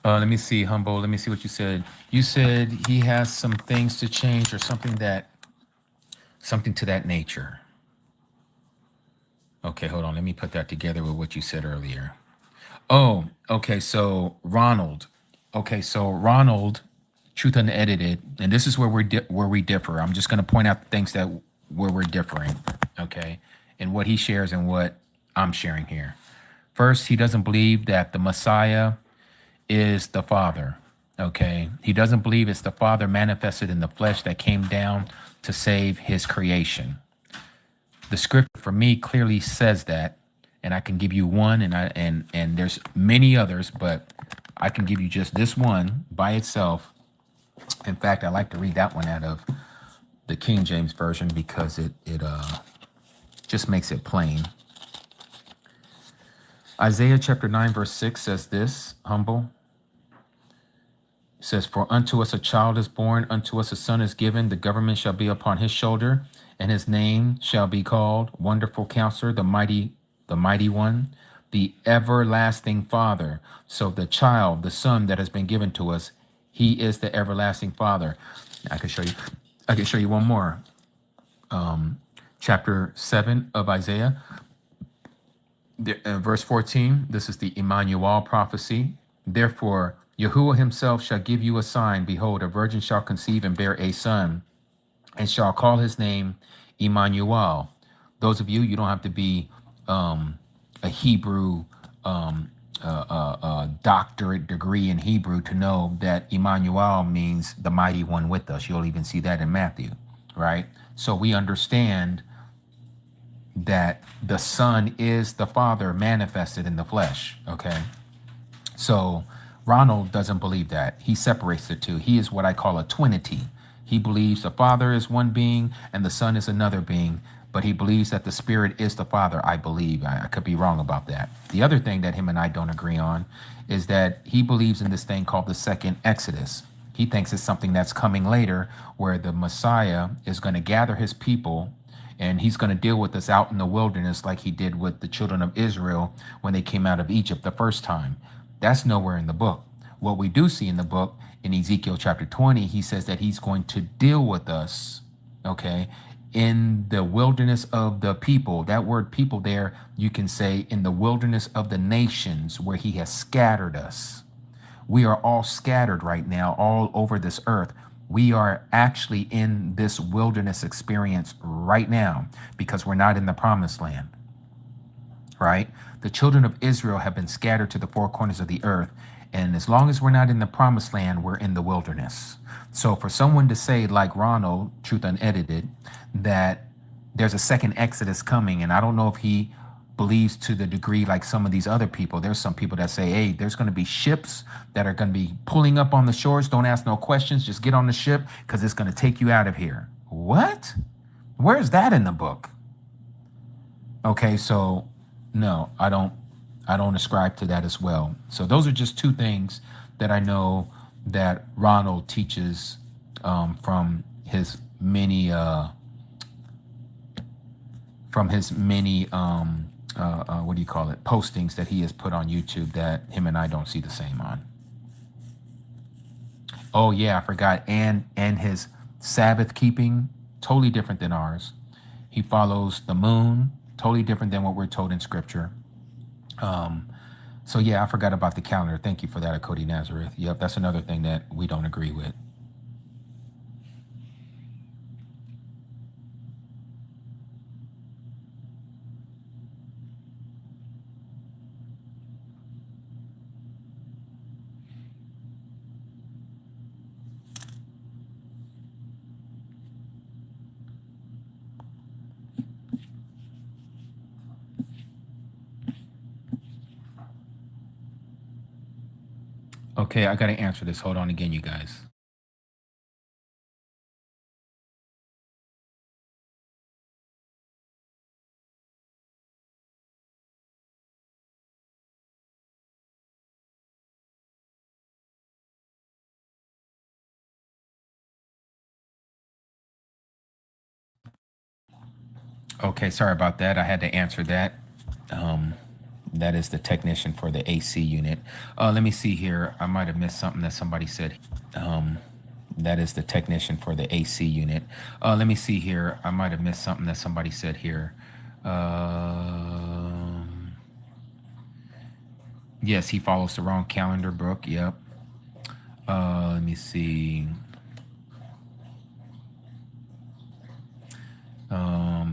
Let me see, Humble. Let me see what you said. You said he has some things to change or something to that nature. Okay, hold on. Let me put that together with what you said earlier. Oh, okay. So Ronald. Okay, so Ronald, truth unedited, and this is where we differ. I'm just going to point out the things where we're differing. Okay, and what he shares and what I'm sharing here. First, he doesn't believe that the Messiah is the Father. Okay, he doesn't believe it's the Father manifested in the flesh that came down to save his creation. The scripture for me clearly says that, and I can give you one, and there's many others, but I can give you just this one by itself. In fact, I like to read that one out of the King James Version because it just makes it plain. Isaiah chapter 9 verse 6 says this, Humble. It says, "For unto us a child is born, unto us a son is given, the government shall be upon his shoulder, and his name shall be called Wonderful Counselor, the Mighty One, the Everlasting Father." So the child, the son that has been given to us, he is the everlasting Father. I can show you one more. Chapter 7 of Isaiah. Verse 14, this is the Emmanuel prophecy. Therefore, Yahuah himself shall give you a sign. Behold, a virgin shall conceive and bear a son, and shall call his name Emmanuel. Those of you, you don't have to be a Hebrew doctorate degree in Hebrew to know that Emmanuel means the mighty one with us. You'll even see that in Matthew, right? So we understand that the Son is the Father manifested in the flesh, okay? So Ronald doesn't believe that. He separates the two. He is what I call a twinity. He believes the Father is one being and the Son is another being, but he believes that the Spirit is the Father, I believe. I could be wrong about that. The other thing that him and I don't agree on is that he believes in this thing called the second Exodus. He thinks it's something that's coming later where the Messiah is going to gather his people and he's going to deal with us out in the wilderness like he did with the children of Israel when they came out of Egypt the first time. That's nowhere in the book. What we do see in the book, in Ezekiel chapter 20, he says that he's going to deal with us, okay, in the wilderness of the people. That word people there, you can say in the wilderness of the nations where he has scattered us. We are all scattered right now all over this earth. We are actually in this wilderness experience right now because we're not in the promised land, right? The children of Israel have been scattered to the four corners of the earth. And as long as we're not in the promised land, we're in the wilderness. So for someone to say, like Ronald, Truth Unedited, that there's a second Exodus coming, and I don't know if he believes to the degree like some of these other people. There's some people that say, hey, there's going to be ships that are going to be pulling up on the shores. Don't ask no questions. Just get on the ship because it's going to take you out of here. What? Where's that in the book? Okay, so no, I don't ascribe to that as well. So those are just two things that I know that Ronald teaches from his many what do you call it, postings that he has put on YouTube that him and I don't see the same on. Oh yeah, I forgot. And his Sabbath keeping, totally different than ours. He follows the moon, totally different than what we're told in scripture. So yeah, I forgot about the calendar. Thank you for that, Cody Nazareth. Yep, that's another thing that we don't agree with. Okay, I got to answer this. Hold on again, you guys. Okay, sorry about that. I had to answer that. That is the technician for the AC unit. Let me see here. I might have missed something that somebody said. That is the technician for the AC unit. Let me see here. I might have missed something that somebody said here. Yes, he follows the wrong calendar, Brooke. Yep. Let me see.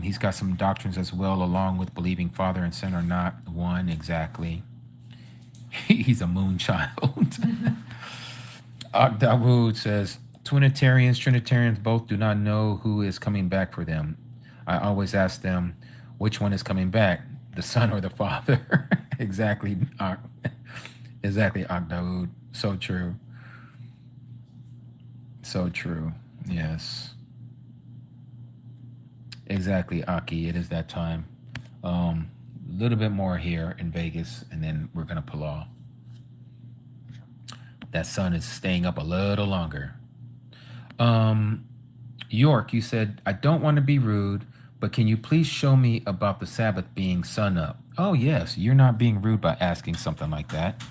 He's got some doctrines as well, along with believing Father and Son are not one exactly. He's a moon child. Dawood says, Trinitarians both do not know who is coming back for them. I always ask them, which one is coming back, the Son or the Father? Exactly. Exactly, Dawood. So true. So true. Yes. Exactly, Aki. It is that time. A little bit more here in Vegas, and then we're going to pull off. That sun is staying up a little longer. York, you said, I don't want to be rude, but can you please show me about the Sabbath being sun up? Oh, yes. You're not being rude by asking something like that.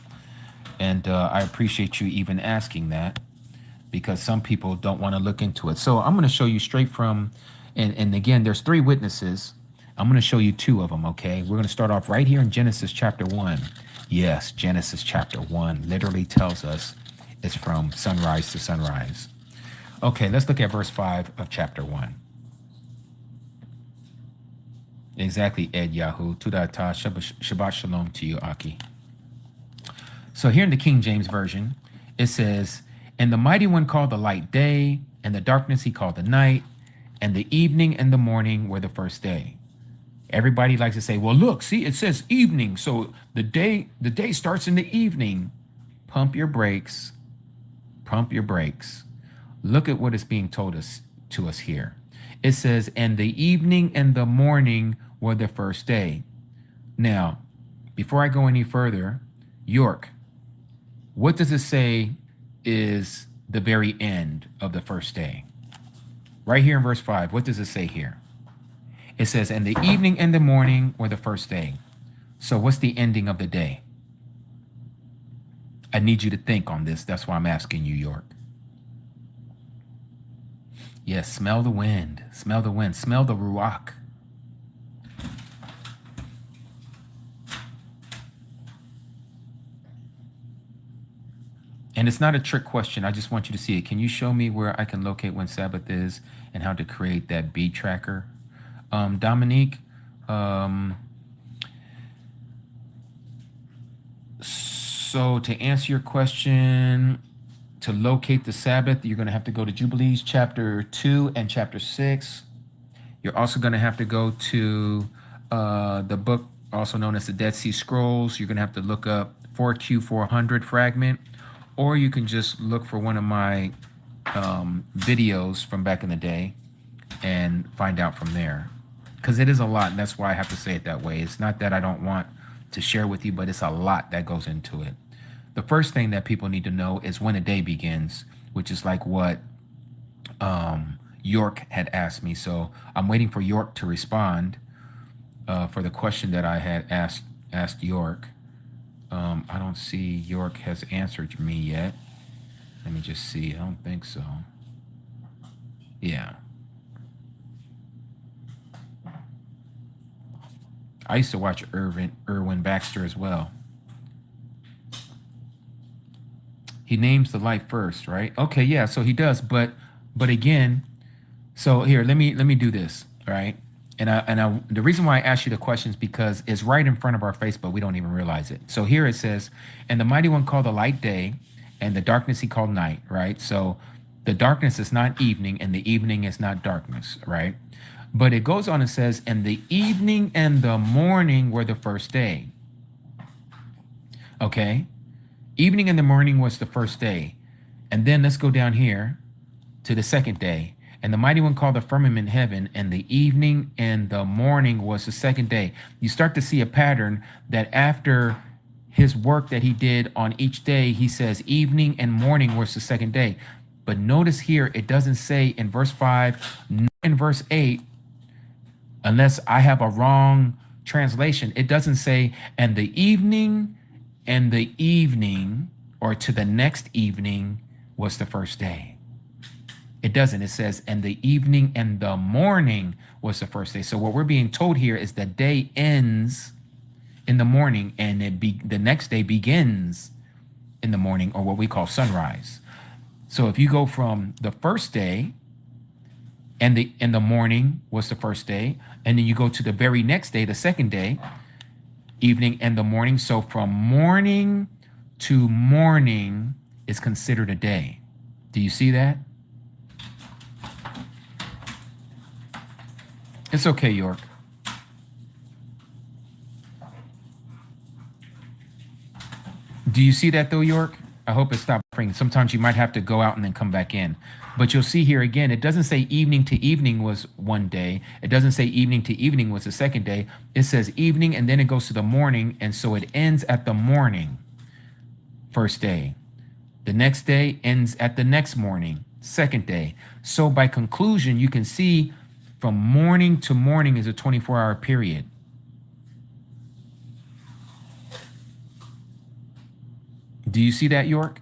And I appreciate you even asking that because some people don't want to look into it. So I'm going to show you straight from, and again, there's three witnesses. I'm going to show you two of them, okay? We're going to start off right here in Genesis chapter 1. Yes, Genesis chapter 1 literally tells us it's from sunrise to sunrise. Okay, let's look at verse 5 of chapter 1. Exactly, Ed Yahuah. Tudata, Shabbat Shalom to you, Aki. So here in the King James Version, it says, "And the mighty one called the light day, and the darkness he called the night, and the evening and the morning were the first day." Everybody likes to say, well, look, see, it says evening. So the day starts in the evening. Pump your brakes. Pump your brakes. Look at what is being told to us here. It says, and the evening and the morning were the first day. Now, before I go any further, York, what does it say is the very end of the first day? Right here in verse 5, what does it say here? It says, and the evening and the morning were the first day. So what's the ending of the day? I need you to think on this. That's why I'm asking you, York. Yes, smell the wind. Smell the wind. Smell the ruach. And it's not a trick question. I just want you to see it. Can you show me where I can locate when Sabbath is and how to create that beat tracker? Dominique, so to answer your question, to locate the Sabbath, you're going to have to go to Jubilees chapter 2 and chapter 6. You're also going to have to go to the book also known as the Dead Sea Scrolls. You're going to have to look up 4Q400 fragment, or you can just look for one of my videos from back in the day and find out from there. Because it is a lot, and that's why I have to say it that way. It's not that I don't want to share with you, but it's a lot that goes into it. The first thing that people need to know is when a day begins, which is like what York had asked me. So I'm waiting for York to respond for the question that I had asked York. I don't see York has answered me yet. Let me just see. I don't think so. Yeah. I used to watch Irwin Baxter as well. He names the light first, right? Okay, yeah, so he does, but again, so here, let me do this, right? And the reason why I asked you the questions because it's right in front of our face, but we don't even realize it. So here it says, and the mighty one called the light day, and the darkness he called night, right? So the darkness is not evening, and the evening is not darkness, right? But it goes on and says, and the evening and the morning were the first day. Okay? Evening and the morning was the first day. And then let's go down here to the second day. And the mighty one called the firmament heaven, and the evening and the morning was the second day. You start to see a pattern that after his work that he did on each day, he says evening and morning was the second day. But notice here, it doesn't say in verse 5, nor in verse 8, unless I have a wrong translation, it doesn't say, and the evening or to the next evening was the first day. It doesn't. It says, and the evening and the morning was the first day. So what we're being told here is the day ends in the morning, and the next day begins in the morning, or what we call sunrise. So if you go from the first day, and the morning was the first day, and then you go to the very next day, the second day, evening and the morning. So from morning to morning is considered a day. Do you see that? It's okay, York. Do you see that though, York? I hope it stopped ringing. Sometimes you might have to go out and then come back in. But you'll see here again, it doesn't say evening to evening was one day. It doesn't say evening to evening was the second day. It says evening and then it goes to the morning. And so it ends at the morning, first day. The next day ends at the next morning, second day. So by conclusion, you can see from morning to morning is a 24-hour period. Do you see that, York?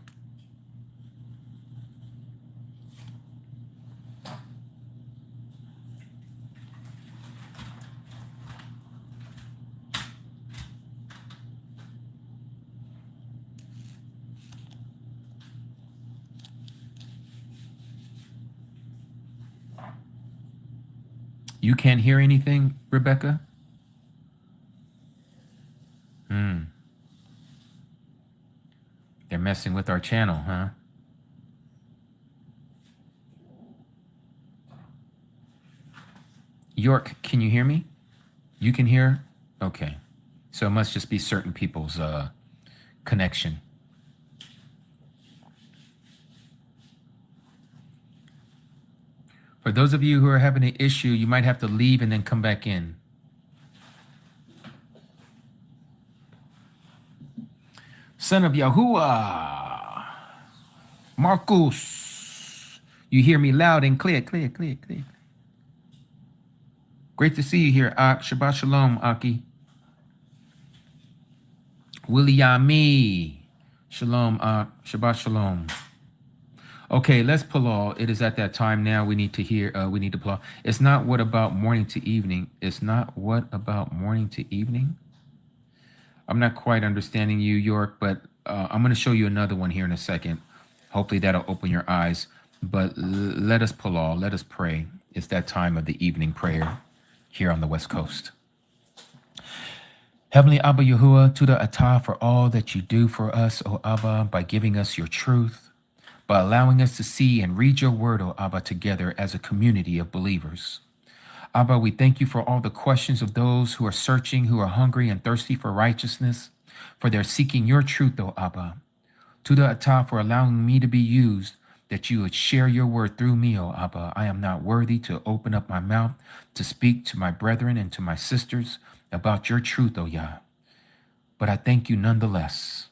You can't hear anything, Rebecca? They're messing with our channel, huh? York, can you hear me? You can hear? Okay. So it must just be certain people's connection. For those of you who are having an issue, you might have to leave and then come back in. Son of Yahuah, Marcus, you hear me loud and clear, clear, clear, clear. Great to see you here, Ak. Shabbat Shalom, Aki. Williami, Shalom, Ak. Shabbat Shalom. Okay, let's pull all. It is at that time now. We need to hear. We need to pull all. It's not what about morning to evening. It's not what about morning to evening. I'm not quite understanding you, York, but I'm going to show you another one here in a second. Hopefully that'll open your eyes. But let us pull all. Let us pray. It's that time of the evening prayer here on the West Coast. Heavenly Abba Yahuwah, TURAH for all that you do for us, O Abba, by giving us your truth, by allowing us to see and read your word, O Abba, together as a community of believers. Abba, we thank you for all the questions of those who are searching, who are hungry and thirsty for righteousness, for they're seeking your truth, O Abba. TURAH for allowing me to be used, that you would share your word through me, O Abba. I am not worthy to open up my mouth to speak to my brethren and to my sisters about your truth, O Yah. But I thank you nonetheless.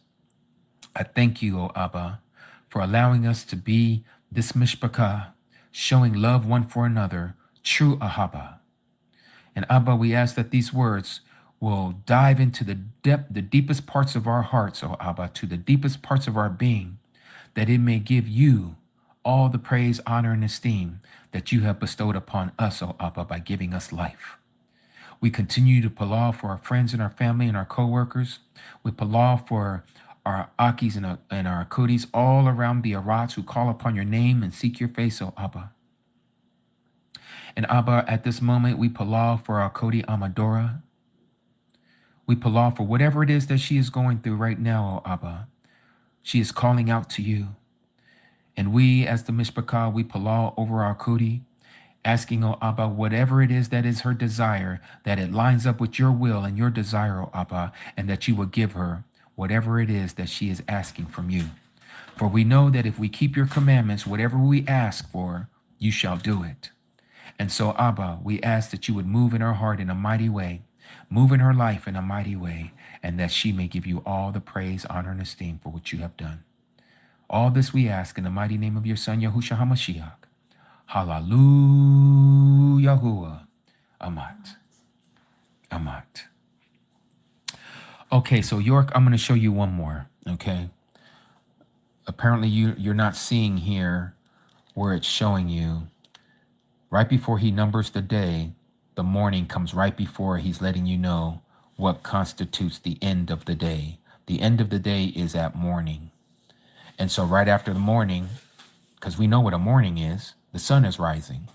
I thank you, O Abba, for allowing us to be this mishpachah, showing love one for another, true ahaba. And Abba, we ask that these words will dive into the deepest parts of our hearts, O Abba, to the deepest parts of our being, that it may give you all the praise, honor, and esteem that you have bestowed upon us, O Abba, by giving us life. We continue to palau for our friends and our family and our co-workers. We palau for our Akis and our Akudis all around the Arats who call upon your name and seek your face, O Abba. And Abba, at this moment, we palau for our Kodi Amadora. We palau for whatever it is that she is going through right now, O Abba. She is calling out to you. And we, as the Mishpachah, we palau over our Kodi, asking, O Abba, whatever it is that is her desire, that it lines up with your will and your desire, O Abba, and that you will give her whatever it is that she is asking from you. For we know that if we keep your commandments, whatever we ask for, you shall do it. And so, Abba, we ask that you would move in her heart in a mighty way, move in her life in a mighty way, and that she may give you all the praise, honor, and esteem for what you have done. All this we ask in the mighty name of your Son, Yahushua HaMashiach. Hallelujah, Yahuwah. Amat. Amat. Okay, so York, I'm going to show you one more, okay? Apparently you're not seeing here where it's showing you right before he numbers the day, the morning comes right before he's letting you know what constitutes the end of the day. The end of the day is at morning. And so right after the morning, because we know what a morning is, the sun is rising.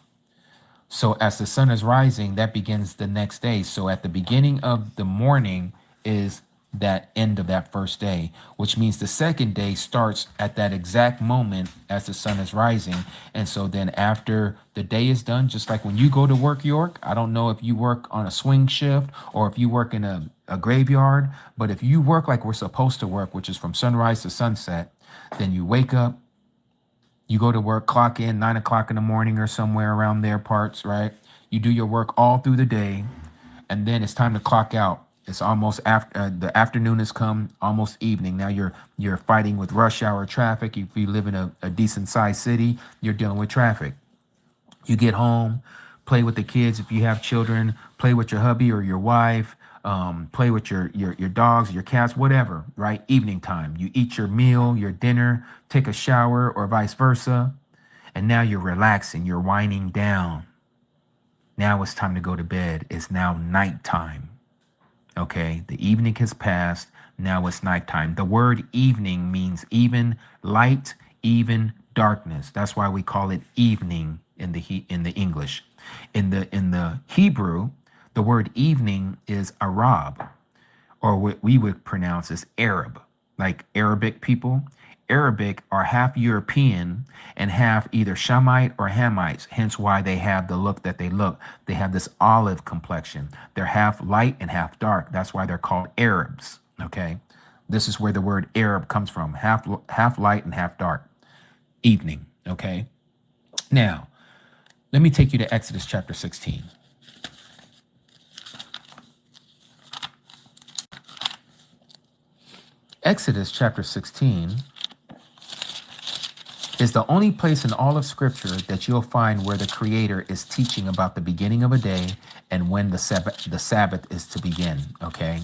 So as the sun is rising, that begins the next day. So at the beginning of the morning is that end of that first day, which means the second day starts at that exact moment as the sun is rising. And so then after the day is done, just like when you go to work, York, I don't know if you work on a swing shift or if you work in a graveyard, but if you work like we're supposed to work, which is from sunrise to sunset, then you wake up, you go to work, clock in 9 o'clock in the morning or somewhere around there parts, right? You do your work all through the day, and then it's time to clock out. It's almost after the afternoon has come, almost evening. Now you're fighting with rush hour traffic. If you live in a decent sized city, you're dealing with traffic. You get home, play with the kids if you have children, play with your hubby or your wife, play with your dogs, your cats, whatever, right? Evening time. You eat your meal, your dinner, take a shower or vice versa. And now you're relaxing, you're winding down. Now it's time to go to bed. It's now nighttime. Okay, the evening has passed. Now it's nighttime. The word evening means even light, even darkness. That's why we call it evening in the English. In the Hebrew, the word evening is Arab, or what we would pronounce as Arab, like Arabic people. Arabic are half European and half either Shamite or Hamites, hence why they have the look that they look. They have this olive complexion. They're half light and half dark. That's why they're called Arabs. Okay, this is where the word Arab comes from, half light and half dark. Evening. Okay, now let me take you to Exodus chapter 16. Exodus chapter 16 is the only place in all of Scripture that you'll find where the Creator is teaching about the beginning of a day and when the Sabbath is to begin. Okay,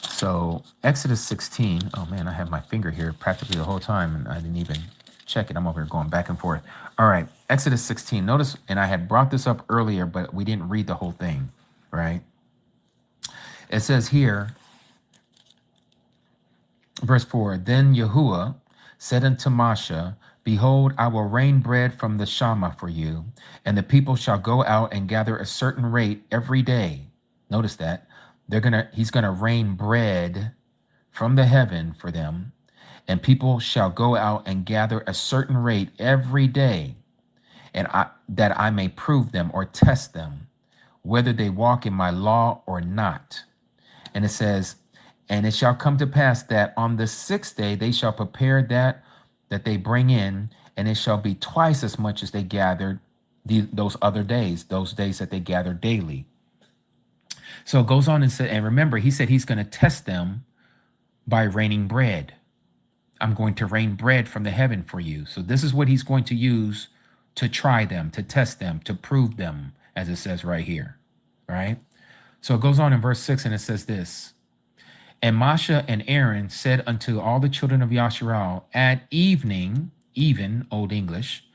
so Exodus 16. Oh man, I have my finger here practically the whole time, and I didn't even check it. I'm over here going back and forth. All right, Exodus 16. Notice, and I had brought this up earlier, but we didn't read the whole thing. Right? It says here, verse 4. Then Yahuah said unto Moshe, Behold, I will rain bread from the Shama for you, and the people shall go out and gather a certain rate every day. Notice that. He's gonna rain bread from the heaven for them, and people shall go out and gather a certain rate every day, and that I may prove them or test them, whether they walk in my law or not. And it says, and it shall come to pass that on the sixth day they shall prepare that they bring in, and it shall be twice as much as they gathered those other days, those days that they gathered daily. So it goes on and said, and remember, he said he's going to test them by raining bread. I'm going to rain bread from the heaven for you. So this is what he's going to use to try them, to test them, to prove them, as it says right here, right? So it goes on in verse 6, and it says this. And Moshe and Aaron said unto all the children of Yasharal, at evening, even, Old English,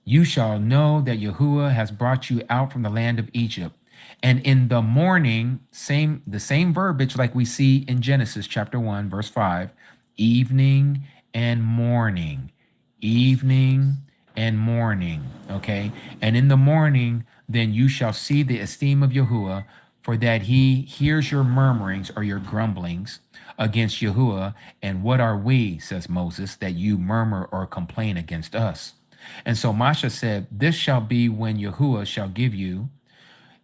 you shall know that Yahuah has brought you out from the land of Egypt. And in the morning, the same verbiage like we see in Genesis chapter 1, verse 5, evening and morning, evening and morning, okay? And in the morning, then you shall see the esteem of Yahuah, for that he hears your murmurings or your grumblings against Yahuah. And what are we, says Moses, that you murmur or complain against us? And so Moshe said, this shall be when Yahuah shall give you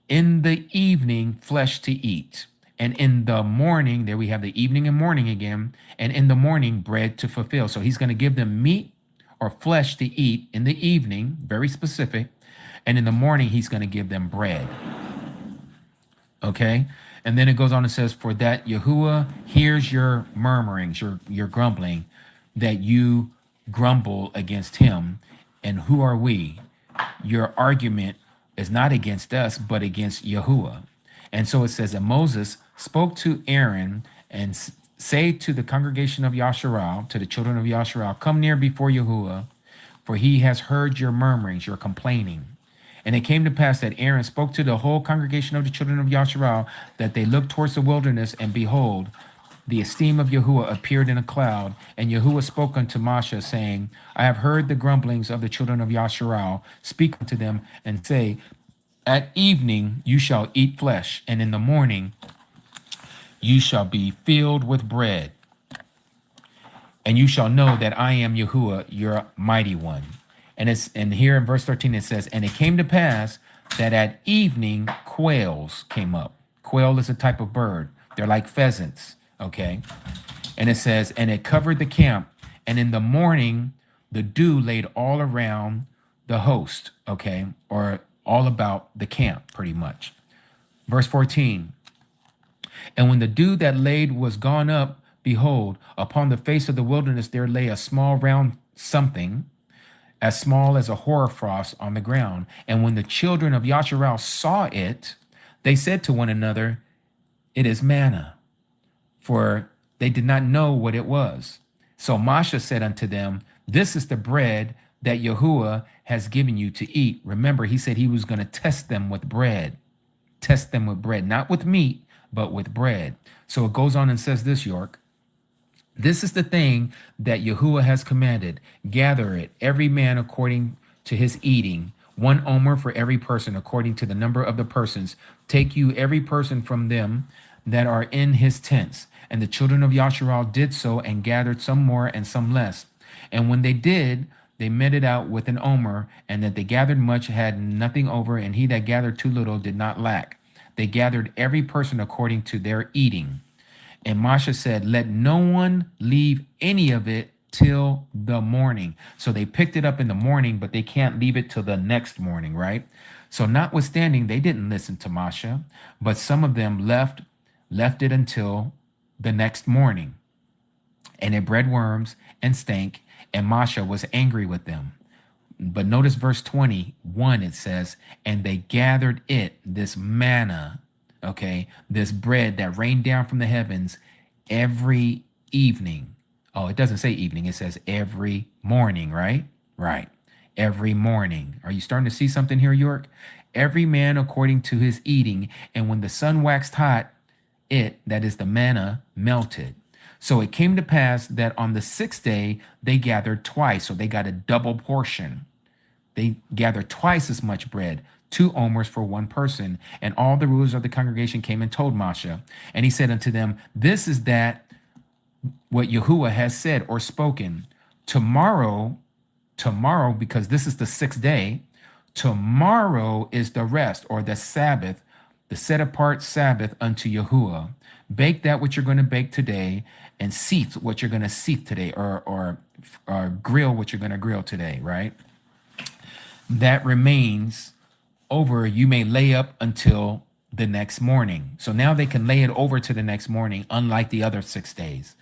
in the evening flesh to eat, and in the morning, there we have the evening and morning again, and in the morning bread to fulfill. So he's going to give them meat or flesh to eat in the evening, very specific, and in the morning he's going to give them bread. Okay, and then it goes on and says, for that Yahuah hears your murmurings, your grumbling, that you grumble against him. And who are we? Your argument is not against us, but against Yahuah. And so it says that Moses spoke to Aaron and say to the congregation of Yasharal, to the children of Yasharal, come near before Yahuah, for he has heard your murmurings, your complaining. And it came to pass that Aaron spoke to the whole congregation of the children of Yasharal, that they looked towards the wilderness, and behold, the esteem of Yahuah appeared in a cloud. And Yahuah spoke unto Moshe, saying, I have heard the grumblings of the children of Yasharal. Speak unto them, and say, at evening you shall eat flesh, and in the morning you shall be filled with bread. And you shall know that I am Yahuah, your mighty one. And here in verse 13 it says, and it came to pass that at evening quails came up. Quail is a type of bird. They're like pheasants, okay? And it says, and it covered the camp, and in the morning the dew laid all around the host, okay? Or all about the camp, pretty much. Verse 14, and when the dew that laid was gone up, behold, upon the face of the wilderness there lay a small round something, as small as a hoarfrost on the ground. And when the children of Yasharal saw it, they said to one another, it is manna, for they did not know what it was. So Moshe said unto them, this is the bread that Yahuah has given you to eat. Remember, he said he was going to test them with bread. Test them with bread, not with meat, but with bread. So it goes on and says this, York. This is the thing that Yahuah has commanded. Gather it, every man according to his eating, 1 omer for every person, according to the number of the persons. Take you every person from them that are in his tents. And the children of Yasharal did so, and gathered some more and some less. And when they did, they met it out with an omer, and that they gathered much had nothing over, and he that gathered too little did not lack. They gathered every person according to their eating. And Masha said, let no one leave any of it till the morning. So they picked it up in the morning, but they can't leave it till the next morning, right? So notwithstanding, they didn't listen to Masha, but some of them left it until the next morning. And it bred worms and stank, and Masha was angry with them. But notice verse 21, it says, and they gathered it, this manna, okay, this bread that rained down from the heavens every evening. Oh, it doesn't say evening, it says every morning, right? Right. Every morning. Are you starting to see something here, York? Every man according to his eating, and when the sun waxed hot, it, that is the manna, melted. So it came to pass that on the 6th day they gathered twice, so they got a double portion. They gathered twice as much bread, 2 omers for one person. And all the rulers of the congregation came and told Masha. And he said unto them, this is that what Yahuah has said or spoken. Tomorrow, because this is the 6th day, tomorrow is the rest, or the Sabbath, the set apart Sabbath unto Yahuah. Bake that which you're going to bake today, and seethe what you're going to seethe today, or grill what you're going to grill today, right? That remains over, you may lay up until the next morning. So now they can lay it over to the next morning, unlike the other 6 days.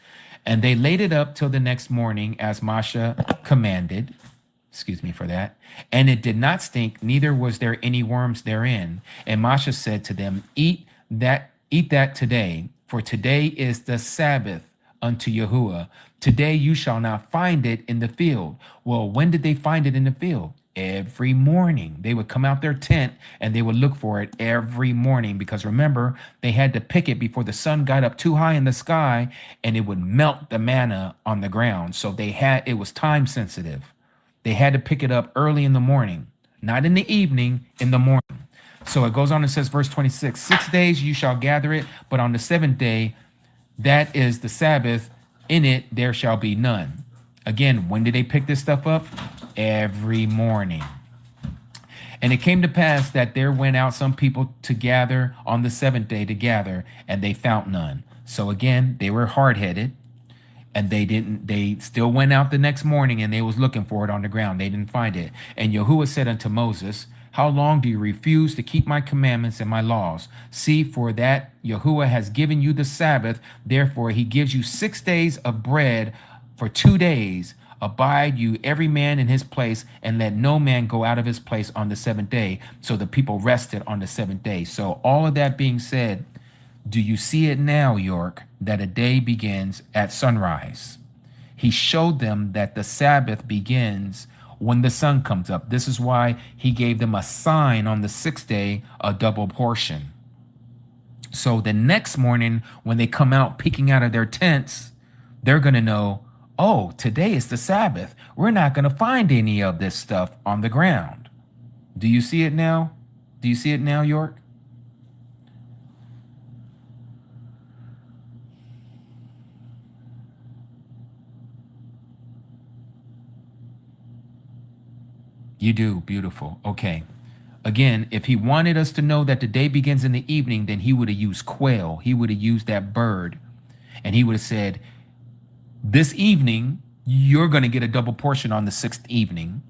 And they laid it up till the next morning, as Masha commanded. Excuse me for that. And it did not stink, neither was there any worms therein. And Masha said to them, eat that today, for today is the Sabbath unto Yahuah. Today you shall not find it in the field. Well, when did they find it in the field? Every morning. They would come out their tent and they would look for it every morning, because remember, they had to pick it before the sun got up too high in the sky, and it would melt the manna on the ground. So it was time sensitive. They had to pick it up early in the morning, not in the evening, in the morning. So it goes on and says, verse 26, 6 days you shall gather it, but on the 7th day, that is the Sabbath, in it there shall be none. Again, when did they pick this stuff up? Every morning. And it came to pass that there went out some people to gather on the 7th day to gather, and they found none. So again, they were hard-headed, and they still went out the next morning, and they was looking for it on the ground. They didn't find it. And Yahuah said unto Moses, how long do you refuse to keep my commandments and my laws? See, for that Yahuah has given you the Sabbath. Therefore, he gives you 6 days of bread for 2 days. Abide you every man in his place, and let no man go out of his place on the 7th day. So the people rested on the 7th day. So all of that being said, do you see it now, York, that a day begins at sunrise? He showed them that the Sabbath begins when the sun comes up. This is why he gave them a sign on the 6th day, a double portion. So the next morning, when they come out peeking out of their tents, they're going to know, oh, today is the Sabbath. We're not going to find any of this stuff on the ground. Do you see it now? Do you see it now, York? You do. Beautiful. Okay. Again, if he wanted us to know that the day begins in the evening, then he would have used quail. He would have used that bird. And he would have said, this evening, you're going to get a double portion on the 6th evening.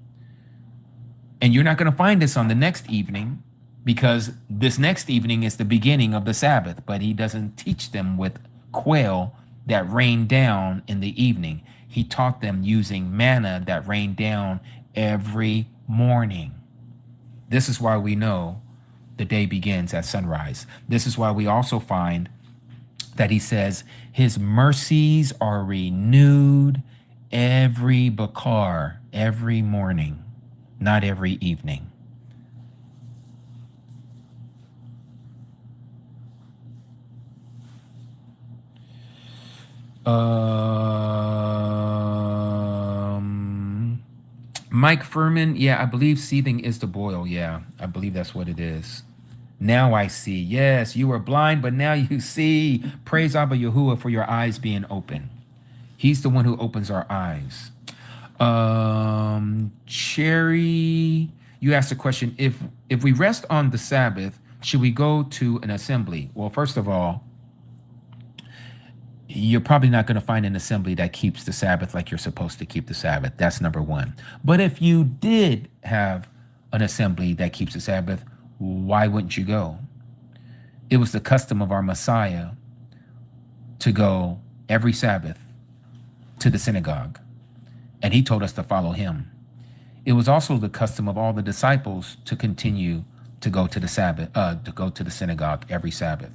And you're not going to find this on the next evening, because this next evening is the beginning of the Sabbath. But he doesn't teach them with quail that rained down in the evening. He taught them using manna that rained down every morning. This is why we know the day begins at sunrise. This is why we also find that he says his mercies are renewed every bakar, every morning, not every evening. Mike Furman, yeah, I believe seething is the boil. Yeah, I believe that's what it is. Now I see. Yes, you were blind, but now you see. Praise Abba Yahuwah for your eyes being open. He's the one who opens our eyes. Cherry, you asked a question. If we rest on the Sabbath, should we go to an assembly? Well, first of all, you're probably not going to find an assembly that keeps the Sabbath like you're supposed to keep the Sabbath. That's number one. But if you did have an assembly that keeps the Sabbath, why wouldn't you go? It was the custom of our Messiah to go every Sabbath to the synagogue, and he told us to follow him. It was also the custom of all the disciples to continue to go to the Sabbath, to go to the synagogue every Sabbath.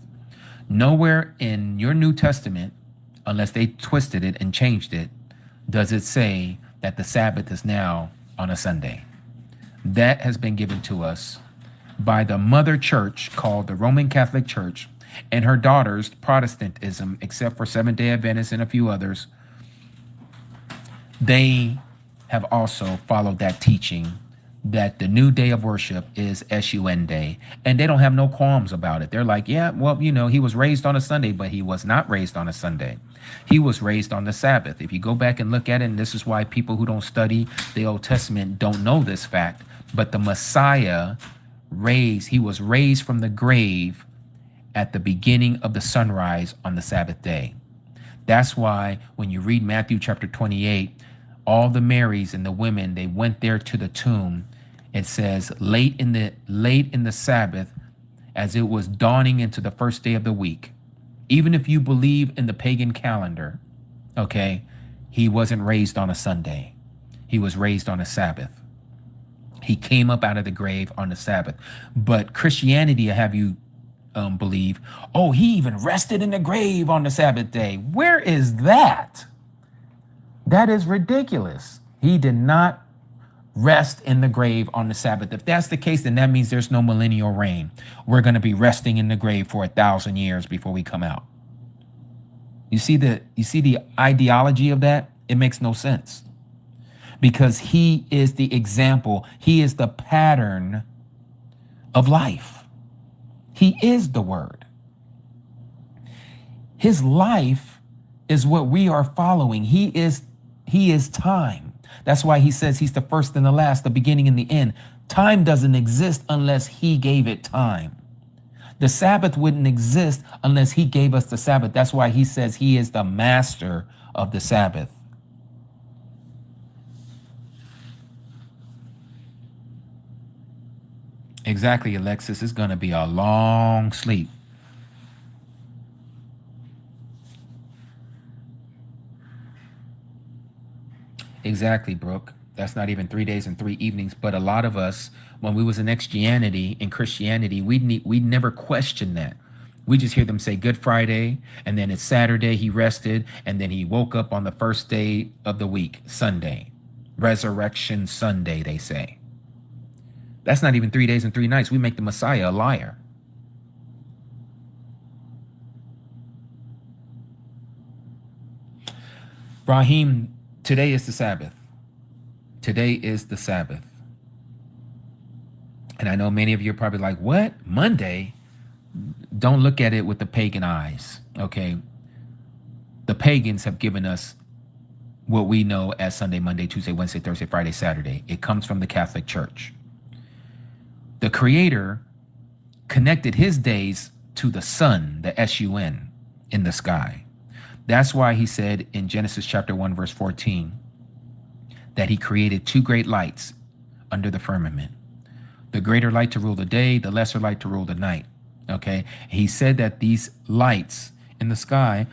Nowhere in your New Testament, unless they twisted it and changed it, does it say that the Sabbath is now on a Sunday. That has been given to us by the mother church called the Roman Catholic Church and her daughters, Protestantism, except for Seventh-day Adventists and a few others. They have also followed that teaching that the new day of worship is SUN day, and they don't have no qualms about it. They're like, yeah, well, you know, he was raised on a Sunday, but he was not raised on a Sunday. He was raised on the Sabbath. If you go back and look at it, and this is why people who don't study the Old Testament don't know this fact, but the Messiah he was raised from the grave at the beginning of the sunrise on the Sabbath day. That's why when you read Matthew chapter 28, all the Marys and the women, they went there to the tomb. It says late in the Sabbath, as it was dawning into the first day of the week. Even if you believe in the pagan calendar, okay, he wasn't raised on a Sunday. He was raised on a Sabbath. He came up out of the grave on the Sabbath. But Christianity will have you believe, oh, he even rested in the grave on the Sabbath day. Where is that? That is ridiculous. He did not rest in the grave on the Sabbath. If that's the case, then that means there's no millennial reign. We're going to be resting in the grave for 1,000 years before we come out. You see the ideology of that? It makes no sense. Because he is the example. He is the pattern of life. He is the word. His life is what we are following. He is time. That's why he says he's the first and the last, the beginning and the end. Time doesn't exist unless he gave it time. The Sabbath wouldn't exist unless he gave us the Sabbath. That's why he says he is the master of the Sabbath. Exactly, Alexis. It's going to be a long sleep. Exactly, Brooke. That's not even 3 days and 3 evenings. But a lot of us, when we was in Christianity, we never questioned that. We just hear them say Good Friday, and then it's Saturday, he rested, and then he woke up on the first day of the week, Sunday. Resurrection Sunday, they say. That's not even 3 days and 3 nights. We make the Messiah a liar. Raheem, today is the Sabbath. Today is the Sabbath. And I know many of you are probably like, what? Monday? Don't look at it with the pagan eyes, okay? The pagans have given us what we know as Sunday, Monday, Tuesday, Wednesday, Thursday, Friday, Saturday. It comes from the Catholic Church. The Creator connected his days to the sun, the S-U-N, in the sky. That's why he said in Genesis chapter 1, verse 14, that he created two great lights under the firmament. The greater light to rule the day, the lesser light to rule the night. Okay? He said that these lights in the sky,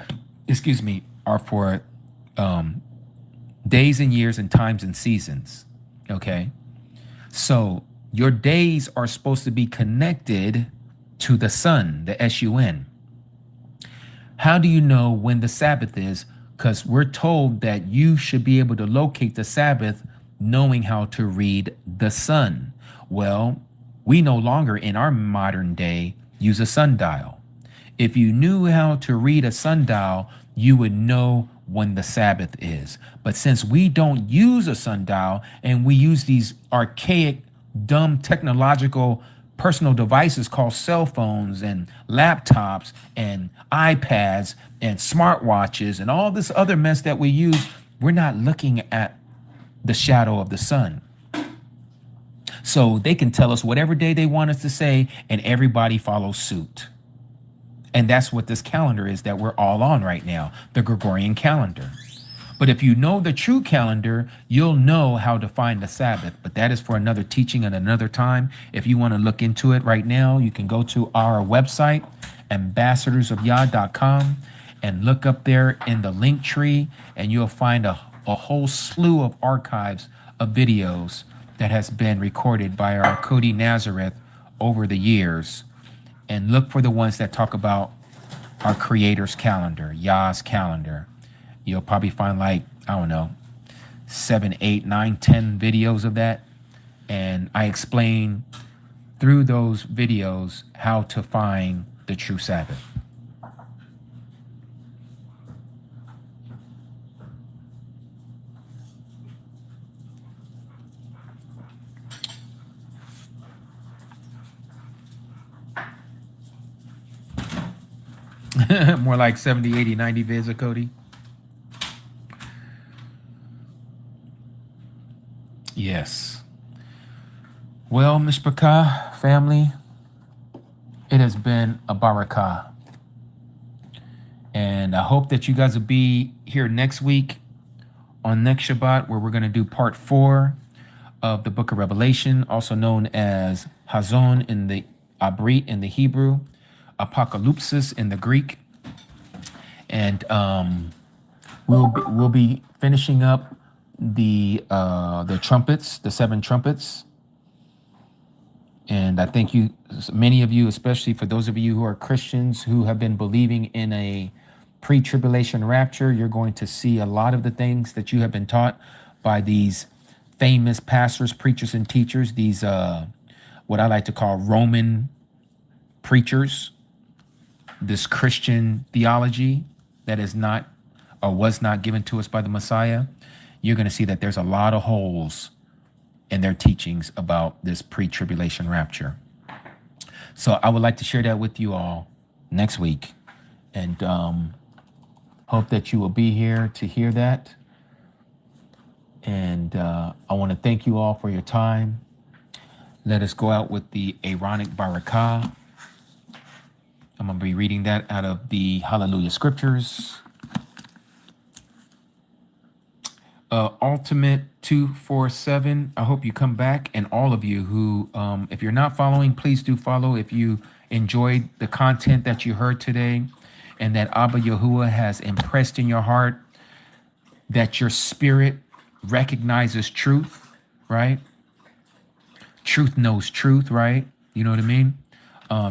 are for days and years and times and seasons. Okay? So your days are supposed to be connected to the sun, the S-U-N. How do you know when the Sabbath is? Because we're told that you should be able to locate the Sabbath knowing how to read the sun. Well, we no longer in our modern day use a sundial. If you knew how to read a sundial, you would know when the Sabbath is. But since we don't use a sundial and we use these archaic, dumb technological personal devices called cell phones and laptops and iPads and smartwatches and all this other mess that we use, we're not looking at the shadow of the sun. So they can tell us whatever day they want us to say, and everybody follows suit. And that's what this calendar is that we're all on right now, the Gregorian calendar. But if you know the true calendar, you'll know how to find the Sabbath. But that is for another teaching at another time. If you want to look into it right now, you can go to our website, ambassadorsofyah.com, and look up there in the link tree, and you'll find a whole slew of archives of videos that has been recorded by our Cody Nazareth over the years. And look for the ones that talk about our Creator's calendar, Yah's calendar. You'll probably find like, I don't know, 7, 8, 9, 10 videos of that. And I explain through those videos how to find the true Sabbath. More like 70, 80, 90 vids of Cody. Yes. Well, Mishpachah family, it has been a barakah. And I hope that you guys will be here next week on next Shabbat, where we're going to do part 4 of the book of Revelation, also known as Hazon in the Abrit in the Hebrew, Apocalypsis in the Greek. And we'll be finishing up the trumpets, the 7 trumpets. And I think many of you, especially for those of you who are Christians who have been believing in a pre-tribulation rapture, you're going to see a lot of the things that you have been taught by these famous pastors, preachers, and teachers, these what I like to call Roman preachers, this Christian theology that is not or was not given to us by the Messiah. You're going to see that there's a lot of holes in their teachings about this pre-tribulation rapture. So I would like to share that with you all next week, and hope that you will be here to hear that. And I want to thank you all for your time. Let us go out with the Aaronic Barakah. I'm going to be reading that out of the Hallelujah Scriptures. Ultimate 247. I hope you come back, and all of you who, if you're not following, please do follow. If you enjoyed the content that you heard today, and that Abba Yahuah has impressed in your heart, that your spirit recognizes truth, right? Truth knows truth, right? You know what I mean?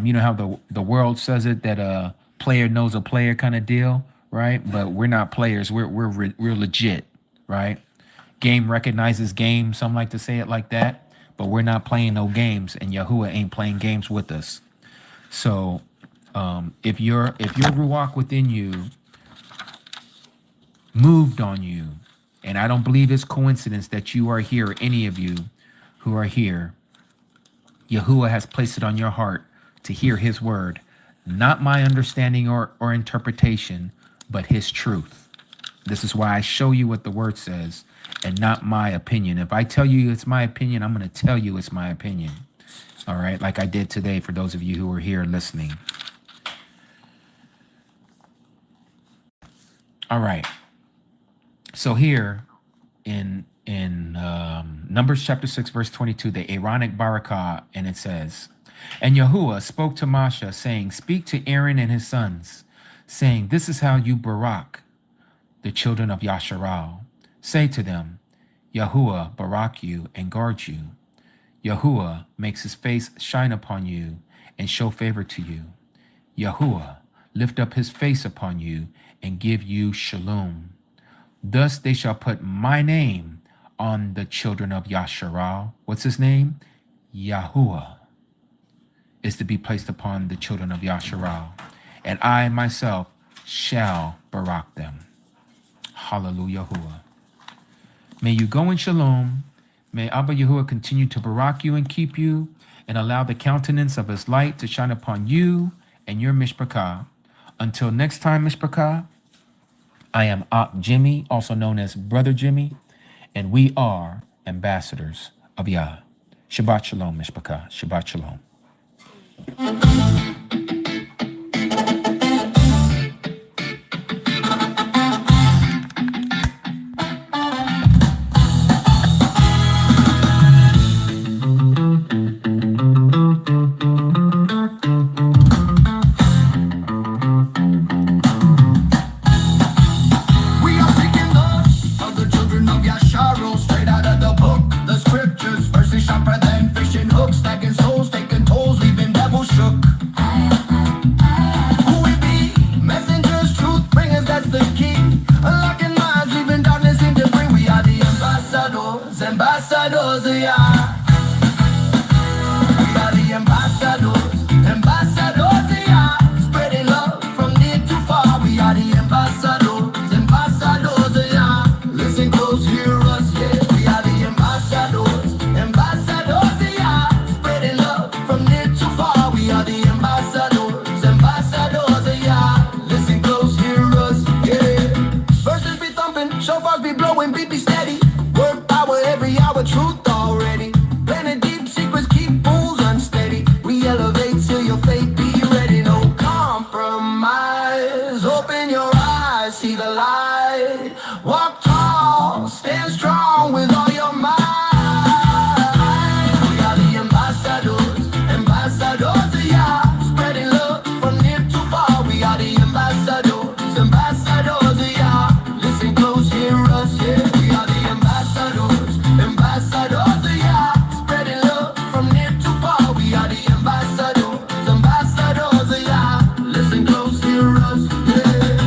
You know how the world says it, that a player knows a player kind of deal, right? But we're not players. We're legit, right? Game recognizes game. Some like to say it like that, but we're not playing no games, and Yahuah ain't playing games with us. So if your ruach within you moved on you, and I don't believe it's coincidence that you are here, any of you who are here, Yahuah has placed it on your heart to hear his word, not my understanding or interpretation, but his truth. This is why I show you what the word says and not my opinion. If I tell you it's my opinion, I'm going to tell you it's my opinion. All right, like I did today for those of you who are here listening. All right. So here in Numbers chapter 6, verse 22, the Aaronic Barakah, and it says, "And Yahuah spoke to Moshe, saying, Speak to Aaron and his sons, saying, This is how you barak the children of Yasharal. Say to them, Yahuah barak you and guard you. Yahuah makes his face shine upon you and show favor to you. Yahuah lift up his face upon you and give you shalom. Thus they shall put my name on the children of Yasharal." What's his name? Yahuah is to be placed upon the children of Yasharal. "And I myself shall barak them." Hallelujah. May you go in shalom. May Abba Yahuwah continue to barak you and keep you, and allow the countenance of his light to shine upon you and your mishpachah. Until next time, mishpachah, I am Ak Jimmy, also known as Brother Jimmy, and we are ambassadors of Yah. Shabbat shalom, mishpachah. Shabbat shalom. We are seeking the children of Yasharo, straight out of the book, the scriptures, verses sharper than fishing hooks, stacking souls, taking tolls, leaving devils shook. Who we be? Messengers, truth bringers, that's the key. Unlocking minds, leaving darkness in debris. We are the ambassadors, ambassadors of Yah. We are the ambassadors, ambassadors of Yah. Spreading love from near to far. We are the ambassadors, ambassadors of Yah. Listen close, hear us, yeah. We are the ambassadors, ambassadors of Yah. Spreading love from near to far. We are the ambassadors, ambassadors of Yah. Listen close, hear us, yeah. Verses be thumping, shofars be blowing, beat be steady. Word power every hour, truth already. Planted deep secrets, keep fools unsteady. We elevate till your fate be ready. No compromise. Open your eyes, see the light. Walk tall, stand strong with all your might. We are the ambassadors, ambassadors of Yah. Spreading love from near to far. We are the ambassadors, ambassadors of Yah. Listen close, hear us, yeah. We are the ambassadors, ambassadors of Yah. Spreading love from near to far. We are the ambassadors, ambassadors of Yah. Listen close, hear us, yeah.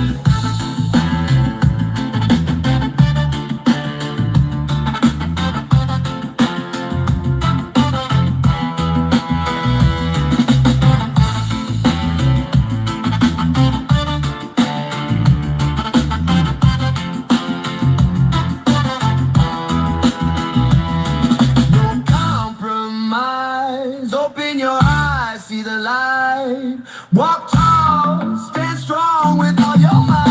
No compromise. Open your eyes, see the light. Walk tall, stand strong with all your might.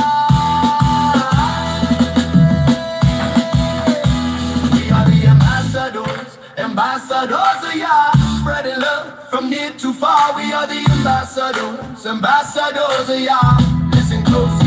We are the ambassadors, ambassadors of Yah. Spreading love from near to far. We are the ambassadors, ambassadors of Yah. Listen close.